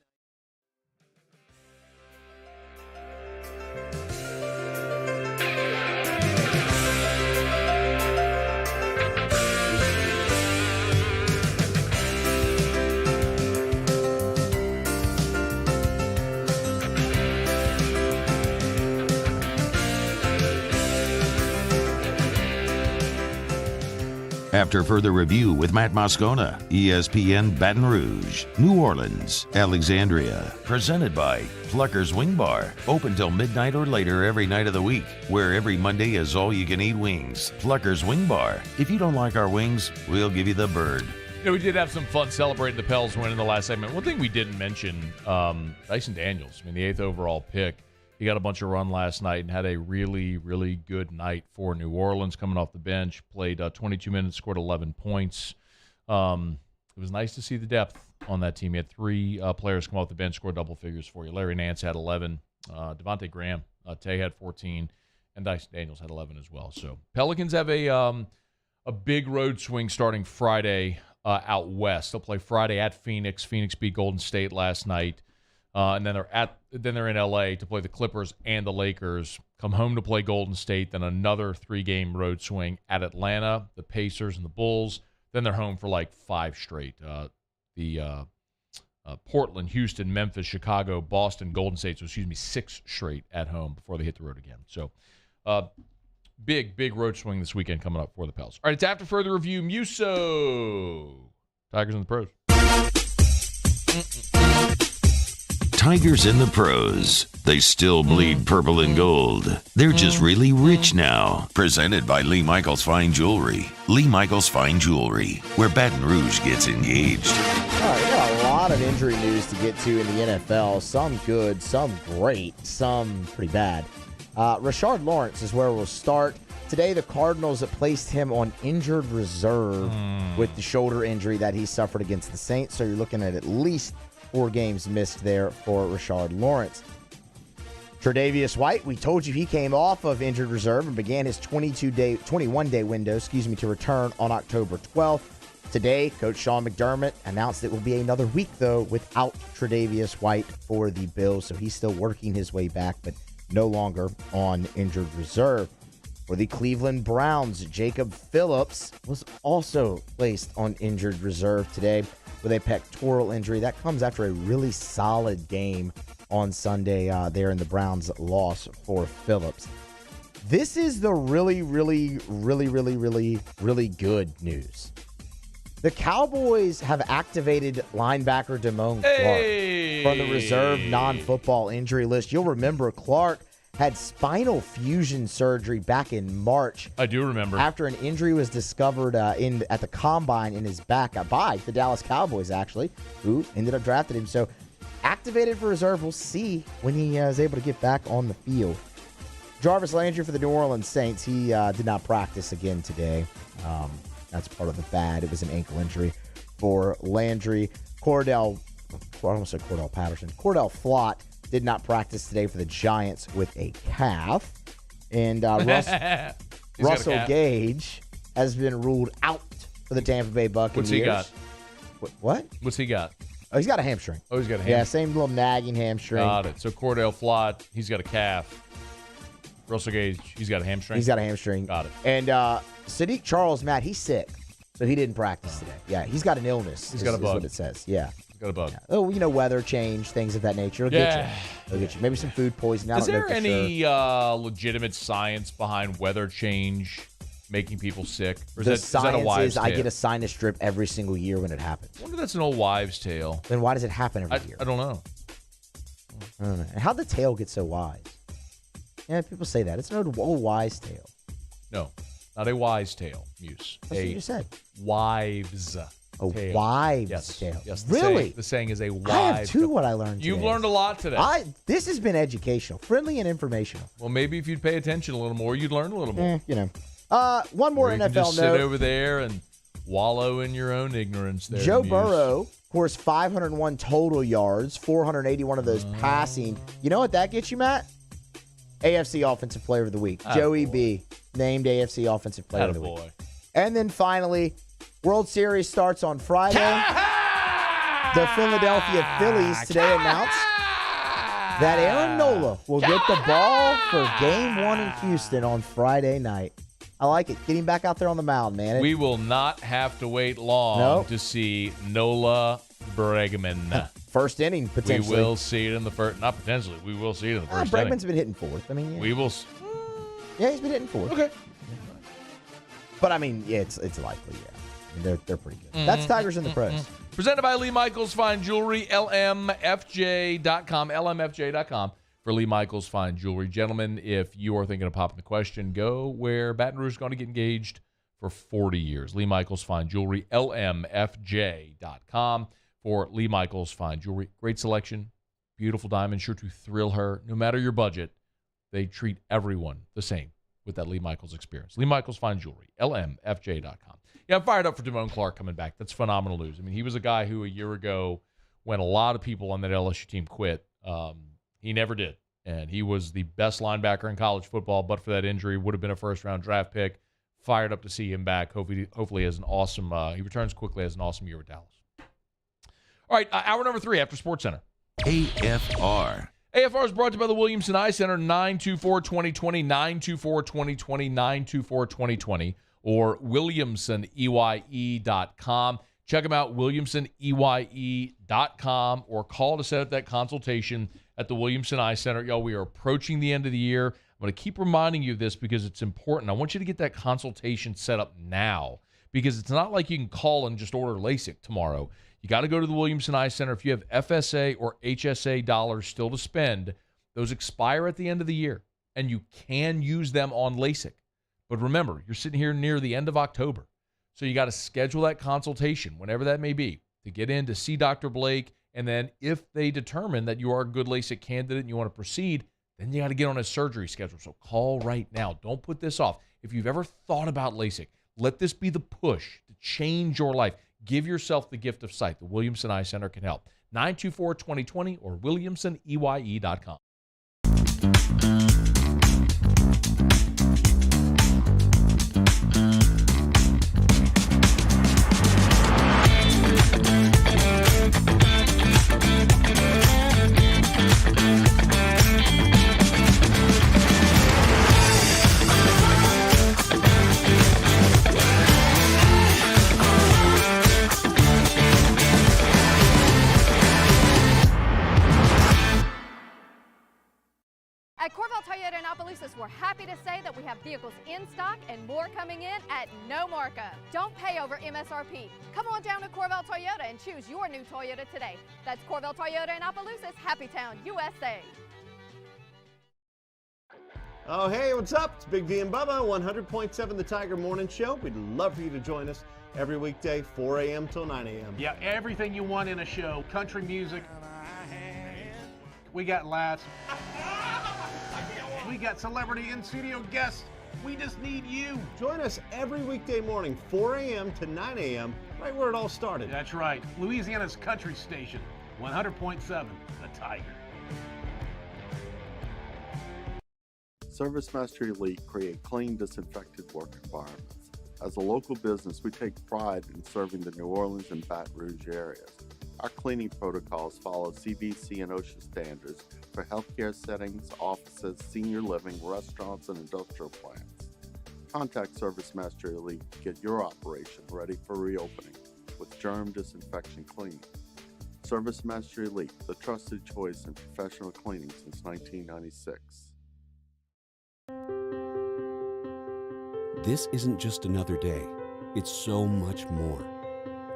After further review with Matt Moscona, ESPN Baton Rouge, New Orleans, Alexandria. Presented by Plucker's Wing Bar. Open till midnight or later every night of the week, where every Monday is all-you-can-eat wings. Plucker's Wing Bar. If you don't like our wings, we'll give you the bird. You know, we did have some fun celebrating the Pels win in the last segment. One thing we didn't mention, Dyson Daniels, the 8th overall pick. He got a bunch of run last night and had a really, really good night for New Orleans coming off the bench. Played 22 minutes, scored 11 points. It was nice to see the depth on that team. He had 3 players come off the bench, score double figures for you. Larry Nance had 11. Devontae Graham, Tay had 14. And Dyson Daniels had 11 as well. So Pelicans have a big road swing starting Friday out west. They'll play Friday at Phoenix. Phoenix beat Golden State last night. And then they're in LA to play the Clippers and the Lakers. Come home to play Golden State. Then another 3-game road swing at Atlanta, the Pacers, and the Bulls. Then they're home for like 5 straight. Portland, Houston, Memphis, Chicago, Boston, Golden State. So 6 straight at home before they hit the road again. So big road swing this weekend coming up for the Pels. All right, it's after further review. Muso. Tigers and the Pros. Tigers in the Pros. They still bleed purple and gold. They're just really rich now. Presented by Lee Michaels Fine Jewelry. Lee Michaels Fine Jewelry, where Baton Rouge gets engaged. All right, we got a lot of injury news to get to in the NFL. Some good, some great, some pretty bad. Rashard Lawrence is where we'll start. Today, the Cardinals have placed him on injured reserve with the shoulder injury that he suffered against the Saints. So you're looking at least 4 games missed there for Rashard Lawrence. Tre'Davious White, we told you he came off of injured reserve and began his 21-day window, to return on October 12th. Today, Coach Sean McDermott announced it will be another week, though, without Tre'Davious White for the Bills. So he's still working his way back, but no longer on injured reserve. For the Cleveland Browns, Jacob Phillips was also placed on injured reserve today with a pectoral injury. That comes after a really solid game on Sunday there in the Browns' loss for Phillips. This is the really good news. The Cowboys have activated linebacker Damone Clark from the reserve non-football injury list. You'll remember Clark had spinal fusion surgery back in March. I do remember. After an injury was discovered at the combine in his back by the Dallas Cowboys, actually, who ended up drafting him. So activated for reserve. We'll see when he is able to get back on the field. Jarvis Landry for the New Orleans Saints. He did not practice again today. That's part of the bad. It was an ankle injury for Landry. Cordell Flott did not practice today for the Giants with a calf. And Russell Gage has been ruled out for the Tampa Bay Buccaneers. What's he got? What? What's he got? Oh, he's got a hamstring. Oh, he's got a hamstring. Yeah, same little nagging hamstring. Got it. So Cordell Flott, he's got a calf. Russell Gage, he's got a hamstring. He's got a hamstring. Got it. And Sadiq Charles, Matt, he's sick. So he didn't practice today. Yeah, he's got an illness. He's got a bug. Is what it says. Yeah. Got a bug. Yeah. Oh, weather change, things of that nature. It'll get you. It'll get you. Maybe some food poisoning. Is there any legitimate science behind weather change making people sick? Or the is that a wives' tale? I get a sinus drip every single year when it happens. I wonder if that's an old wives' tale. Then why does it happen every year? I don't know. I don't know. And how'd the tale get so wise? Yeah, people say that. It's an old wise tale. No, not a wise tale, Muse. That's what you said. Wives' A tale. wives' tale. Yes. Really? The saying is a wives' I have too what I learned You've today. learned a lot today. This has been educational, friendly, and informational. Well, maybe if you'd pay attention a little more, you'd learn a little more. One more or you NFL can just note. sit over there and wallow in your own ignorance there. Joe Muse. Burrow, of course, 501 total yards, 481 of those passing. You know what that gets you, Matt? AFC Offensive Player of the Week. Joey B. named AFC Offensive Player of the Week. And then finally, World Series starts on Friday. The Philadelphia Phillies today announced that Aaron Nola will get the ball for Game 1 in Houston on Friday night. I like it. Get him back out there on the mound, man. We will not have to wait long to see Nola Bregman. First inning, potentially. We will see it in the first. Not potentially. We will see it in the first inning. Bregman's been hitting fourth. I mean, yeah. We will. Yeah, he's been hitting fourth. Okay. But, I mean, yeah, it's likely, yeah. I mean, they're pretty good. That's Tigers in the Pros. Presented by Lee Michaels Fine Jewelry, LMFJ.com, LMFJ.com for Lee Michaels Fine Jewelry. Gentlemen, if you are thinking of popping the question, go where Baton Rouge is going to get engaged for 40 years. Lee Michaels Fine Jewelry, LMFJ.com for Lee Michaels Fine Jewelry. Great selection, beautiful diamond, sure to thrill her. No matter your budget, they treat everyone the same with that Lee Michaels experience. Lee Michaels Fine Jewelry, LMFJ.com. Yeah, I'm fired up for Damone Clark coming back. That's phenomenal news. I mean, he was a guy who a year ago, when a lot of people on that LSU team quit, he never did. And he was the best linebacker in college football, but for that injury, would have been a first-round draft pick. Fired up to see him back. Hopefully has an awesome he returns quickly, has an awesome year with Dallas. All right, hour number 3 after SportsCenter. AFR. AFR is brought to you by the Williamson Eye Center, 924-2020, 924-2020, 924-2020, or WilliamsonEYE.com. Check them out, WilliamsonEYE.com, or call to set up that consultation at the Williamson Eye Center. Y'all, we are approaching the end of the year. I'm going to keep reminding you of this because it's important. I want you to get that consultation set up now because it's not like you can call and just order LASIK tomorrow. You got to go to the Williamson Eye Center. If you have FSA or HSA dollars still to spend, those expire at the end of the year, and you can use them on LASIK. But remember, you're sitting here near the end of October, so you got to schedule that consultation, whenever that may be, to get in to see Dr. Blake, and then if they determine that you are a good LASIK candidate and you want to proceed, then you got to get on a surgery schedule. So call right now. Don't put this off. If you've ever thought about LASIK, let this be the push to change your life. Give yourself the gift of sight. The Williamson Eye Center can help. 924-2020 or WilliamsonEYE.com. At Corvell Toyota in Opelousas, we're happy to say that we have vehicles in stock and more coming in at no markup. Don't pay over MSRP. Come on down to Corvell Toyota and choose your new Toyota today. That's Corvell Toyota in Opelousas, Happy Town, USA. Oh, hey, what's up? It's Big V and Bubba, 100.7 The Tiger Morning Show. We'd love for you to join us every weekday, 4 a.m. till 9 a.m. Yeah, everything you want in a show. Country music. We got laughs. We got celebrity in-studio guests. We just need you. Join us every weekday morning, 4 a.m. to 9 a.m., right where it all started. That's right. Louisiana's country station, 100.7 The Tiger. ServiceMaster Elite create clean, disinfected work environments. As a local business, we take pride in serving the New Orleans and Baton Rouge areas. Our cleaning protocols follow CDC and OSHA standards for healthcare settings, offices, senior living, restaurants, and industrial plants. Contact ServiceMaster Elite to get your operation ready for reopening with germ disinfection cleaning. ServiceMaster Elite, the trusted choice in professional cleaning since 1996. This isn't just another day. It's so much more.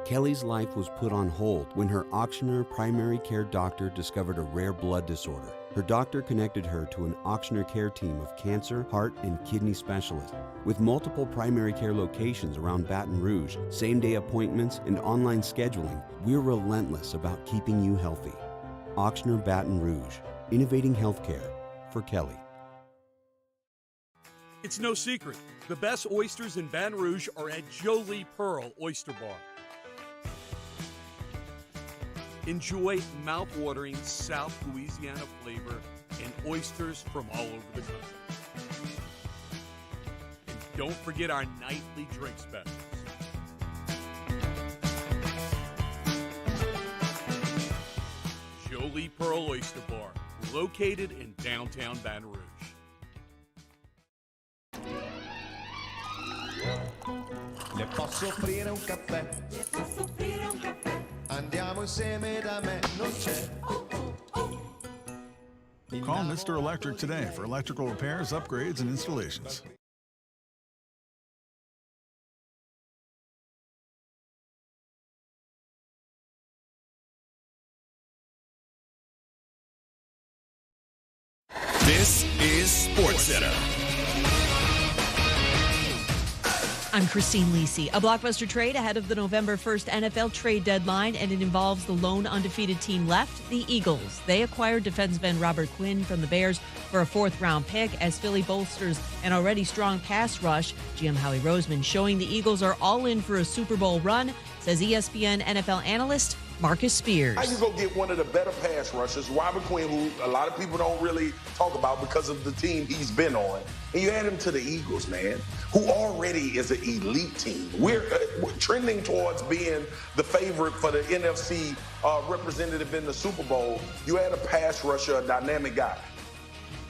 Kelly's life was put on hold when her auctioneer primary care doctor discovered a rare blood disorder. Her doctor connected her to an auctioneer care team of cancer, heart, and kidney specialists. With multiple primary care locations around Baton Rouge, same-day appointments, and online scheduling, we're relentless about keeping you healthy. Auctioneer Baton Rouge, innovating healthcare for Kelly. It's no secret. The best oysters in Baton Rouge are at Jolie Pearl Oyster Bar. Enjoy mouth-watering South Louisiana flavor and oysters from all over the country. And don't forget our nightly drink specials. Le Pearl Oyster Bar, located in downtown Baton Rouge. Le posso offrire un caffè? Andiamo insieme da me, non c'è. Call Mr. Electric today for electrical repairs, upgrades, and installations. This is SportsCenter. I'm Christine Lisi. A blockbuster trade ahead of the November 1st NFL trade deadline, and it involves the lone undefeated team left, the Eagles. They acquired defensive end Robert Quinn from the Bears for a fourth-round pick as Philly bolsters an already strong pass rush. GM Howie Roseman showing the Eagles are all in for a Super Bowl run, says ESPN NFL analyst Marcus Spears. How you go get one of the better pass rushers, Robert Quinn, who a lot of people don't really talk about because of the team he's been on, and you add him to the Eagles, man, who already is an elite team. We're trending towards being the favorite for the NFC representative in the Super Bowl. You add a pass rusher, a dynamic guy.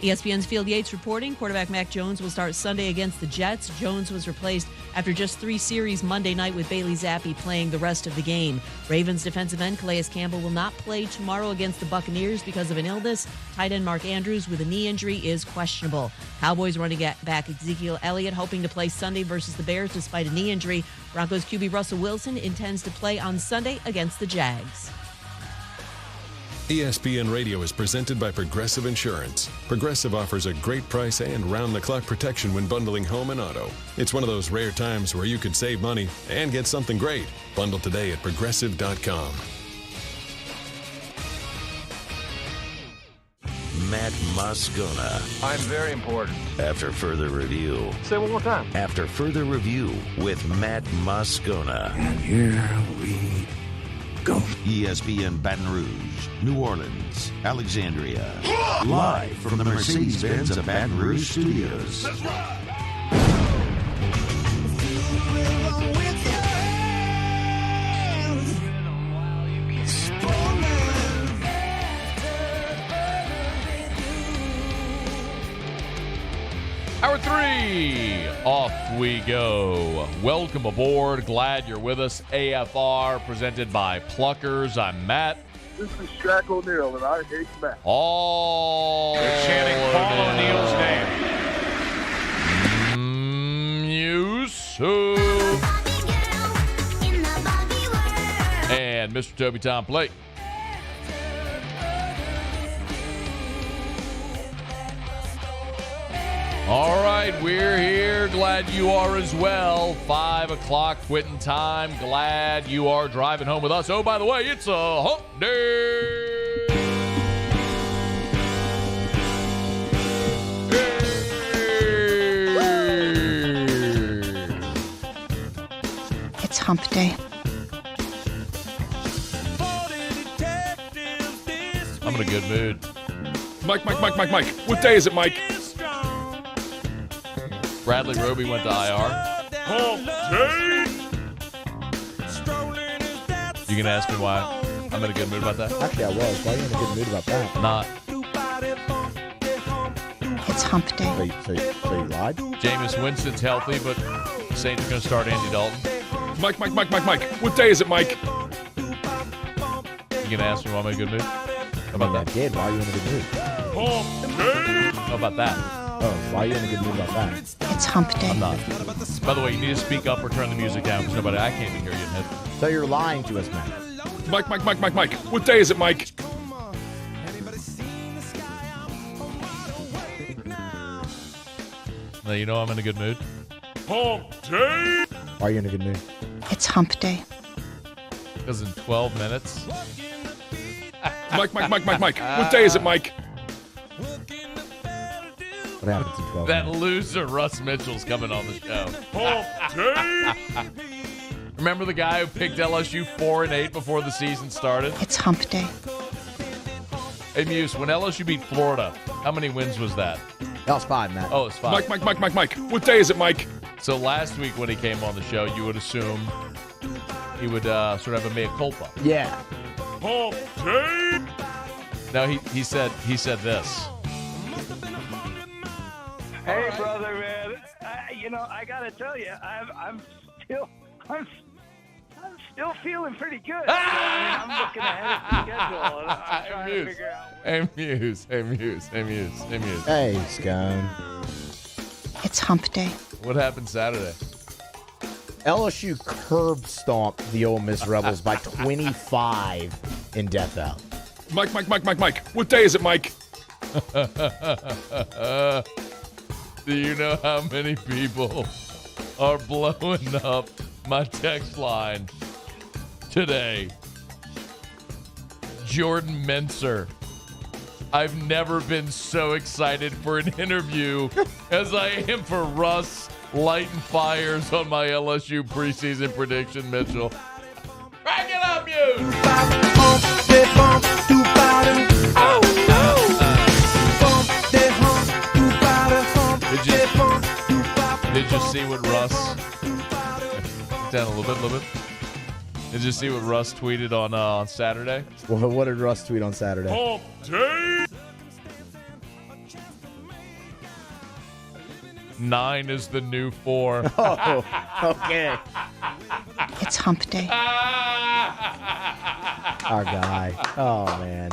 ESPN's Field Yates reporting quarterback Mac Jones will start Sunday against the Jets. Jones was replaced after just 3 series Monday night with Bailey Zappi playing the rest of the game. Ravens defensive end Calais Campbell will not play tomorrow against the Buccaneers because of an illness. Tight end Mark Andrews with a knee injury is questionable. Cowboys running back Ezekiel Elliott hoping to play Sunday versus the Bears despite a knee injury. Broncos QB Russell Wilson intends to play on Sunday against the Jags. ESPN Radio is presented by Progressive Insurance. Progressive offers a great price and round-the-clock protection when bundling home and auto. It's one of those rare times where you could save money and get something great. Bundle today at Progressive.com. Matt Moscona. I'm very important. After further review. Say it one more time. After further review with Matt Moscona. And here we go. ESPN Baton Rouge, New Orleans, Alexandria. Live from the Mercedes-Benz of Baton Rouge studios. That's right. Hour 3, off we go. Welcome aboard. Glad you're with us. AFR presented by Pluckers. I'm Matt. This is Shaq O'Neal, and I hate Matt. All they're chanting Paul O'Neal's name. Yusuf. And Mr. Toby Tom Plate. All right, we're here. Glad you are as well. 5 o'clock quitting time. Glad you are driving home with us. Oh, by the way, it's a hump day. It's hump day. I'm in a good mood. Mike. What day is it, Mike? Bradley Roby went to IR. You can ask me why I'm in a good mood about that? Actually, I was. Why are you in a good mood about that? Not. It's hump day. So you lied? Jameis Winston's healthy, but Saints are going to start Andy Dalton. Mike. What day is it, Mike? You can ask me why I'm in a good mood? How about that? I did. Why are you in a good mood? How about that? Oh, why are you in a good mood about that? It's hump day. I'm not. By the way, you need to speak up or turn the music down because I can't even hear you in headphones. So you're lying to us, man. Mike. What day is it, Mike? Now you know I'm in a good mood. Hump day. Why are you in a good mood? It's hump day. Because in 12 minutes. Mike. What day is it, Mike? What happens in 12 That minutes? loser Russ Mitchell's coming on the show. Remember the guy who picked LSU 4-8 before the season started? It's hump day. Hey, Muse, when LSU beat Florida, how many wins was that? That was 5, Matt. Oh, it's 5. Mike. What day is it, Mike? So last week when he came on the show, you would assume he would sort of have a mea culpa. Yeah. Hump day. No, he said this. Hey, brother, man. I gotta tell you, I'm still feeling pretty good. I'm looking ahead at the schedule, and I'm trying to figure out. Hey, Muse. Hey, Scone. It's hump day. What happened Saturday? LSU curb stomped the Ole Miss Rebels by 25 in Death Valley. Mike. What day is it, Mike? Do you know how many people are blowing up my text line today? Jordan Menser. I've never been so excited for an interview as I am for Russ lighting fires on my LSU preseason prediction, Mitchell. Crack it up, you! Did you see what Russ... Down a little bit. Did you see what Russ tweeted on Saturday? Well, what did Russ tweet on Saturday? Hump day! 9 is the new 4. Oh, okay. It's hump day. Our guy. Oh, man.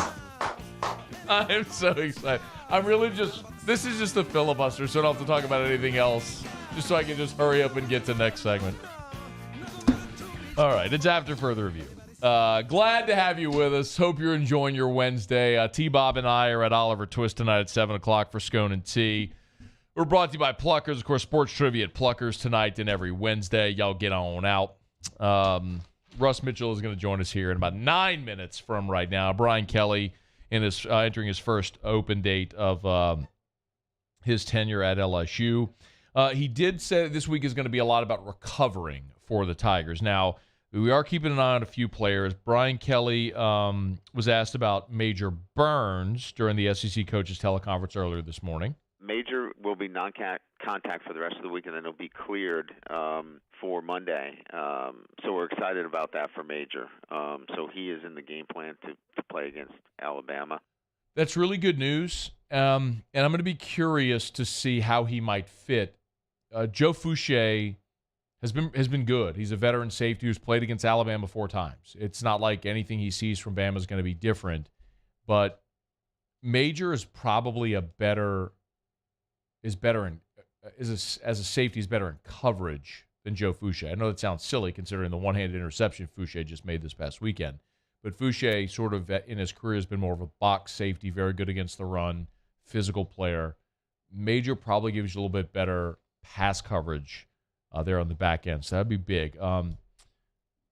I'm so excited. I'm really this is just a filibuster, so I don't have to talk about anything else. Just so I can just hurry up and get to the next segment. All right, it's after further review. Glad to have you with us. Hope you're enjoying your Wednesday. T-Bob and I are at Oliver Twist tonight at 7 o'clock for Scone and Tea. We're brought to you by Pluckers. Of course, sports trivia at Pluckers tonight and every Wednesday. Y'all get on out. Russ Mitchell is going to join us here in about 9 minutes from right now. Brian Kelly entering his first open date of his tenure at LSU. He did say this week is going to be a lot about recovering for the Tigers. Now, we are keeping an eye on a few players. Brian Kelly was asked about Major Burns during the SEC coaches teleconference earlier this morning. Major will be non-contact for the rest of the week, and then he'll be cleared for Monday. So we're excited about that for Major. So he is in the game plan to play against Alabama. That's really good news, and I'm going to be curious to see how he might fit. Joe Fouché has been good. He's a veteran safety who's played against Alabama 4 times. It's not like anything he sees from Bama is going to be different, but Major is probably as a safety is better in coverage than Joe Fouché. I know that sounds silly considering the one-handed interception Fouché just made this past weekend. But Fouché sort of in his career has been more of a box safety, very good against the run, physical player. Major probably gives you a little bit better pass coverage there on the back end. So that'd be big.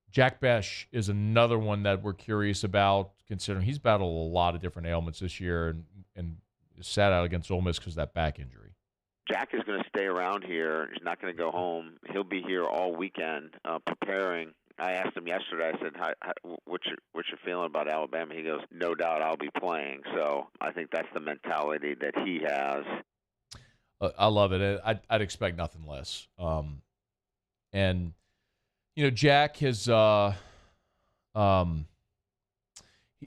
Jack Besh is another one that we're curious about considering he's battled a lot of different ailments this year and sat out against Ole Miss because of that back injury. Jack is going to stay around here. He's not going to go home. He'll be here all weekend preparing. I asked him yesterday, I said, what's your feeling about Alabama? He goes, no doubt I'll be playing. So I think that's the mentality that he has. I love it. I'd expect nothing less. And, Jack has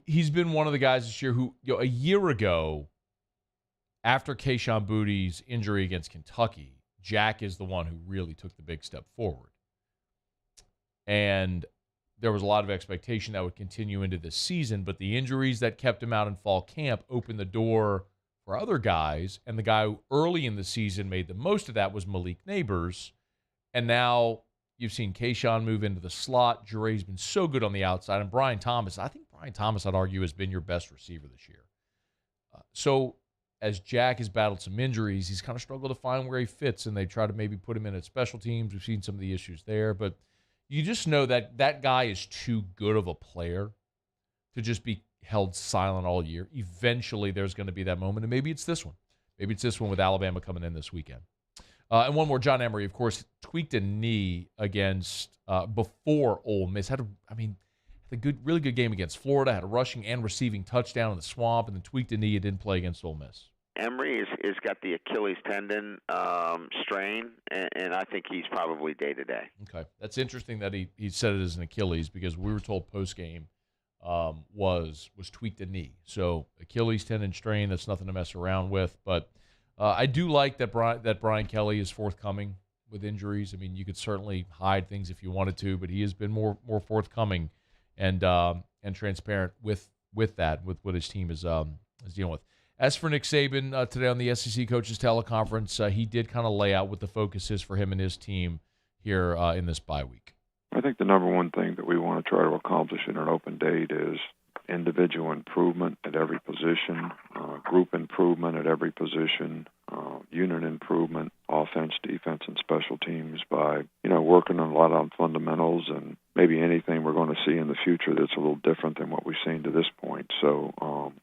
he's been one of the guys this year who, a year ago, after Kayshon Boutte's injury against Kentucky, Jack is the one who really took the big step forward. And there was a lot of expectation that would continue into this season, but the injuries that kept him out in fall camp opened the door for other guys, and the guy who early in the season made the most of that was Malik Neighbors. And now you've seen Kayshon move into the slot. Jure's been so good on the outside. And Brian Thomas, I'd argue, has been your best receiver this year. So as Jack has battled some injuries, he's kind of struggled to find where he fits, and they try to maybe put him in at special teams. We've seen some of the issues there, but you just know that that guy is too good of a player to just be held silent all year. Eventually, there's going to be that moment, and maybe it's this one. Maybe it's this one with Alabama coming in this weekend. And one more, John Emery, of course, tweaked a knee against before Ole Miss. Had a really good game against Florida. Had a rushing and receiving touchdown in the Swamp, and then tweaked a knee and didn't play against Ole Miss. Emery is got the Achilles tendon strain, and I think he's probably day-to-day. Okay. That's interesting that he said it as an Achilles because we were told post-game was tweaked a knee. So Achilles tendon strain, that's nothing to mess around with. But I do like that Brian Kelly is forthcoming with injuries. I mean, you could certainly hide things if you wanted to, but he has been more forthcoming and transparent with that, with what his team is dealing with. As for Nick Saban, today on the SEC Coaches Teleconference, he did kind of lay out what the focus is for him and his team here in this bye week. I think the number one thing that we want to try to accomplish in an open date is individual improvement at every position, group improvement at every position, unit improvement, offense, defense, and special teams by, working on a lot of fundamentals and maybe anything we're going to see in the future that's a little different than what we've seen to this point. So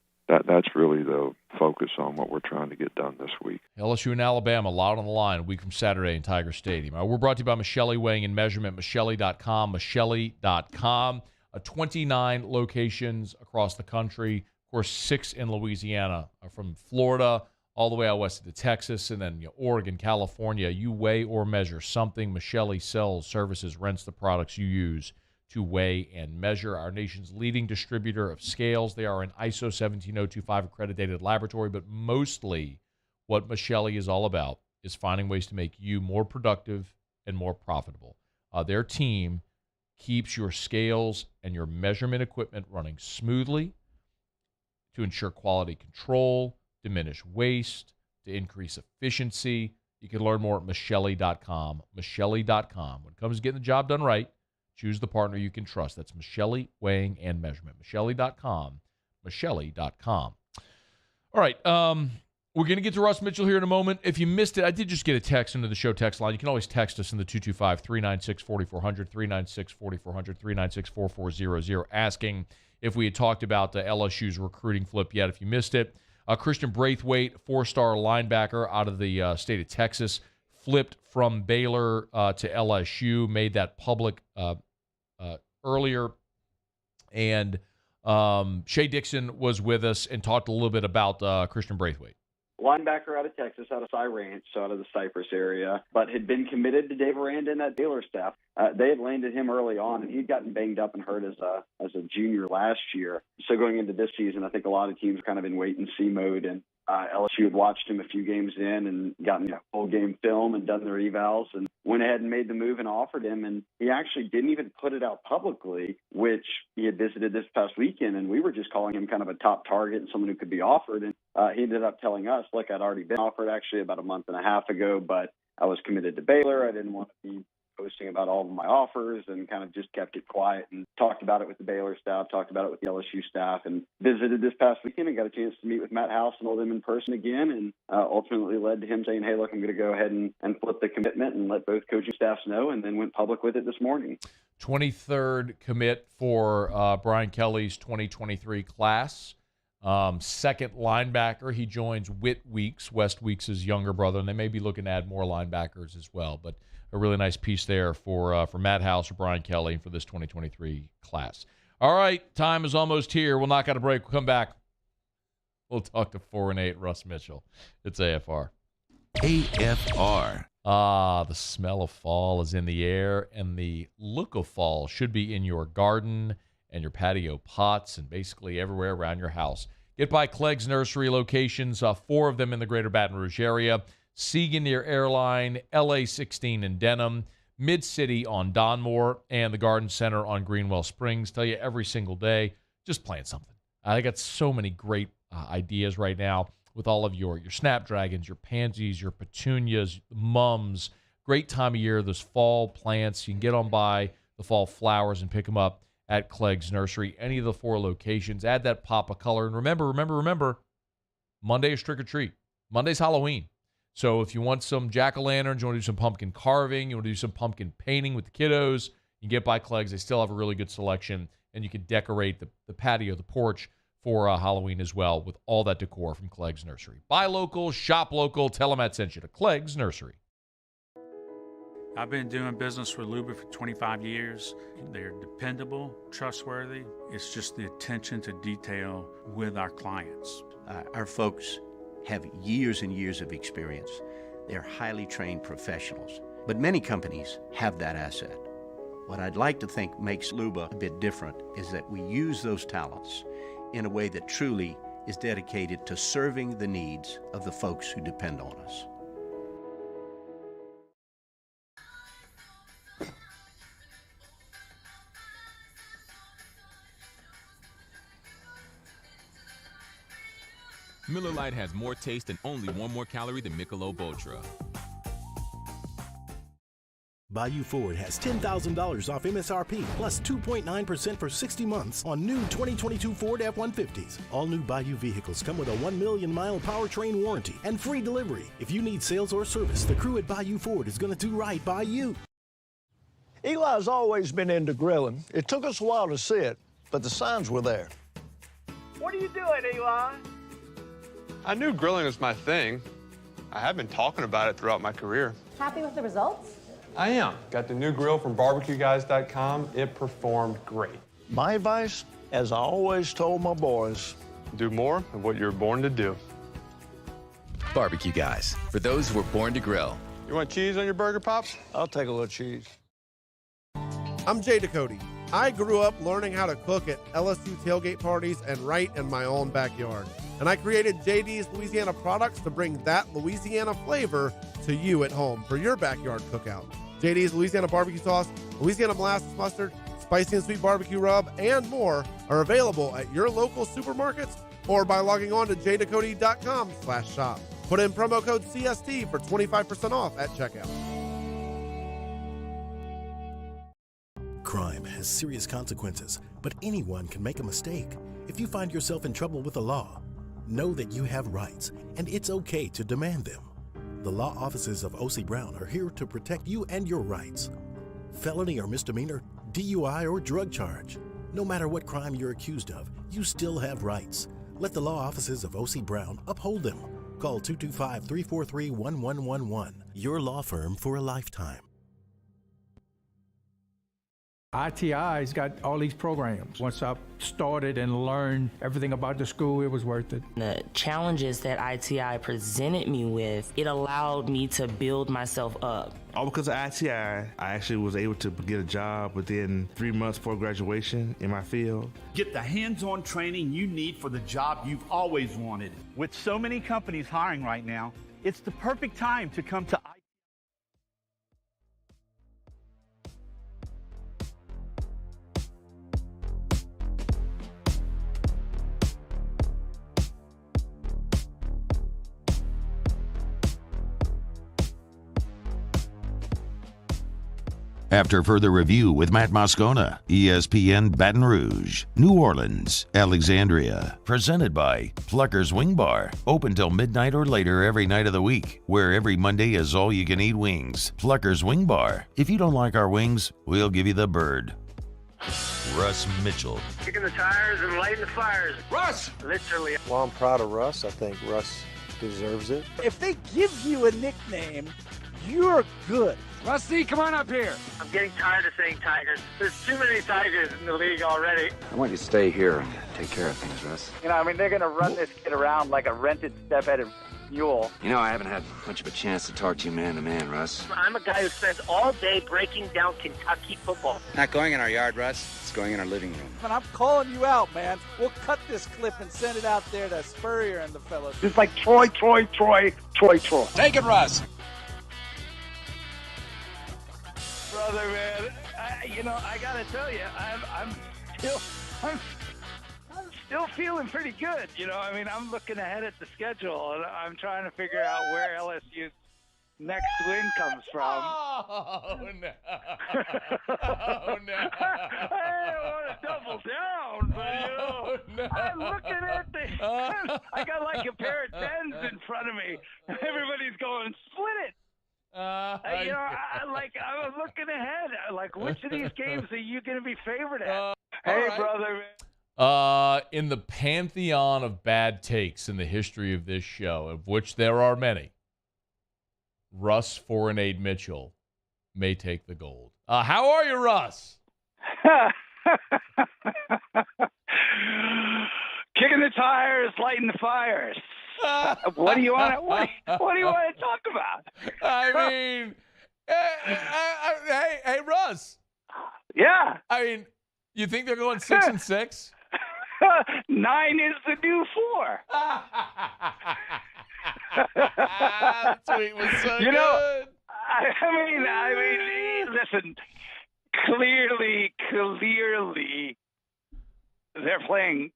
that's really the focus on what we're trying to get done this week. LSU and Alabama, a lot on the line a week from Saturday in Tiger Stadium. We're brought to you by Michelli Weighing and Measurement, Michelli.com, Michelli.com. 29 locations across the country. Of course, 6 in Louisiana, from Florida all the way out west to Texas, and then Oregon, California. You weigh or measure something. Michelli sells, services, rents the products you use to weigh and measure. Our nation's leading distributor of scales. They are an ISO 17025 accredited laboratory, but mostly what Michelli is all about is finding ways to make you more productive and more profitable. Their team keeps your scales and your measurement equipment running smoothly to ensure quality control, diminish waste, to increase efficiency. You can learn more at Michelli.com. Michelli.com. When it comes to getting the job done right, choose the partner you can trust. That's Michelli Weighing and Measurement. Michelli.com. Michelli.com. All right. We're going to get to Russ Mitchell here in a moment. If you missed it, I did just get a text into the show text line. You can always text us in the 225-396-4400, 396-4400, 396-4400, asking if we had talked about the LSU's recruiting flip yet. If you missed it, Christian Braithwaite, 4-star linebacker out of the state of Texas, flipped from Baylor to LSU, made that public earlier. And Shea Dixon was with us and talked a little bit about Christian Braithwaite. Linebacker out of Texas, out of Cy Ranch, so out of the Cypress area, but had been committed to Dave Aranda and that Baylor staff. They had landed him early on, and he'd gotten banged up and hurt as a junior last year. So going into this season, I think a lot of teams are kind of in wait-and-see mode, and LSU had watched him a few games in and gotten full game film and done their evals and went ahead and made the move and offered him. And he actually didn't even put it out publicly, which he had visited this past weekend. And we were just calling him kind of a top target and someone who could be offered. And he ended up telling us, look, I'd already been offered actually about a month and a half ago, but I was committed to Baylor. I didn't want to be posting about all of my offers and kind of just kept it quiet and talked about it with the Baylor staff, talked about it with the LSU staff, and visited this past weekend and got a chance to meet with Matt House and all them in person again, and ultimately led to him saying, hey, look, I'm going to go ahead and flip the commitment and let both coaching staffs know, and then went public with it this morning. 23rd commit for Brian Kelly's 2023 class. Second linebacker, he joins Whit Weeks, West Weeks' younger brother, and they may be looking to add more linebackers as well, but a really nice piece there for Matt House or Brian Kelly for this 2023 class. All right, time is almost here. We'll knock out a break. We'll come back. We'll talk to 4-8 Russ Mitchell. It's AFR. AFR. The smell of fall is in the air, and the look of fall should be in your garden and your patio pots and basically everywhere around your house. Get by Clegg's Nursery locations, 4 of them in the greater Baton Rouge area. Siegen near Airline, LA 16 in Denham, Mid-City on Donmore, and the Garden Center on Greenwell Springs. Tell you every single day, just plant something. I got so many great ideas right now with all of your snapdragons, your pansies, your petunias, mums. Great time of year, those fall plants. You can get on by the fall flowers and pick them up at Clegg's Nursery, any of the 4 locations. Add that pop of color. And remember, Monday is trick or treat. Monday's Halloween. So if you want some jack-o'-lanterns, you want to do some pumpkin carving, you want to do some pumpkin painting with the kiddos, you can get by Clegg's. They still have a really good selection, and you can decorate the patio, the porch for Halloween as well with all that decor from Clegg's Nursery. Buy local, shop local. Tell them Matt sent you to Clegg's Nursery. I've been doing business with Luba for 25 years. They're dependable, trustworthy. It's just the attention to detail with our clients. Our folks have years and years of experience. They're highly trained professionals. But many companies have that asset. What I'd like to think makes Luba a bit different is that we use those talents in a way that truly is dedicated to serving the needs of the folks who depend on us. Miller Lite has more taste and only one more calorie than Michelob Ultra. Bayou Ford has $10,000 off MSRP plus 2.9% for 60 months on new 2022 Ford F-150s. All new Bayou vehicles come with a 1 million mile powertrain warranty and free delivery. If you need sales or service, the crew at Bayou Ford is going to do right by you. Eli's always been into grilling. It took us a while to see it, but the signs were there. What are you doing, Eli? I knew grilling was my thing. I have been talking about it throughout my career. Happy with the results? I am. Got the new grill from barbecueguys.com. It performed great. My advice, as I always told my boys, do more of what you're born to do. Barbecue Guys, for those who were born to grill. You want cheese on your burger, Pops? I'll take a little cheese. I'm Jay Ducote. I grew up learning how to cook at LSU tailgate parties and right in my own backyard. And I created JD's Louisiana products to bring that Louisiana flavor to you at home for your backyard cookout. JD's Louisiana barbecue sauce, Louisiana molasses mustard, spicy and sweet barbecue rub, and more are available at your local supermarkets or by logging on to jducote.com/shop. Put in promo code CST for 25% off at checkout. Crime has serious consequences, but anyone can make a mistake. If you find yourself in trouble with the law, know that you have rights, and it's okay to demand them. The law offices of O.C. Brown are here to protect you and your rights. Felony or misdemeanor, DUI or drug charge. No matter what crime you're accused of, you still have rights. Let the law offices of O.C. Brown uphold them. Call 225-343-1111. Your law firm for a lifetime. ITI's got all these programs. Once I started and learned everything about the school, it was worth it. The challenges that ITI presented me with, it allowed me to build myself up. All because of ITI, I actually was able to get a job within 3 months before graduation in my field. Get the hands-on training you need for the job you've always wanted. With so many companies hiring right now, it's the perfect time to come to ITI. After further review with Matt Moscona, ESPN Baton Rouge, New Orleans, Alexandria. Presented by Plucker's Wing Bar. Open till midnight or later every night of the week, where every Monday is all-you-can-eat wings. Plucker's Wing Bar. If you don't like our wings, we'll give you the bird. Russ Mitchell. Kicking the tires and lighting the fires. Russ! Literally. Well, I'm proud of Russ. I think Russ deserves it. If they give you a nickname, you're good. Rusty, come on up here. I'm getting tired of saying Tigers. There's too many Tigers in the league already. I want you to stay here and take care of things, Russ. You know, I mean, they're going to run this kid around like a rented step-headed mule. You know, I haven't had much of a chance to talk to you man to man, Russ. I'm a guy who spends all day breaking down Kentucky football. Not going in our yard, Russ. It's going in our living room. And I'm calling you out, man. We'll cut this clip and send it out there to Spurrier and the fellas. It's like Troy. Take it, Russ. Brother, man, I gotta tell you, I'm still feeling pretty good. You know, I mean, I'm looking ahead at the schedule, and I'm trying to figure out where LSU's next win comes from. Oh, no. Oh, no. I don't want to double down, but, I'm looking at I got like a pair of tens in front of me. Everybody's going, split it. I was looking ahead. Like, which of these games are you going to be favored at? Hey, right. Brother. In the pantheon of bad takes in the history of this show, of which there are many, Russ Foreign-Aid Mitchell may take the gold. How are you, Russ? Kicking the tires, lighting the fires. What do you want to talk about? I mean, hey, Russ. Yeah. I mean, you think they're going 6-6? 9 is the new 4. Tweet was so you know, good. I mean, listen. Clearly, they're playing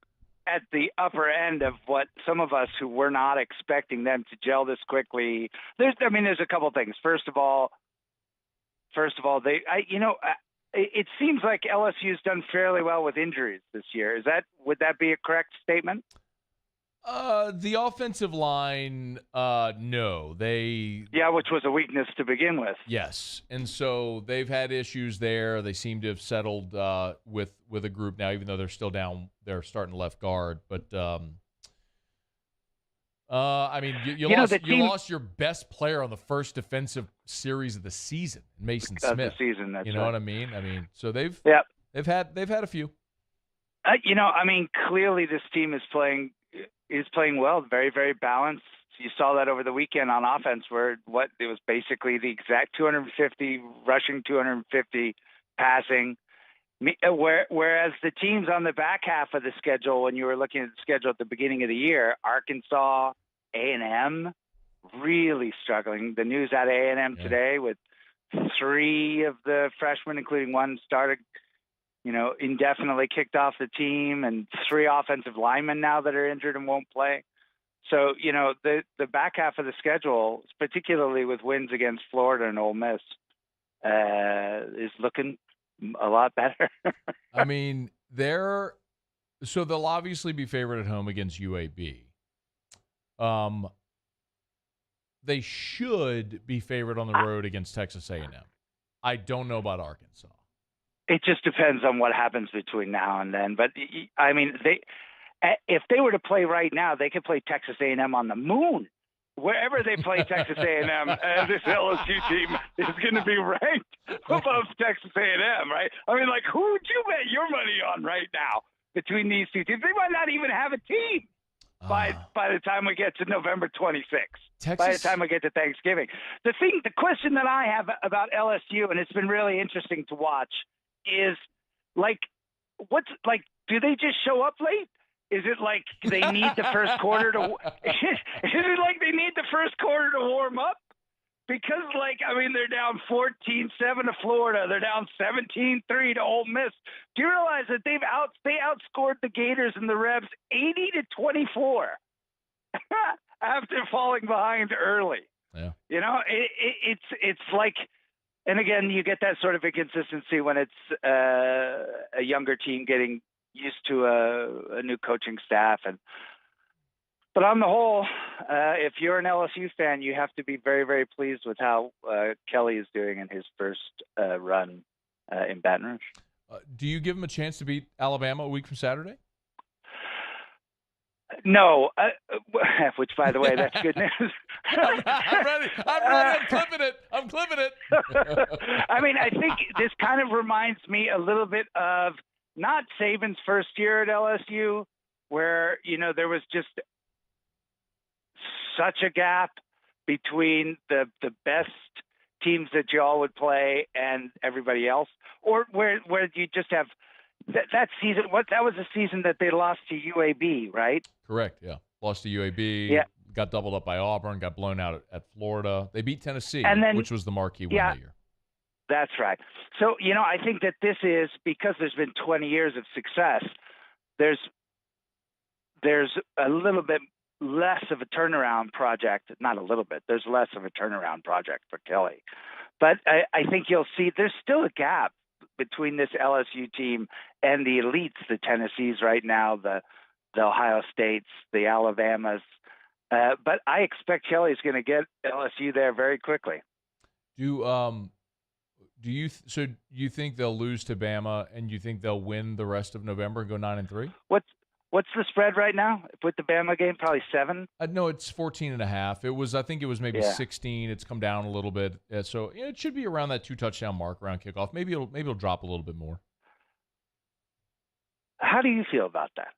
at the upper end of what some of us who were not expecting them to gel this quickly. There's a couple things. First of all, it seems like LSU's done fairly well with injuries this year. Would that be a correct statement? The offensive line, no. Which was a weakness to begin with. Yes, and so they've had issues there. They seem to have settled with a group now, even though they're still down. They're starting left guard, but you lost your best player on the first defensive series of the season, Mason Smith. That's you know what I mean? So they've had a few. Clearly this team is playing well, very, very balanced. You saw that over the weekend on offense, where it was basically the exact 250 rushing, 250 passing. Whereas the teams on the back half of the schedule, when you were looking at the schedule at the beginning of the year, Arkansas, A&M, really struggling. The news out of A&M today with 3 of the freshmen, including one started, indefinitely kicked off the team, and 3 offensive linemen now that are injured and won't play. So, the back half of the schedule, particularly with wins against Florida and Ole Miss, is looking a lot better. They'll obviously be favored at home against UAB. They should be favored on the road against Texas A&M. I don't know about Arkansas. It just depends on what happens between now and then. But if they were to play right now, they could play Texas A&M on the moon. Wherever they play Texas A&M, this LSU team is going to be ranked above Texas A&M, right? Who would you bet your money on right now between these two teams? They might not even have a team by the time we get to November 26th. By the time we get to Thanksgiving. The question that I have about LSU, and it's been really interesting to watch, is do they just show up late? Is it like they need the first quarter to? Is it like they need the first quarter to warm up? Because they're down 14-7 to Florida. They're down 17-3 to Ole Miss. Do you realize that they outscored the Gators and the Rebs 80-24 after falling behind early? Yeah. It's like. And again, you get that sort of inconsistency when it's a younger team getting used to a new coaching staff. But on the whole, if you're an LSU fan, you have to be very, very pleased with how Kelly is doing in his first run in Baton Rouge. Do you give him a chance to beat Alabama a week from Saturday? No, which, by the way, that's good news. I'm ready. I'm clipping it. I think this kind of reminds me a little bit of not Saban's first year at LSU, where, there was just such a gap between the best teams that you all would play and everybody else, or where you just have that season. That was the season that they lost to UAB, right? Correct. Yeah, lost to UAB. Yeah, got doubled up by Auburn. Got blown out at Florida. They beat Tennessee, which was the marquee win that year. That's right. So I think that this is because there's been 20 years of success. There's a little bit less of a turnaround project. Not a little bit. There's less of a turnaround project for Kelly. But I think you'll see there's still a gap between this LSU team and the elites, the Tennessees right now, the Ohio States, the Alabamas. But I expect Kelly's going to get LSU there very quickly. Do you think they'll lose to Bama, and you think they'll win the rest of November and go 9-3? What's the spread right now with the Bama game? Probably 7. No, it's 14.5. I think it was maybe 16. It's come down a little bit, so it should be around that 2-touchdown mark around kickoff. Maybe it'll drop a little bit more. How do you feel about that?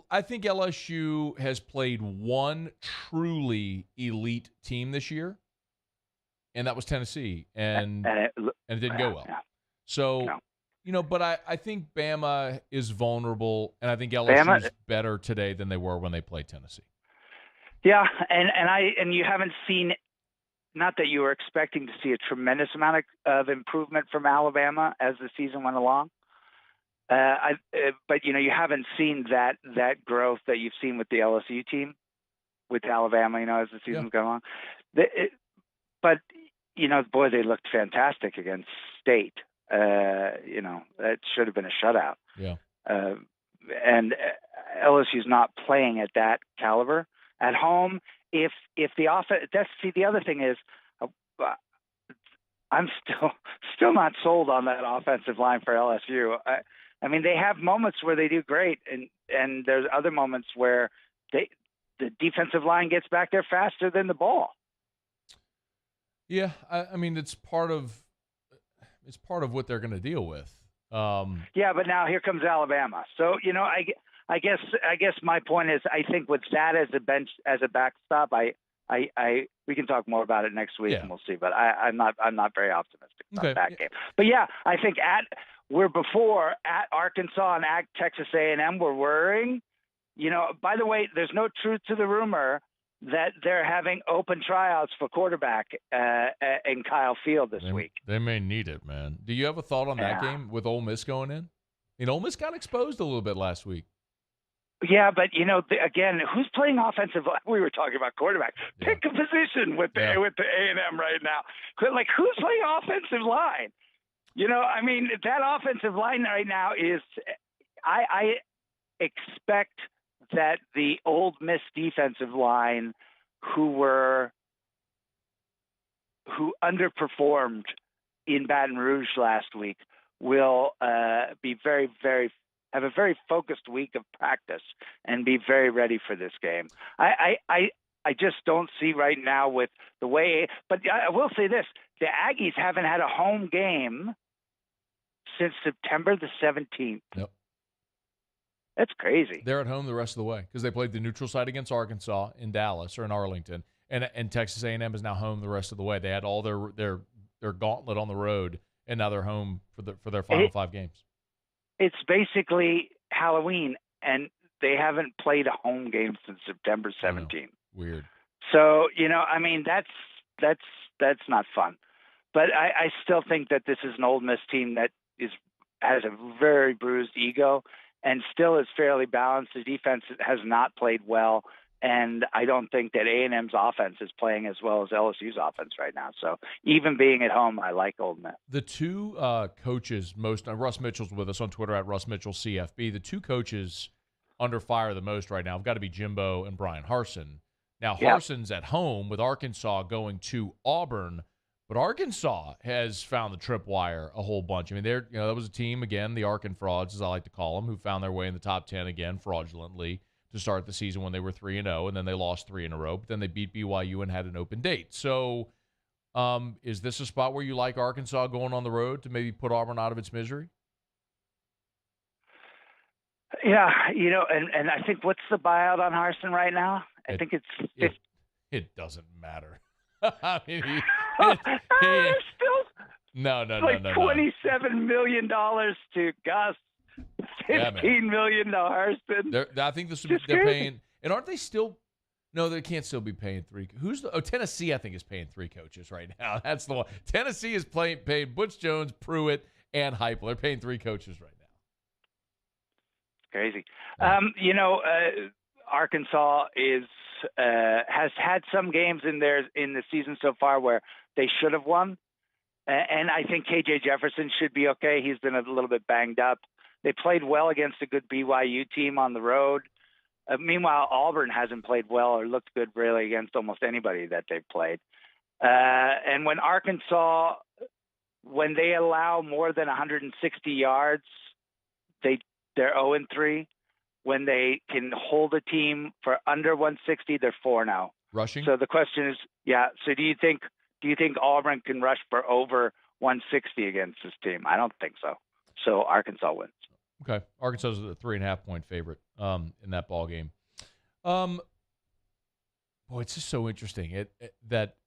I think LSU has played one truly elite team this year, and that was Tennessee, and it didn't go well. Yeah. So, No. but I think Bama is vulnerable, and I think LSU's better today than they were when they played Tennessee. Yeah, and you haven't seen, not that you were expecting to see a tremendous amount of improvement from Alabama as the season went along. But you haven't seen that growth that you've seen with the LSU team, with Alabama, as the season's gone along. But boy, they looked fantastic against State. That should have been a shutout. Yeah. And LSU's not playing at that caliber at home. If the offense, the other thing is, I'm still not sold on that offensive line for LSU. I mean, they have moments where they do great, and there's other moments where the defensive line gets back there faster than the ball. Yeah, I mean, it's part of what they're going to deal with. Yeah, but now here comes Alabama. So I guess my point is, I think with that as a backstop, we can talk more about it next week and we'll see. But I'm not very optimistic about that game. But yeah, I think at Arkansas and at Texas A&M, we're worrying. By the way, there's no truth to the rumor that they're having open tryouts for quarterback in Kyle Field this week. They may need it, man. Do you have a thought on that game with Ole Miss going in? Ole Miss got exposed a little bit last week. Yeah, but again, who's playing offensive? We were talking about quarterback. Pick a position with the A&M right now. Like, who's playing offensive line? I mean, that offensive line right now is. I expect that the Ole Miss defensive line, who underperformed in Baton Rouge last week, will be very, very. Have a very focused week of practice and be very ready for this game. I just don't see right now with the way. But I will say this: the Aggies haven't had a home game since September the 17th. Yep. That's crazy. They're at home the rest of the way because they played the neutral site against Arkansas in Dallas or in Arlington, and Texas A&M is now home the rest of the way. They had all their gauntlet on the road, and now they're home for their final 5 games. It's basically Halloween, and they haven't played a home game since September 17th. Weird. So, I mean, that's not fun. But I still think that this is an Ole Miss team that has a very bruised ego and still is fairly balanced. The defense has not played well, and I don't think that A&M's offense is playing as well as LSU's offense right now. So even being at home, I like Ole Miss. The two coaches Russ Mitchell's with us on Twitter at Russ Mitchell CFB. The two coaches under fire the most right now have got to be Jimbo and Brian Harsin. Now, Harson's at home with Arkansas going to Auburn, but Arkansas has found the tripwire a whole bunch. I mean, that was a team, again, the Arkan frauds, as I like to call them, who found their way in the top 10 again fraudulently to start the season when they were 3-0, and then they lost 3 in a row. But then they beat BYU and had an open date. So is this a spot where you like Arkansas going on the road to maybe put Auburn out of its misery? Yeah, and I think what's the buyout on Harsin right now? I think it's it doesn't matter. I mean, still no, $27 million to Gus, $15 million to Harsin. I think they're paying, and aren't they still? No, they can't still be paying 3. Tennessee, I think, is paying 3 coaches right now. That's the one. Tennessee is paying Butch Jones, Pruitt, and Heupel. They're paying 3 coaches right now. Crazy. Arkansas has had some games in the season so far where they should have won, and I think KJ Jefferson should be okay. He's been a little bit banged up. They played well against a good BYU team on the road. Meanwhile, Auburn hasn't played well or looked good really against almost anybody that they've played. And when Arkansas, when they allow more than 160 yards, they're 0-3. When they can hold a team for under 160, they're 4-0. Rushing? So the question is, so do you think Auburn can rush for over 160 against this team? I don't think so. So Arkansas wins. Okay. Arkansas is a 3.5-point favorite in that ball game. Boy, it's just so interesting that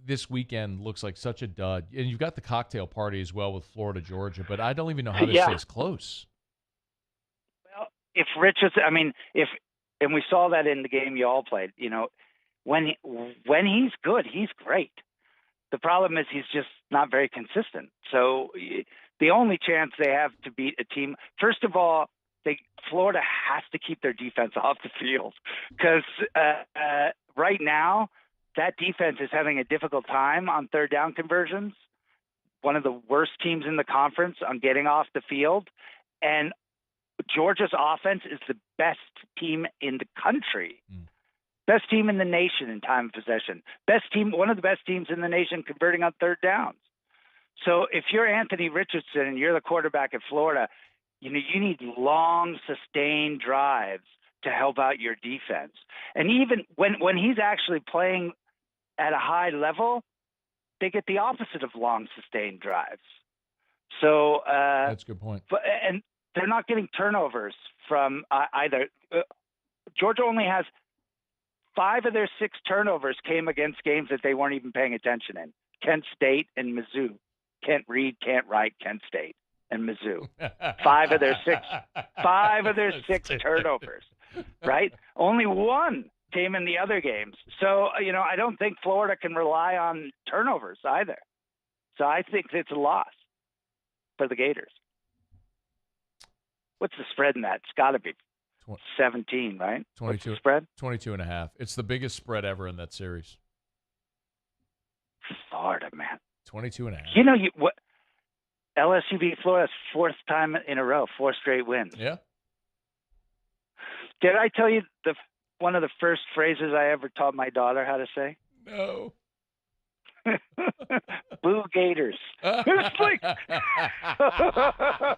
this weekend looks like such a dud. And you've got the cocktail party as well with Florida, Georgia, but I don't even know how this stays close. Well, if and we saw that in the game you all played, when he's good, he's great. The problem is he's just not very consistent. So the only chance they have to beat a team, first of all, Florida has to keep their defense off the field because right now that defense is having a difficult time on third down conversions. One of the worst teams in the conference on getting off the field. And Georgia's offense is the best team in the country. Best team in the nation in time of possession. Best team, one of the best teams in the nation converting on third downs. So if you're Anthony Richardson and you're the quarterback at Florida, you need long, sustained drives to help out your defense. And even when he's actually playing at a high level, they get the opposite of long, sustained drives. So that's a good point. And they're not getting turnovers from either. Georgia only has 5 of their 6 turnovers came against games that they weren't even paying attention in. Kent State and Mizzou. Can't read, can't write, Kent State and Mizzou. 5 of their 6 turnovers, right? Only 1 came in the other games. So, I don't think Florida can rely on turnovers either. So I think it's a loss for the Gators. What's the spread in that? It's got to be 17, right? 22. What's the spread? 22.5. It's the biggest spread ever in that series. Florida, man. 22.5. What? LSU beat Florida's 4th time in a row, 4 straight wins. Yeah. Did I tell you one of the first phrases I ever taught my daughter how to say? No. Boo Gators. It's like I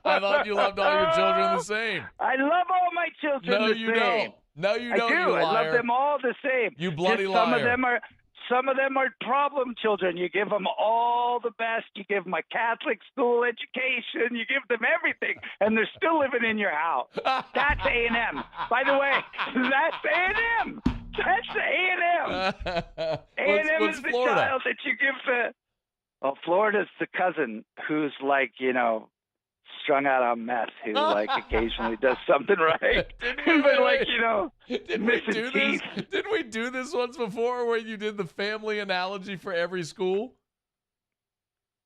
thought you loved all your children the same. I love all my children the same. No, you don't. No, you don't. I do. You liar. I love them all the same. You bloody Just liar. Some of them are problem children. You give them all the best. You give them a Catholic school education. You give them everything, and they're still living in your house. That's A&M. By the way, that's A&M. That's A&M. A&M is the child that you give the. Well, Florida's the cousin who's like, strung out on meth, who like occasionally does something right. Didn't we do this once before where you did the family analogy for every school?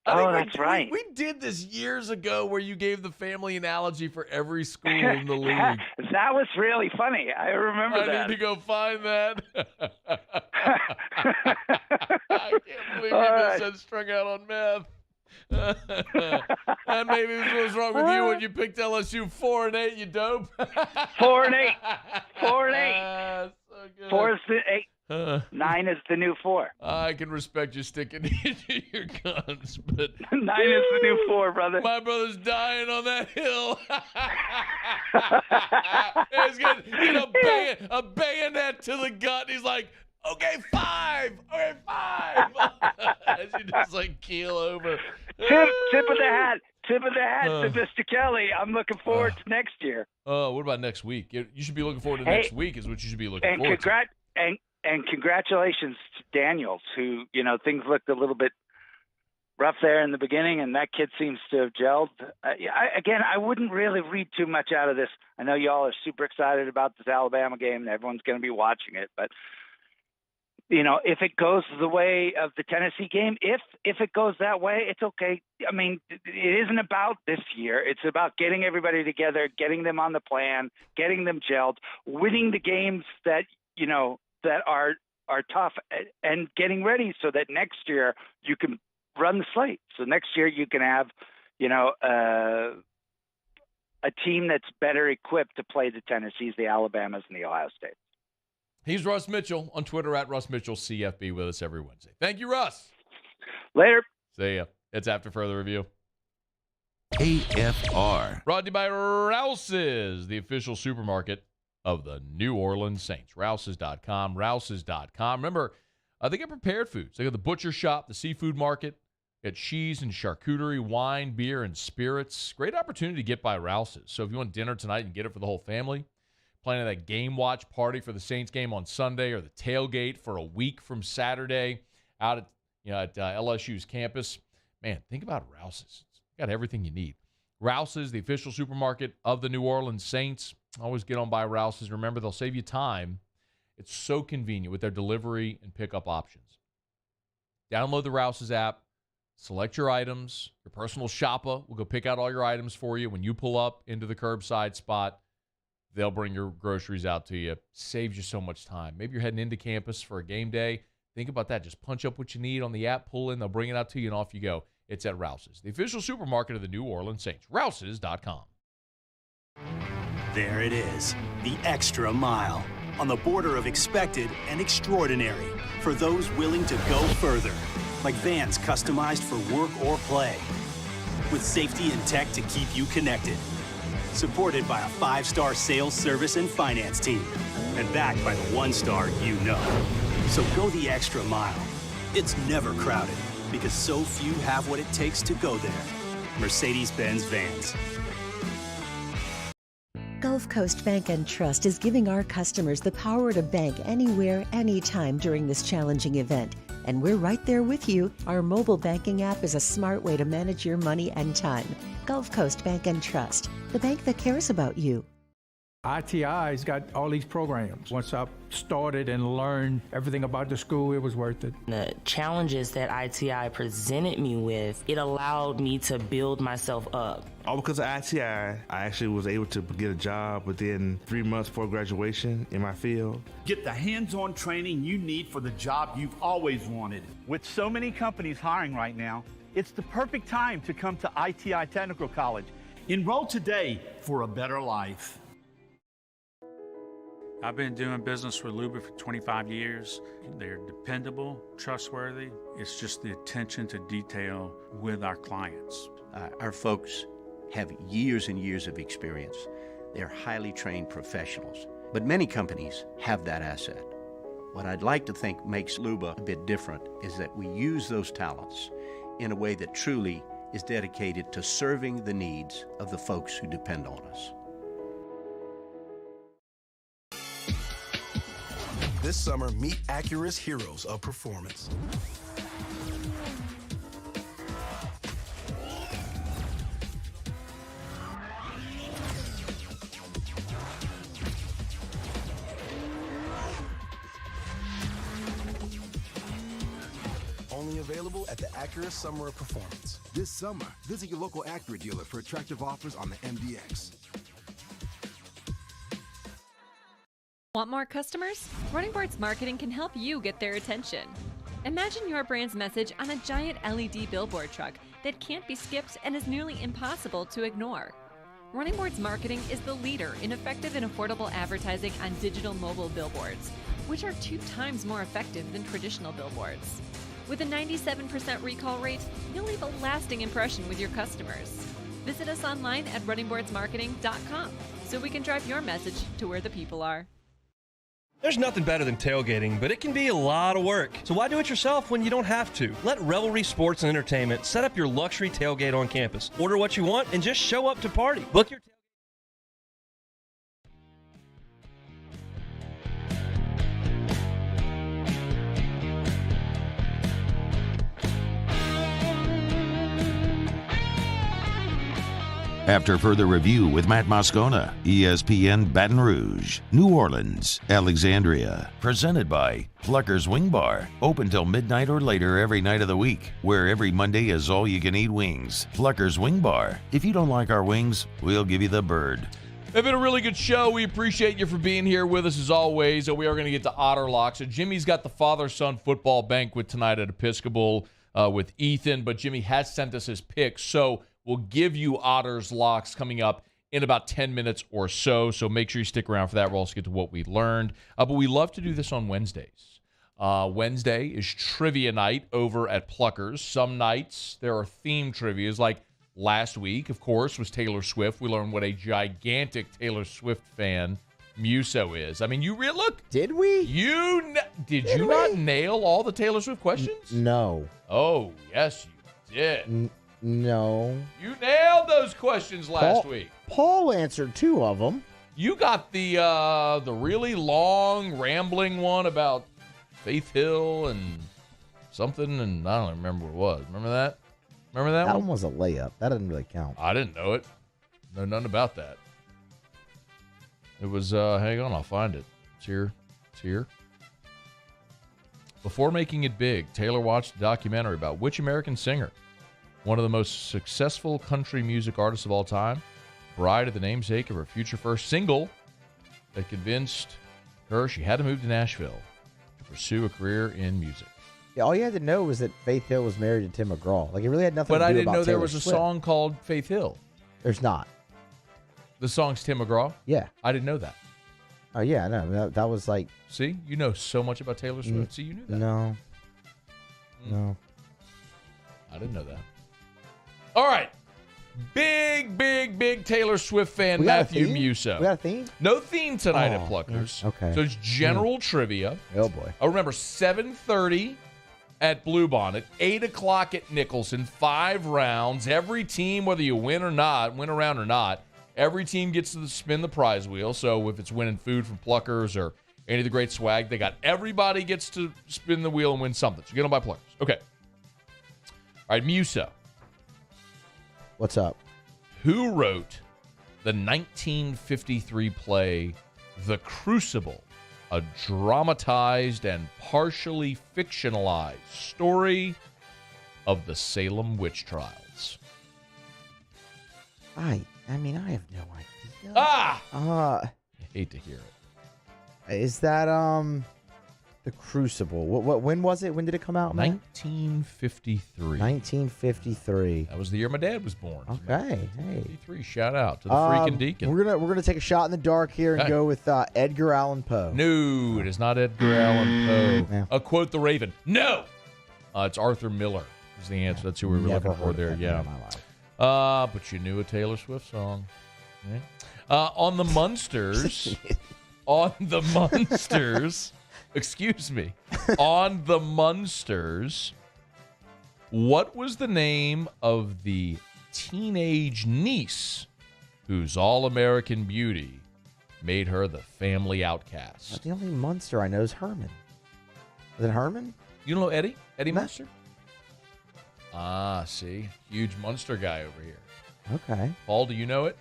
That's right. We did this years ago where you gave the family analogy for every school in the league. That was really funny. I remember that. I need to go find that. I can't believe you just said strung out on meth. And maybe this was wrong with you when you picked LSU 4-8, you dope. 4-8. 4-8. So good. 4 is the 8. 9 is the new 4. I can respect you sticking to your guns, but 9 is the new 4, brother. My brother's dying on that hill. He's getting a bayonet to the gut. He's like, okay, 5. Okay, 5. As you just keel over. Tip of the hat to Mr. Kelly. I'm looking forward to next year. What about next week? You should be looking forward to next week is what you should be looking forward to. And congratulations to Daniels, who, things looked a little bit rough there in the beginning, and that kid seems to have gelled. I wouldn't really read too much out of this. I know y'all are super excited about this Alabama game, and everyone's going to be watching it, but if it goes the way of the Tennessee game, if it goes that way, it's okay. I mean, it isn't about this year. It's about getting everybody together, getting them on the plan, getting them gelled, winning the games that, that are tough, and getting ready so that next year you can run the slate. So next year you can have, a team that's better equipped to play the Tennessees, the Alabamas, and the Ohio State. He's Russ Mitchell on Twitter at Russ Mitchell CFB with us every Wednesday. Thank you, Russ. Later. See ya. It's after further review. AFR. Brought to you by Rouse's, the official supermarket of the New Orleans Saints. Rouse's.com. Rouse's.com. Remember, they get prepared foods. They got the butcher shop, the seafood market, got cheese and charcuterie, wine, beer, and spirits. Great opportunity to get by Rouse's. So if you want dinner tonight and get it for the whole family, planning that game watch party for the Saints game on Sunday, or the tailgate for a week from Saturday out at at LSU's campus. Man, think about Rouse's. It's got everything you need. Rouse's, the official supermarket of the New Orleans Saints. Always get on by Rouse's. Remember, they'll save you time. It's so convenient with their delivery and pickup options. Download the Rouse's app. Select your items. Your personal shopper will go pick out all your items for you. When you pull up into the curbside spot, they'll bring your groceries out to you. Saves you so much time. Maybe you're heading into campus for a game day. Think about that. Just punch up what you need on the app, pull in, they'll bring it out to you, and off you go. It's at Rouse's, the official supermarket of the New Orleans Saints. Rouse's.com. There it is, the extra mile. On the border of expected and extraordinary. For those willing to go further. Like vans customized for work or play. With safety and tech to keep you connected. Supported by a 5-star sales, service, and finance team. And backed by the 1-star you know. So go the extra mile. It's never crowded because so few have what it takes to go there. Mercedes-Benz Vans. Gulf Coast Bank and Trust is giving our customers the power to bank anywhere, anytime during this challenging event. And we're right there with you. Our mobile banking app is a smart way to manage your money and time. Gulf Coast Bank and Trust, the bank that cares about you. ITI's got all these programs. Once I started and learned everything about the school, it was worth it. The challenges that ITI presented me with, it allowed me to build myself up. All because of ITI, I actually was able to get a job within 3 months before graduation in my field. Get the hands-on training you need for the job you've always wanted. With so many companies hiring right now, it's the perfect time to come to ITI Technical College. Enroll today for a better life. I've been doing business with Luba for 25 years. They're dependable, trustworthy. It's just the attention to detail with our clients. Our folks have years and years of experience. They're highly trained professionals, but many companies have that asset. What I'd like to think makes Luba a bit different is that we use those talents in a way that truly is dedicated to serving the needs of the folks who depend on us. This summer, meet Acura's heroes of performance. Only available at the Acura Summer of Performance. This summer, visit your local Acura dealer for attractive offers on the MDX. Want more customers? Running Boards Marketing can help you get their attention. Imagine your brand's message on a giant LED billboard truck that can't be skipped and is nearly impossible to ignore. Running Boards Marketing is the leader in effective and affordable advertising on digital mobile billboards, which are 2 times more effective than traditional billboards. With a 97% recall rate, you'll leave a lasting impression with your customers. Visit us online at runningboardsmarketing.com so we can drive your message to where the people are. There's nothing better than tailgating, but it can be a lot of work. So why do it yourself when you don't have to? Let Revelry Sports and Entertainment set up your luxury tailgate on campus. Order what you want and just show up to party. Book your After further review with Matt Moscona, ESPN Baton Rouge, New Orleans, Alexandria. Presented by Plucker's Wing Bar. Open till midnight or later every night of the week, where every Monday is all-you-can-eat wings. Plucker's Wing Bar. If you don't like our wings, we'll give you the bird. It's been a really good show. We appreciate you for being here with us as always. We are going to get to Otter Lock. So Jimmy's got the father-son football banquet tonight at Episcopal with Ethan, but Jimmy has sent us his picks. So we'll give you Otter's Locks coming up in about 10 minutes or so. So make sure you stick around for that. We'll also get to what we learned. But we love to do this on Wednesdays. Wednesday is trivia night over at Pluckers. Some nights there are themed trivias. Like last week, of course, was Taylor Swift. We learned what a gigantic Taylor Swift fan Muso is. I mean, you look. Did we? Did you not nail all the Taylor Swift questions? No. Oh, yes, you did. No. You nailed those questions last week. Paul answered 2 of them. You got the really long, rambling one about Faith Hill and something, and I don't remember what it was. Remember that? Remember that That one? one was a layup. That didn't really count. I didn't know it. Know nothing about that. It was, hang on, I'll find it. It's here. It's here. Before making it big, Taylor watched a documentary about which American singer, one of the most successful country music artists of all time, bride of the namesake of her future first single, that convinced her she had to move to Nashville to pursue a career in music. Yeah, all you had to know was that Faith Hill was married to Tim McGraw. Like, it really had nothing to do But about I didn't know there Taylor was a Swift. song called Faith Hill. There's not. The song's Tim McGraw? Yeah. I didn't know that. Oh, yeah, no. That was like... See? You know so much about Taylor Swift. See, you knew that. No. No. I didn't know that. All right. Big Taylor Swift fan, We got a Matthew theme? Musso. We got a theme? No theme tonight at Oh, Pluckers. okay. So it's general trivia. Oh, boy. Oh, remember, 7:30 at Bluebonnet, 8 o'clock at Nicholson, 5 rounds. Every team, whether you win around or not, every team gets to spin the prize wheel. So if it's winning food from Pluckers or any of the great swag, everybody gets to spin the wheel and win something. So get them by Pluckers. Okay. All right, Musso. What's up? Who wrote the 1953 play The Crucible, a dramatized and partially fictionalized story of the Salem witch trials? I mean, I have no idea. I hate to hear it. Is that The Crucible? What? When was it? When did it come out, man? 1953. 1953. That was the year my dad was born. Okay. Hey. 53. Shout out to the freaking Deacon. We're gonna take a shot in the dark here and go with Edgar Allan Poe. No, it is not Edgar Allan Poe. Yeah. Quote the Raven. No, it's Arthur Miller. Is the answer. That's who we were looking for there. Yeah. But you knew a Taylor Swift song. Right? On the Munsters. On the Munsters. Excuse me. On the Munsters, what was the name of the teenage niece whose all-American beauty made her the family outcast? The only Munster I know is Herman. Is it Herman? You don't know Eddie? Eddie No. Munster? See? Huge Munster guy over here. Okay. Paul, do you know it?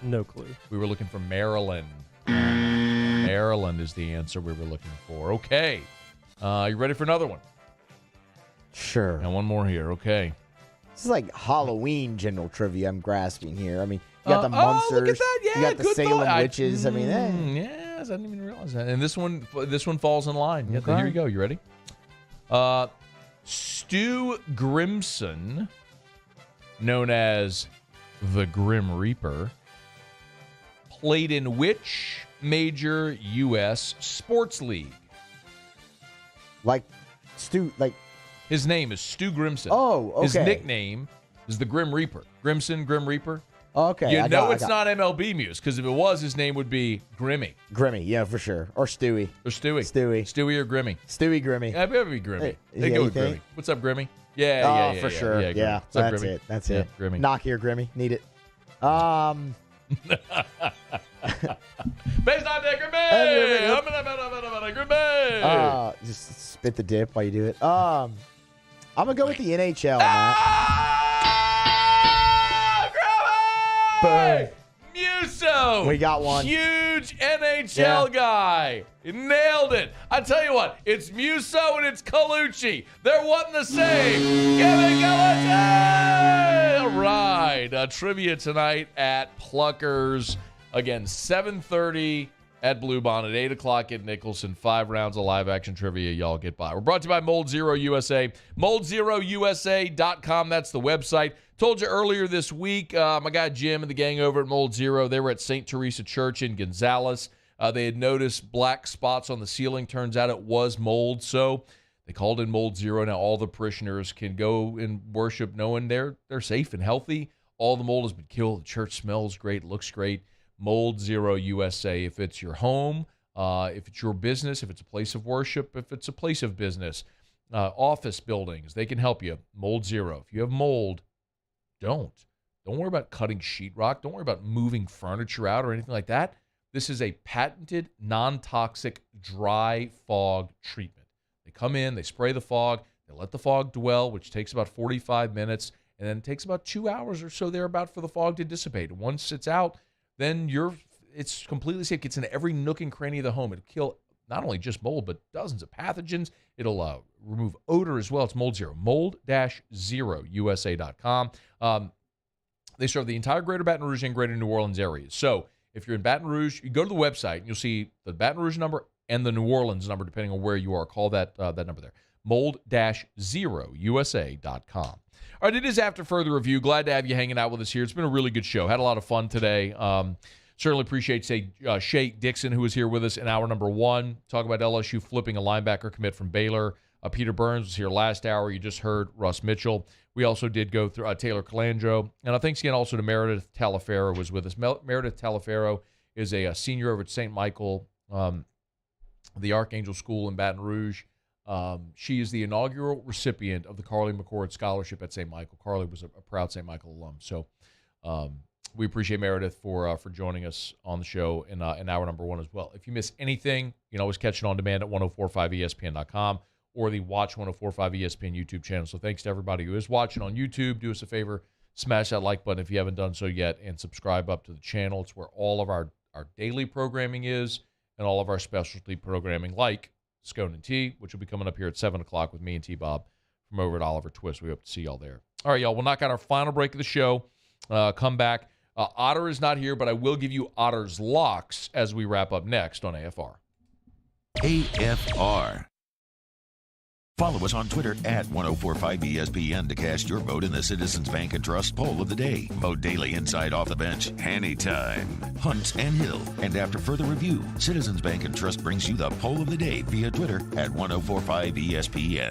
No clue. We were looking for Maryland. Maryland is the answer we were looking for. Okay. You ready for another one? Sure. And one more here. Okay. This is like Halloween general trivia I'm grasping here. I mean, you got the Oh, Munsters. look at that. Yeah, you got the good Salem thought. witches. I mean, yes, I didn't even realize that. And this one falls in line. Yeah, Okay. here you go. You ready? Stu Grimson, known as the Grim Reaper, played in which major U.S. sports league? Like Stu, like his name is Stu Grimson. Oh, okay. His nickname is the Grim Reaper. Grimson, Grim Reaper. Okay. You know it's not MLB Muse, because if it was, his name would be Grimmy. Grimmy, yeah, for sure. Or Stewie. Or Stewie. Stewie or Grimmy. Stewie Grimmy. Yeah, better be Grimmy. They yeah, go you with think? Grimmy. What's up, Grimmy? Yeah, for sure. Grimmy. Yeah, What's up, that's Grimmy? it. That's Yeah, it. Grimmy. Knock here, Grimmy. Need it. Based on that, Grimmy! Grimmy! Just spit the dip while you do it. I'm gonna go with the NHL, man. Hey! Musso! We got one. Huge NHL guy. He nailed it. I tell you what, it's Musso and it's Colucci. They're one and the same. Give it, Colucci! All right. Trivia tonight at Pluckers. Again, 7:30 at Bluebonnet, 8 o'clock at Nicholson. 5 rounds of live action trivia. Y'all get by. We're brought to you by Mold Zero USA. MoldZeroUSA.com. That's the website. Told you earlier this week, my guy Jim and the gang over at Mold Zero, they were at St. Teresa Church in Gonzales. They had noticed black spots on the ceiling. Turns out it was mold, so they called in Mold Zero. Now all the parishioners can go and worship knowing they're safe and healthy. All the mold has been killed. The church smells great, looks great. Mold Zero USA. If it's your home, if it's your business, if it's a place of worship, if it's a place of business, office buildings, they can help you. Mold Zero. If you have mold, don't worry about cutting sheetrock. Don't worry about moving furniture out or anything like that. This is a patented, non-toxic dry fog treatment. They come in, they spray the fog, they let the fog dwell, which takes about 45 minutes, and then it takes about 2 hours or so thereabout for the fog to dissipate. Once it's out, then it's completely safe. It gets into every nook and cranny of the home. It'll kill not only just mold, but dozens of pathogens. It'll remove odor as well. It's Mold Zero, mold-zero-usa.com. They serve the entire greater Baton Rouge and greater New Orleans areas. So if you're in Baton Rouge, you go to the website, and you'll see the Baton Rouge number and the New Orleans number, depending on where you are. Call that number there, mold-zero-usa.com. All right, it is After Further Review. Glad to have you hanging out with us here. It's been a really good show. Had a lot of fun today. Certainly appreciate, Shea Dixon, who was here with us in hour number 1. Talk about LSU flipping a linebacker commit from Baylor. Peter Burns was here last hour. You just heard Russ Mitchell. We also did go through Taylor Calandro. And thanks again also to Meredith Taliaferro was with us. Meredith Taliaferro is a senior over at St. Michael, the Archangel School in Baton Rouge. She is the inaugural recipient of the Carly McCord Scholarship at St. Michael. Carly was a proud St. Michael alum. So we appreciate Meredith for joining us on the show in hour number 1 as well. If you miss anything, you can always catch it on demand at 1045ESPN.com or the Watch 1045 ESPN YouTube channel. So thanks to everybody who is watching on YouTube. Do us a favor, smash that like button if you haven't done so yet, and subscribe up to the channel. It's where all of our daily programming is and all of our specialty programming like Scone and Tea, which will be coming up here at 7 o'clock with me and T-Bob from over at Oliver Twist. We hope to see y'all there. All right, y'all, we'll knock out our final break of the show. Come back. Otter is not here, but I will give you Otter's locks as we wrap up next on AFR. AFR. Follow us on Twitter at 1045ESPN to cast your vote in the Citizens Bank and Trust poll of the day. Vote daily inside Off the Bench, anytime. Hunt and Hill. And after further review, Citizens Bank and Trust brings you the poll of the day via Twitter at 1045ESPN.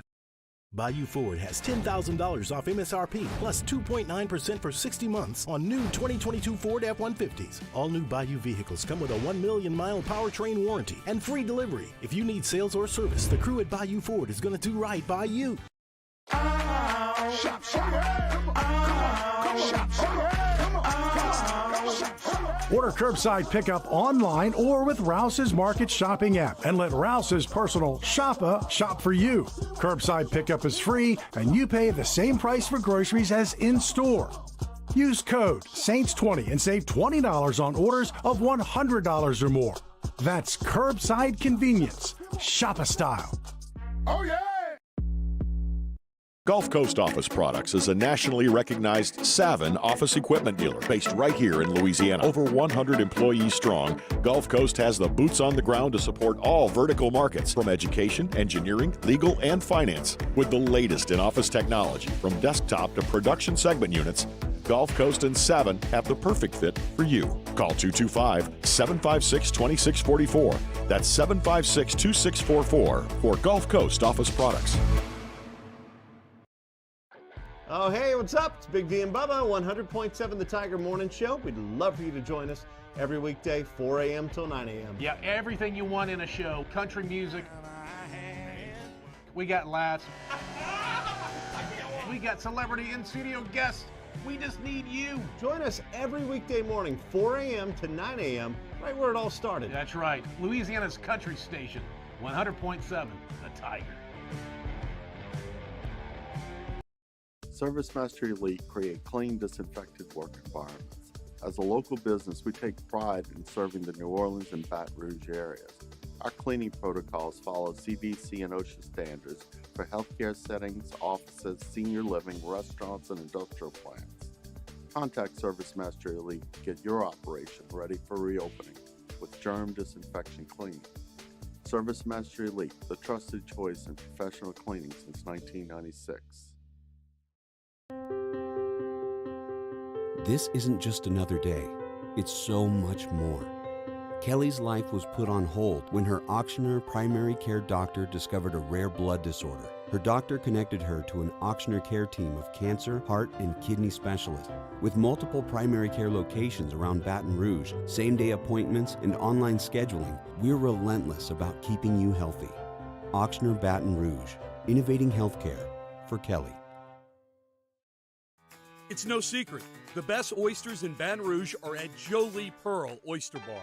Bayou Ford has $10,000 off MSRP plus 2.9% for 60 months on new 2022 Ford F-150s. All new Bayou vehicles come with a 1 million mile powertrain warranty and free delivery. If you need sales or service, the crew at Bayou Ford is going to do right by you. Shop, Order curbside pickup online or with Rouse's Market Shopping app and let Rouse's personal shopper shop for you. Curbside pickup is free and you pay the same price for groceries as in-store. Use code SAINTS20 and save $20 on orders of $100 or more. That's curbside convenience. Shop a style. Oh, yeah! Gulf Coast Office Products is a nationally recognized Savin office equipment dealer based right here in Louisiana. Over 100 employees strong, Gulf Coast has the boots on the ground to support all vertical markets from education, engineering, legal, and finance. With the latest in office technology, from desktop to production segment units, Gulf Coast and Savin have the perfect fit for you. Call 225-756-2644. That's 756-2644 for Gulf Coast Office Products. Oh, hey, what's up? It's Big V and Bubba, 100.7 The Tiger Morning Show. We'd love for you to join us every weekday, 4 a.m. till 9 a.m. Yeah, everything you want in a show. Country music. We got laughs. We got celebrity in-studio guests. We just need you. Join us every weekday morning, 4 a.m. to 9 a.m., right where it all started. That's right. Louisiana's country station, 100.7 The Tiger. ServiceMaster Elite create clean, disinfected work environments. As a local business, we take pride in serving the New Orleans and Baton Rouge areas. Our cleaning protocols follow CDC and OSHA standards for healthcare settings, offices, senior living, restaurants, and industrial plants. Contact ServiceMaster Elite to get your operation ready for reopening with germ disinfection cleaning. ServiceMaster Elite, the trusted choice in professional cleaning since 1996. This isn't just another day. It's so much more. Kelly's life was put on hold when her Auctioner primary care doctor discovered a rare blood disorder. Her doctor connected her to an Auctioner care team of cancer, heart, and kidney specialists. With multiple primary care locations around Baton Rouge, same-day appointments, and online scheduling, we're relentless about keeping you healthy. Auctioner Baton Rouge, innovating healthcare for Kelly. It's no secret. The best oysters in Baton Rouge are at Jolie Pearl Oyster Bar.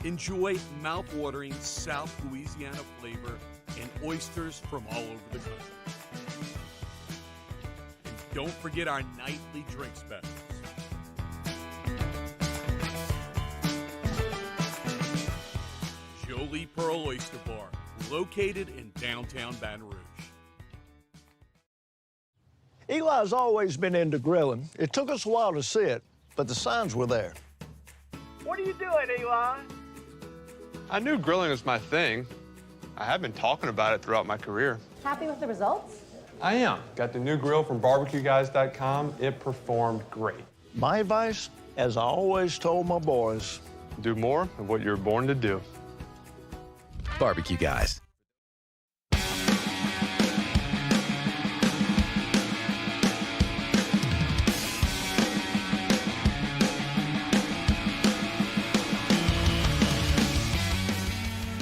Enjoy mouth-watering South Louisiana flavor and oysters from all over the country. And don't forget our nightly drink specials. Jolie Pearl Oyster Bar, located in downtown Baton Rouge. Eli's always been into grilling. It took us a while to see it, but the signs were there. What are you doing, Eli? I knew grilling was my thing. I have been talking about it throughout my career. Happy with the results? I am. Got the new grill from barbecueguys.com. It performed great. My advice, as I always told my boys, do more of what you're born to do. Barbecue Guys.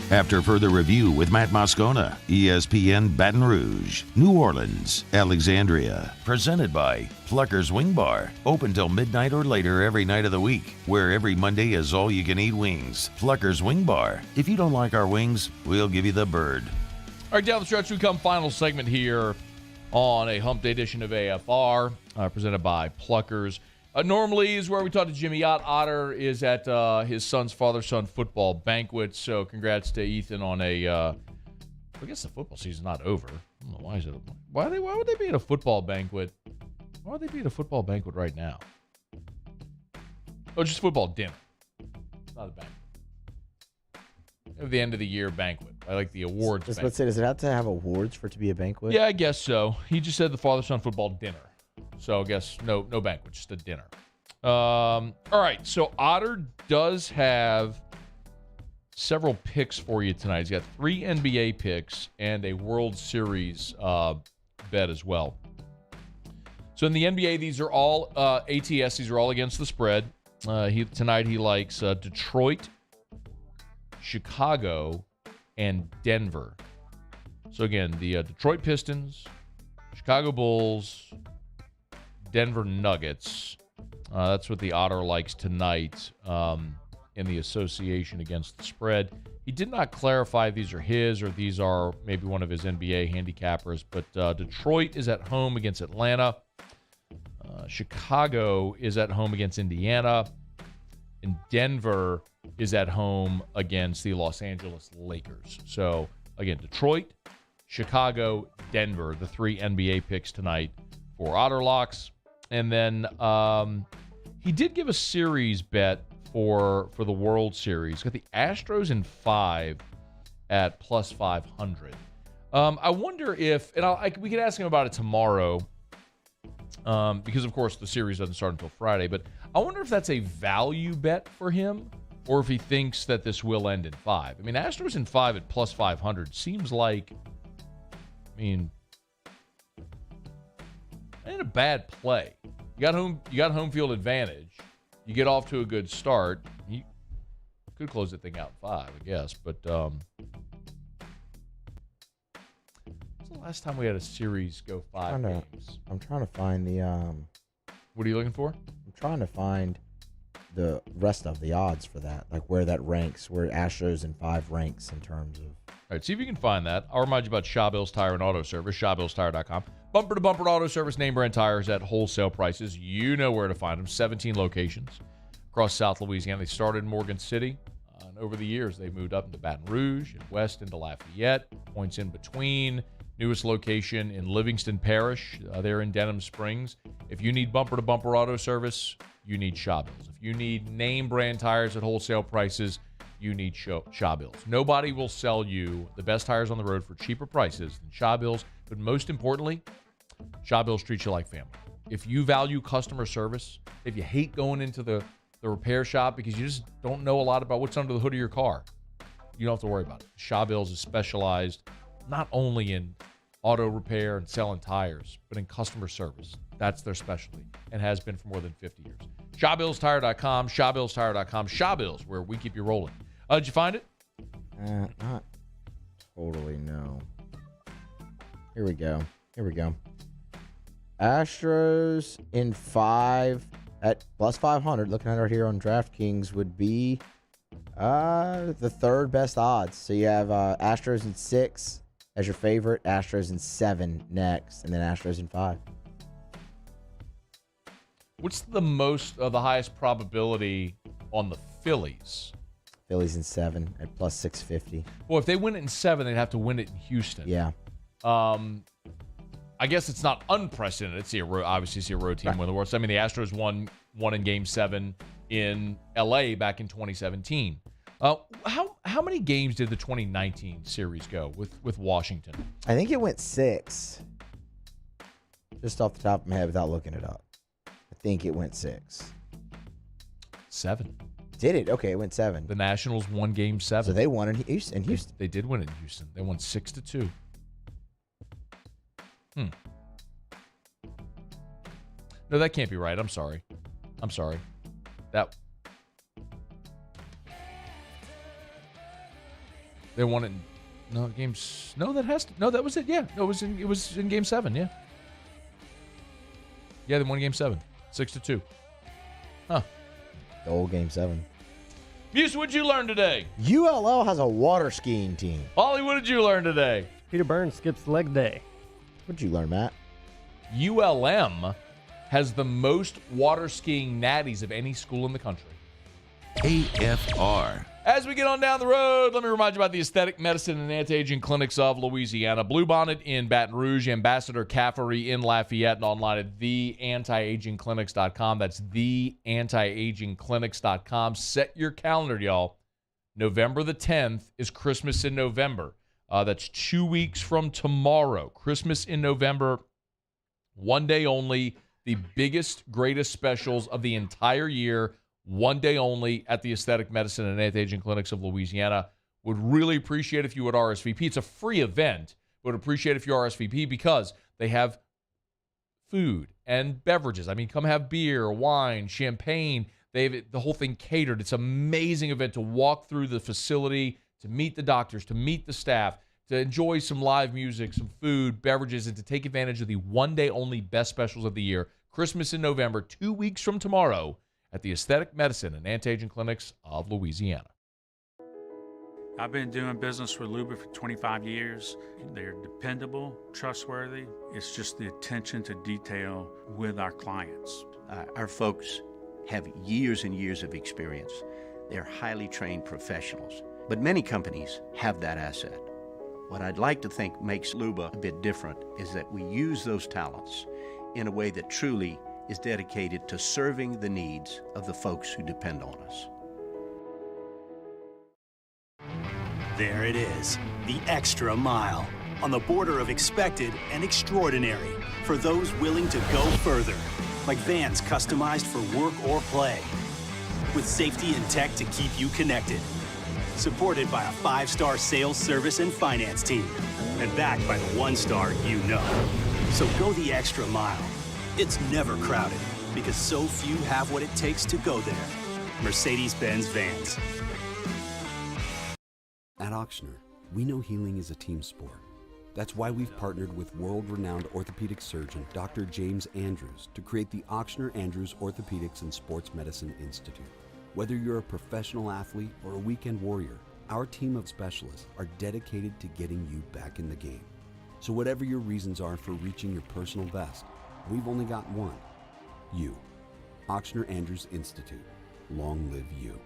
After further review with Matt Moscona, ESPN Baton Rouge, New Orleans, Alexandria. Presented by Plucker's Wing Bar. Open till midnight or later every night of the week, where every Monday is all-you-can-eat wings. Plucker's Wing Bar. If you don't like our wings, we'll give you the bird. All right, down the stretch we come. Final segment here on a Hump Day edition of AFR, presented by Pluckers. Normally is where we talk to Jimmy Ott. Otter is at his son's father-son football banquet. So congrats to Ethan on a. I guess the football season's not over. I don't know why is it. Why would they be at a football banquet? Why would they be at a football banquet right now? Oh, just football dinner. Not a banquet. At the end of the year banquet. I like the awards. Let's say, does it have to have awards for it to be a banquet? Yeah, I guess so. He just said the father-son football dinner. So I guess no banquet, just a dinner. All right, so Otter does have several picks for you tonight. He's got 3 NBA picks and a World Series bet as well. So in the NBA, these are all ATS. These are all against the spread. Tonight he likes Detroit, Chicago, and Denver. So again, the Detroit Pistons, Chicago Bulls, Denver Nuggets. That's what the Otter likes tonight in the association against the spread. He did not clarify if these are his or these are maybe one of his NBA handicappers, but Detroit is at home against Atlanta. Chicago is at home against Indiana. And Denver is at home against the Los Angeles Lakers. So, again, Detroit, Chicago, Denver, the 3 NBA picks tonight for Otter Locks. And then he did give a series bet for the World Series. Got the Astros in 5 at plus 500. I wonder if, and we could ask him about it tomorrow because, of course, the series doesn't start until Friday. But I wonder if that's a value bet for him or if he thinks that this will end in 5. I mean, Astros in 5 at plus 500 seems like, ain't a bad play. You got home field advantage. You get off to a good start. You could close the thing out in 5, I guess. But when's the last time we had a series go 5 games? I'm trying to find the. What are you looking for? I'm trying to find the rest of the odds for that, like where that ranks, where Astros in 5 ranks in terms of. All right, see if you can find that. I'll remind you about Shaw Bills Tire and Auto Service, ShawBillsTire.com. Bumper-to-bumper auto service, name brand tires at wholesale prices. You know where to find them. 17 locations across South Louisiana. They started in Morgan City. And over the years, they've moved up into Baton Rouge and west into Lafayette. Points in between. Newest location in Livingston Parish. They're in Denham Springs. If you need bumper-to-bumper auto service, you need Shaw Bills. If you need name brand tires at wholesale prices, you need Shaw Bills. Nobody will sell you the best tires on the road for cheaper prices than Shaw Bills. But most importantly, Shaw Bills treats you like family. If you value customer service, if you hate going into the repair shop because you just don't know a lot about what's under the hood of your car, you don't have to worry about it. Shaw Bills is specialized not only in auto repair and selling tires, but in customer service. That's their specialty and has been for more than 50 years. ShawBillsTire.com, ShawBillsTire.com, Shaw Bills, where we keep you rolling. Did you find it? Not totally, no. Here we go. Astros in 5 at plus 500. Looking at it here on DraftKings would be The third best odds. So you have Astros in 6 as your favorite, Astros in 7 next, and then Astros in 5. What's the highest probability on the Phillies? Phillies in 7 at plus 650. Well, if they win it in 7, they'd have to win it in Houston. Yeah. I guess it's not unprecedented. Obviously, it's a road team win the World Series. I mean, the Astros won in Game 7 in L.A. back in 2017. How many games did the 2019 series go with Washington? I think it went 6. Just off the top of my head without looking it up. I think it went 6. 7. Did it? Okay, it went 7. The Nationals won Game 7. So they won in Houston. They did win in Houston. They won 6-2. No, that can't be right. I'm sorry. They won it in games. No, that was it. Yeah. No, it was in Game 7, yeah. Yeah, they won Game 7. 6-2. Huh. The old Game 7. Muse, what'd you learn today? ULL has a water skiing team. Ollie, what did you learn today? Peter Burns skips leg day. What'd you learn, Matt? ULM has the most water skiing natties of any school in the country. AFR. As we get on down the road, let me remind you about the Aesthetic Medicine and Anti-Aging Clinics of Louisiana. Bluebonnet in Baton Rouge, Ambassador Caffery in Lafayette, and online at theantiagingclinics.com. That's theantiagingclinics.com. Set your calendar, y'all. November the 10th is Christmas in November. That's 2 weeks from tomorrow. Christmas in November, one day only. The biggest, greatest specials of the entire year. One day only at the Aesthetic Medicine and Anti-Aging Clinics of Louisiana. Would really appreciate if you would RSVP. It's a free event. Would appreciate if you RSVP because they have food and beverages. I mean, come have beer, wine, champagne. They have the whole thing catered. It's an amazing event to walk through the facility, to meet the doctors, to meet the staff, to enjoy some live music, some food, beverages, and to take advantage of the one day only best specials of the year. Christmas in November, 2 weeks from tomorrow, at the Aesthetic Medicine and Anti-Aging Clinics of Louisiana. I've been doing business with Luba for 25 years. They're dependable, trustworthy. It's just the attention to detail with our clients. Our folks have years and years of experience. They're highly trained professionals, but many companies have that asset. What I'd like to think makes Luba a bit different is that we use those talents in a way that truly is dedicated to serving the needs of the folks who depend on us. There it is, the extra mile, on the border of expected and extraordinary, for those willing to go further, like vans customized for work or play, with safety and tech to keep you connected, supported by a 5-star sales, service, and finance team, and backed by the 1-star you know. So go the extra mile. It's never crowded, because so few have what it takes to go there. Mercedes-Benz Vans. At Auctioner, we know healing is a team sport. That's why we've partnered with world-renowned orthopedic surgeon Dr. James Andrews to create the Auctioner Andrews Orthopedics and Sports Medicine Institute. Whether you're a professional athlete or a weekend warrior, our team of specialists are dedicated to getting you back in the game. So whatever your reasons are for reaching your personal best, we've only got one. You. Auctioner Andrews Institute. Long live you.